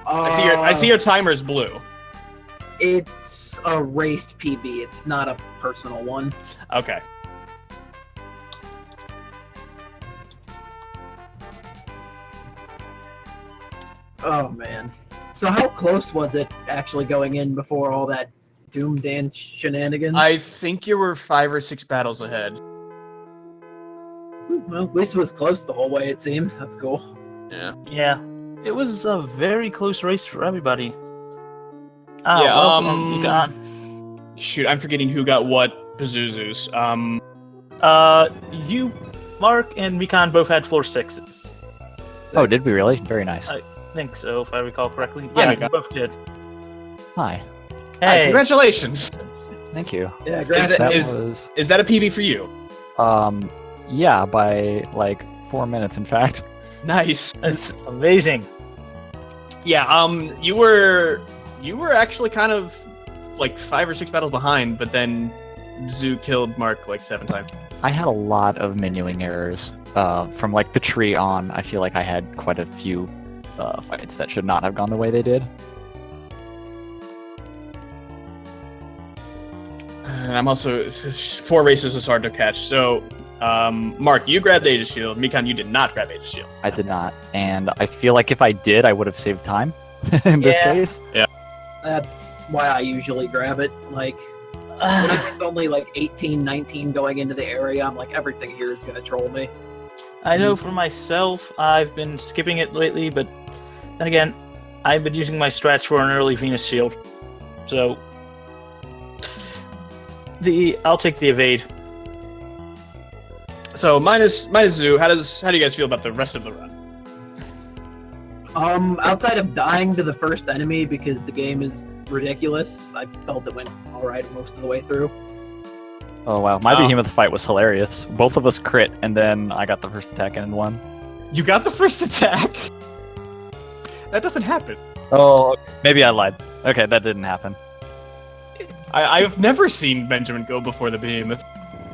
S3: I see your timer's blue.
S4: It's a raced PB. It's not a personal one.
S3: Okay.
S4: Oh man. So how close was it actually going in before all that Doom Dance shenanigans?
S3: I think you were 5 or 6 battles ahead.
S4: Well, at least it was close the whole way. It seems. That's cool.
S3: Yeah.
S1: Yeah. It was a very close race for everybody.
S2: Yeah,
S1: welcome, you got.
S2: Shoot, I'm forgetting who got what Pazuzus.
S1: You, Mark, and Mikan both had floor 6s.
S5: Oh, did we really? Very nice.
S1: I think so, if I recall correctly.
S2: Hi,
S1: Yeah, you
S2: Mikan.
S1: both did.
S5: Hi.
S2: Hi,
S1: Hey.
S2: congratulations!
S5: Thank you.
S4: Yeah,
S2: Is
S4: grab
S2: it-
S5: That
S2: is-
S5: was
S2: Is that a PB for you?
S5: yeah, by like 4 minutes in fact.
S2: Nice.
S1: That's amazing.
S2: Yeah, you were actually kind of like 5 or 6 battles behind, but then Zoo killed Mark like 7 times.
S5: I had a lot of menuing errors. From like the tree on, I feel like I had quite a few fights that should not have gone the way they did.
S2: And I'm also 4 races is hard to catch. So, Mark, you grabbed Aegis Shield. Mikan, you did not grab Aegis Shield.
S5: I did not, and I feel like if I did, I would have saved time in this
S1: Yeah.
S5: case.
S4: That's why I usually grab it. Like, when it's only like 18, 19 going into the area, I'm like, everything here is gonna troll me.
S1: I know for myself, I've been skipping it lately, but then again, I've been using my strats for an early Venus Shield. So, I'll take the evade.
S2: So minus Zoo, how do you guys feel about the rest of the run?
S4: Outside of dying to the first enemy because the game is ridiculous, I felt it went alright most of the way through.
S5: Oh wow, my
S2: Oh.
S5: behemoth fight was hilarious. Both of us crit, and then I got the first attack and won.
S2: You got the first attack. That doesn't happen.
S5: Oh, maybe I lied. Okay, that didn't happen.
S2: I've never seen Benjamin go before the behemoth.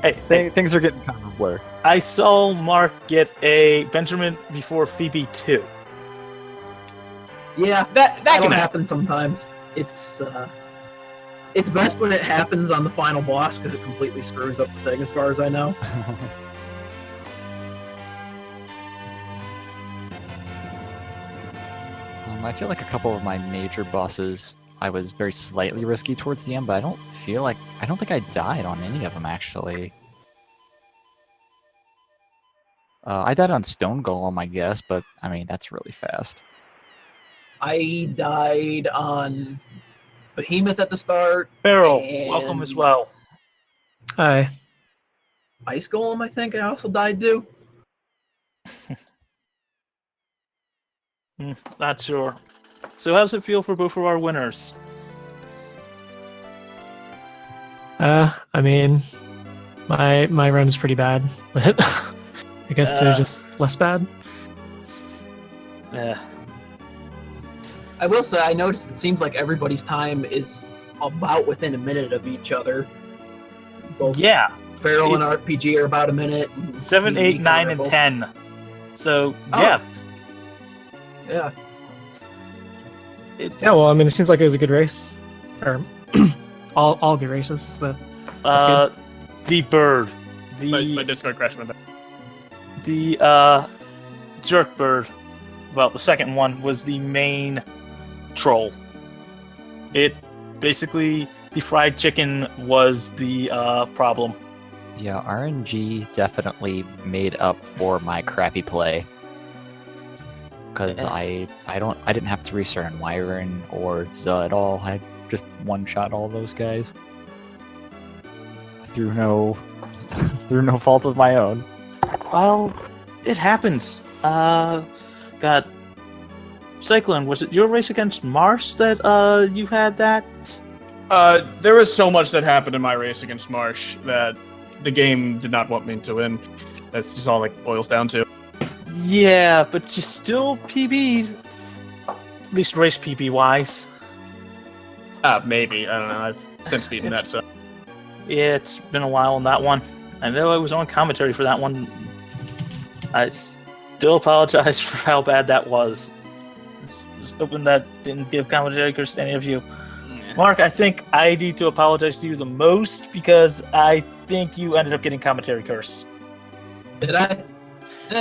S1: Hey,
S5: Things are getting kind of a blur.
S1: I saw Mark get a Benjamin before Phoebe 2.
S4: Yeah,
S2: That can
S4: that'll
S2: happen.
S4: happen sometimes. It's best when it happens on the final boss because it completely screws up the thing, as far as I know.
S5: I feel like a couple of my major bosses, I was very slightly risky towards the end, but I don't think I died on any of them actually. I died on Stone Golem, I guess, but I mean that's really fast.
S4: I died on Behemoth at the start,
S1: Feral,
S4: And-
S1: welcome as well.
S6: Hi.
S4: Ice Golem, I think I also died to.
S1: Not sure. So how's it feel for both of our winners?
S6: I mean, my run is pretty bad, but I guess they're just less bad.
S1: Yeah.
S4: I will say, I noticed it seems like everybody's time is about within a minute of each other. Both
S1: Yeah.
S4: Feral and RPG are about a minute. and
S1: 7, 8,
S4: Mika
S1: 9,
S4: are
S1: and
S4: both-
S1: 10. So,
S4: Oh.
S1: yeah.
S4: Yeah.
S1: It's,
S6: Yeah, well, I mean, it seems like it was a good race, or all good races. So that's
S1: the bird.
S2: My Discord crashed my
S1: The jerk bird, well, the second one was the main troll. It basically, the fried chicken was the problem.
S5: Yeah, RNG definitely made up for my crappy play. Because I didn't have to restart on Wyvern or Zuh at all. I just one-shot all those guys. Through no fault of my own.
S1: Well, it happens. God. Cyclone, was it your race against Mars that you had that?
S2: There was so much that happened in my race against Marsh that the game did not want me to win. That's just all it boils down to.
S1: Yeah, but you still PB'd. At least race PB wise.
S2: Maybe. I don't know. I've since beaten that, so.
S1: Yeah, it's been a while on that one. I know I was on commentary for that one. I still apologize for how bad that was. Just hoping that didn't give commentary curse to any of you. Mark, I think I need to apologize to you the most because I think you ended up getting commentary curse.
S4: Did I?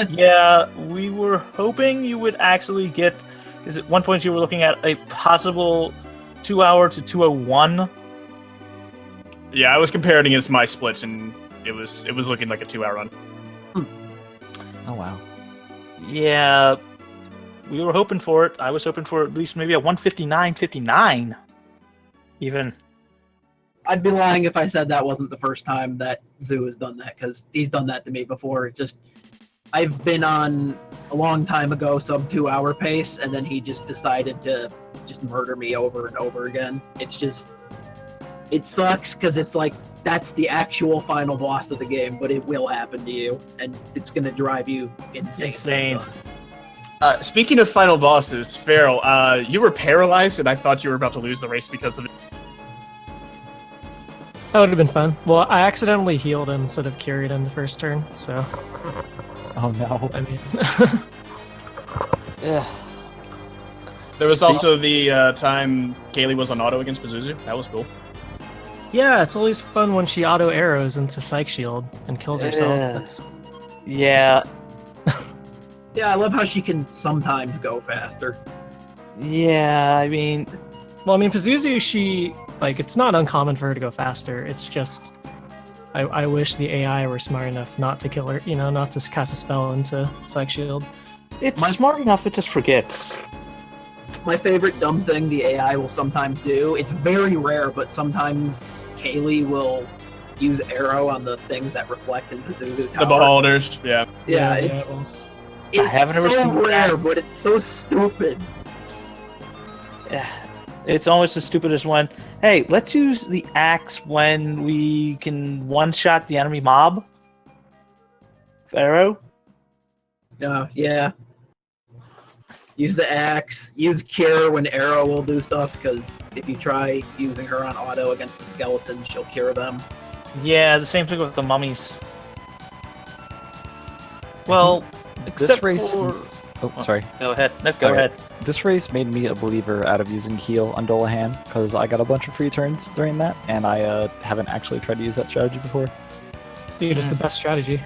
S1: Yeah, we were hoping you would actually get, because at one point you were looking at a possible 2 hour to 201.
S2: Yeah, I was comparing against my splits, and it was looking like a 2-hour run.
S5: Oh wow.
S1: Yeah, we were hoping for it. I was hoping for at least maybe a 159.59. Even.
S4: I'd be lying if I said that wasn't the first time that Zoo has done that, because he's done that to me before. It's just, I've been on a long time ago sub 2 hour pace, and then he just decided to just murder me over and over again. It's just, it sucks because it's like, that's the actual final boss of the game, but it will happen to you, and it's going to drive you insane.
S3: Speaking of final bosses, Feral, you were paralyzed, and I thought you were about to lose the race because of it.
S6: That would have been fun. Well, I accidentally healed him instead of carried him the first turn, so.
S5: Oh no.
S6: I mean.
S5: Yeah.
S3: There was also the time Kaylee was on auto against Pazuzu. That was cool.
S6: Yeah, it's always fun when she auto arrows into Psych Shield and kills herself. That's...
S1: Yeah.
S4: Yeah, I love how she can sometimes go faster.
S1: Yeah, I mean...
S6: Well, I mean, Pazuzu, she... Like, it's not uncommon for her to go faster. It's just... I wish the AI were smart enough not to kill her, not to cast a spell into Psych Shield.
S1: It's smart enough, it just forgets.
S4: My favorite dumb thing the AI will sometimes do, it's very rare, but sometimes Kaylee will use arrow on the things that reflect in Pazuzu Tower.
S3: The beholders, yeah.
S4: Yeah,
S6: it's
S1: I haven't ever
S4: so
S1: seen
S4: rare,
S1: that.
S4: but it's so stupid.
S1: It's almost as stupid as when, hey, let's use the axe when we can one-shot the enemy mob. Pharaoh?
S4: Yeah. Use the axe, use Cure when Arrow will do stuff, because if you try using her on auto against the skeletons, she'll cure them.
S1: Yeah, the same thing with the mummies. Well, except
S5: race-
S1: for...
S5: Oh, sorry.
S1: Go ahead. No, go
S5: Alright.
S1: ahead.
S5: This race made me a believer out of using heal on Dolahan, because I got a bunch of free turns during that, and I haven't actually tried to use that strategy before.
S6: Dude, it's the best strategy.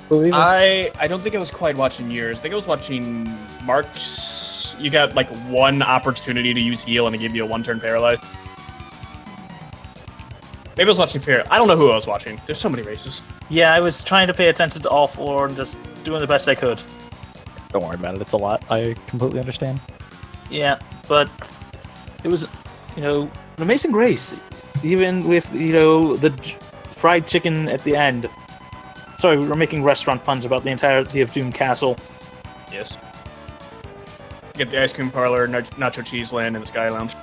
S5: Believe it.
S3: I don't think I was quite watching yours. I think I was watching Mark's. You got like one opportunity to use heal and it gave you a 1-turn paralyzed. Maybe I was watching Fair. I don't know who I was watching. There's so many races.
S1: Yeah, I was trying to pay attention to all four and just doing the best I could.
S5: Don't worry about it, it's a lot. I completely understand.
S1: Yeah, but it was, an amazing race. Even with, the fried chicken at the end. Sorry, we were making restaurant puns about the entirety of Doom Castle.
S3: Yes. Get the ice cream parlor, Nacho Cheese Land, and the Sky Lounge.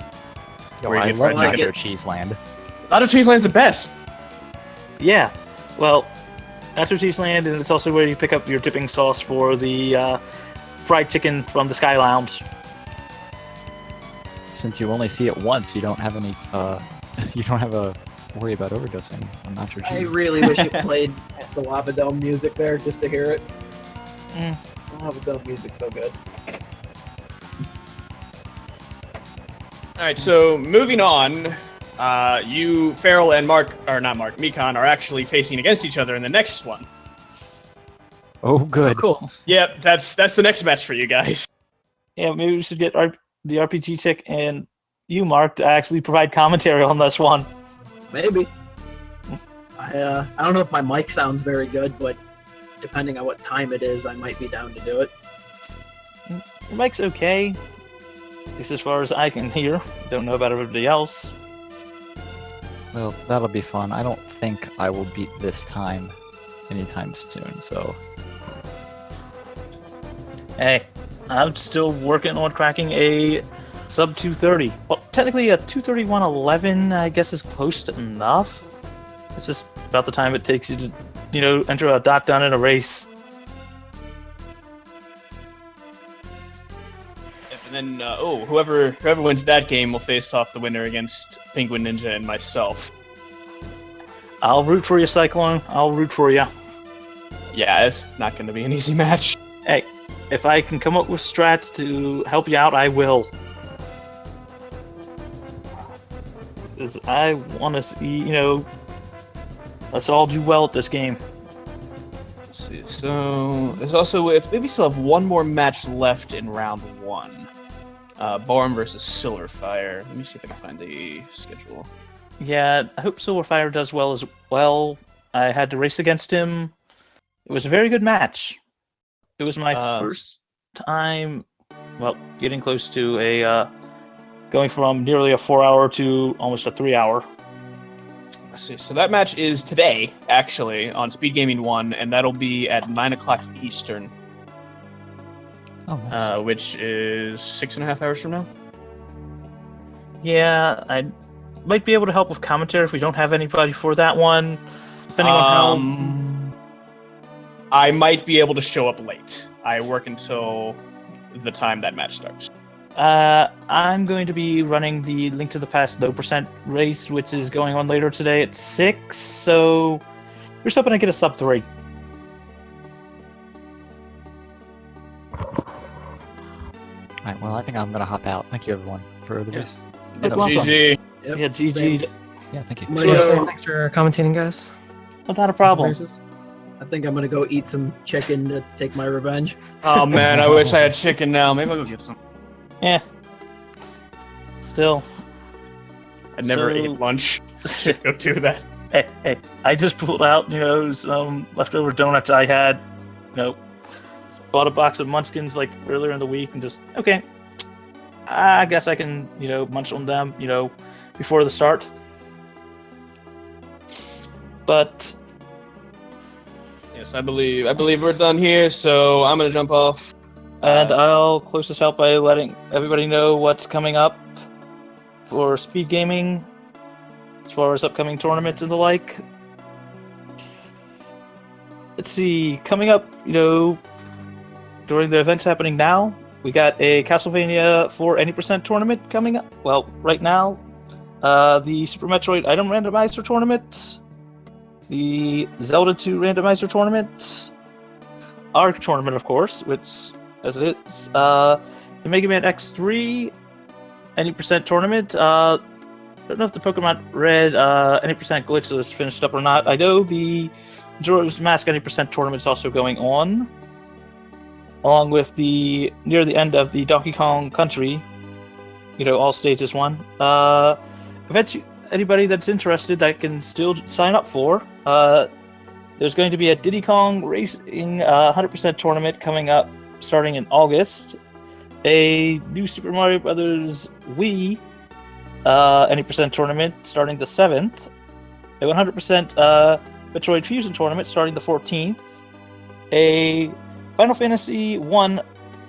S5: Yo,
S3: Where you
S5: I
S3: get
S5: love
S3: fried
S5: Nacho
S3: chicken.
S5: Cheese Land.
S3: Nacho Cheese Land's the best.
S1: Yeah, well, Nacho Cheese Land, and it's also where you pick up your dipping sauce for the fried chicken from the Sky Lounge.
S5: Since you only see it once, you don't have any, you don't have a worry about overdosing on nacho
S4: I
S5: cheese.
S4: really wish it played the Lava Dome music there just to hear it.
S1: Mm.
S4: Lava Dome music's so good.
S3: Alright, so moving on. You, Feral, and Mikan are actually facing against each other in the next one.
S5: Oh, good.
S6: Cool.
S3: Yep, that's the next match for you guys.
S1: Yeah, maybe we should get the RPGchick and you, Mark, to actually provide commentary on this one.
S4: Maybe. I don't know if my mic sounds very good, but depending on what time it is, I might be down to do it.
S1: Your mic's okay. At least as far as I can hear. Don't know about everybody else.
S5: Well, that'll be fun. I don't think I will beat this time anytime soon, so...
S1: Hey, I'm still working on cracking a sub 230. Well, technically a 231.11, I guess, is close to enough. It's just about the time it takes you to, enter a dot down in a race.
S3: And then, whoever wins that game will face off the winner against Penguin Ninja and myself.
S1: I'll root for you, Cyclone. I'll root for you.
S3: Yeah, it's not going to be an easy match.
S1: Hey, if I can come up with strats to help you out, I will. Because I want to see, let's all do well at this game.
S3: Let's see. So there's also maybe still have one more match left in round 1. Barm versus Silverfire. Let me see if I can find the schedule.
S1: Yeah, I hope Silverfire does well as well. I had to race against him. It was a very good match. It was my first time well, getting close to a going from nearly a 4-hour to almost a 3-hour.
S3: Let's see. So that match is today, actually, on Speed Gaming 1, and that'll be at 9 o'clock Eastern,
S5: Oh, nice.
S3: which is 6.5 hours from now.
S1: Yeah, I might be able to help with commentary if we don't have anybody for that one. Depending on
S3: I might be able to show up late. I work until the time that match starts.
S1: how. I'm going to be running the Link to the Past No Percent race, which is going on later today at 6. So we're just hoping to get a sub 3.
S5: Alright, well, I think I'm gonna hop out. Thank you, everyone, for the race.
S1: You're
S5: that was
S1: welcome.
S5: fun.
S3: GG.
S4: Yep,
S1: Yeah,
S4: same.
S1: GG.
S5: Yeah, thank you.
S4: I'm
S6: So,
S4: gonna go-
S6: thanks for commentating, guys.
S1: Not a problem.
S6: Races.
S4: I think I'm gonna go eat some chicken to take my revenge.
S3: Oh man, I wish I had chicken now. Maybe I'll go get some.
S1: Yeah. Still.
S3: I never
S1: So-
S3: ate lunch. Should go do that.
S1: Hey, I just pulled out, some leftover donuts I had. Just bought a box of Munchkins like earlier in the week and just, okay, I guess I can, munch on them, before the start. But
S3: Yes, I believe we're done here. So I'm gonna jump off.
S1: and I'll close this out by letting everybody know what's coming up for speed gaming, as far as upcoming tournaments and the like. Let's see, coming up, during the events happening now, we got a Castlevania 4 Any% tournament coming up. Well, right now, the Super Metroid Item Randomizer tournament, the Zelda 2 Randomizer tournament, our tournament, of course, which, as it is, the Mega Man X3 Any% tournament. Don't know if the Pokemon Red Any% glitch is finished up or not. I know the Majora's Mask Any% tournament is also going on, along with the near the end of the Donkey Kong Country, all stages one. Events, anybody that's interested that can still sign up for. There's going to be a Diddy Kong Racing 100% tournament coming up starting in August. A new Super Mario Brothers Wii Any% tournament starting the 7th. A 100% Metroid Fusion tournament starting the 14th. A Final Fantasy 1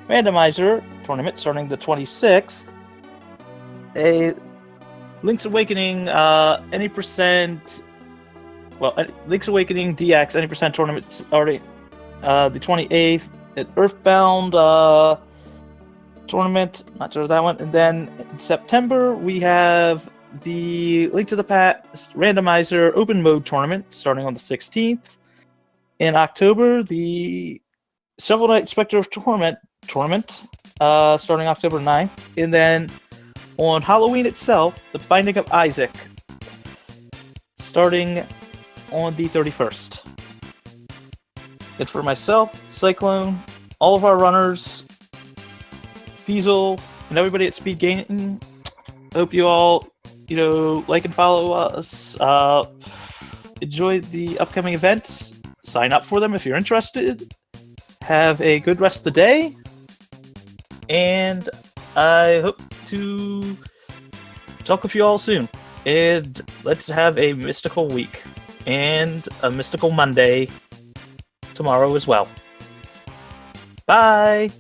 S1: Randomizer tournament starting the 26th. A Link's Awakening Any%. Link's Awakening DX Any% tournament starting the 28th. An Earthbound tournament, not sure of that one. And then in September, we have the Link to the Past Randomizer Open Mode tournament starting on the 16th. In October, the Shovel Knight Spectre of Torment starting October 9th. And then on Halloween itself, the Binding of Isaac starting on the 31st. It's for myself, Cyclone, all of our runners, Feasel, and everybody at Speed Gaming. Hope you all, like and follow us. Enjoy the upcoming events. Sign up for them if you're interested. Have a good rest of the day. And I hope to talk with you all soon. And let's have a mystical week. And a mystical Monday tomorrow as well. Bye!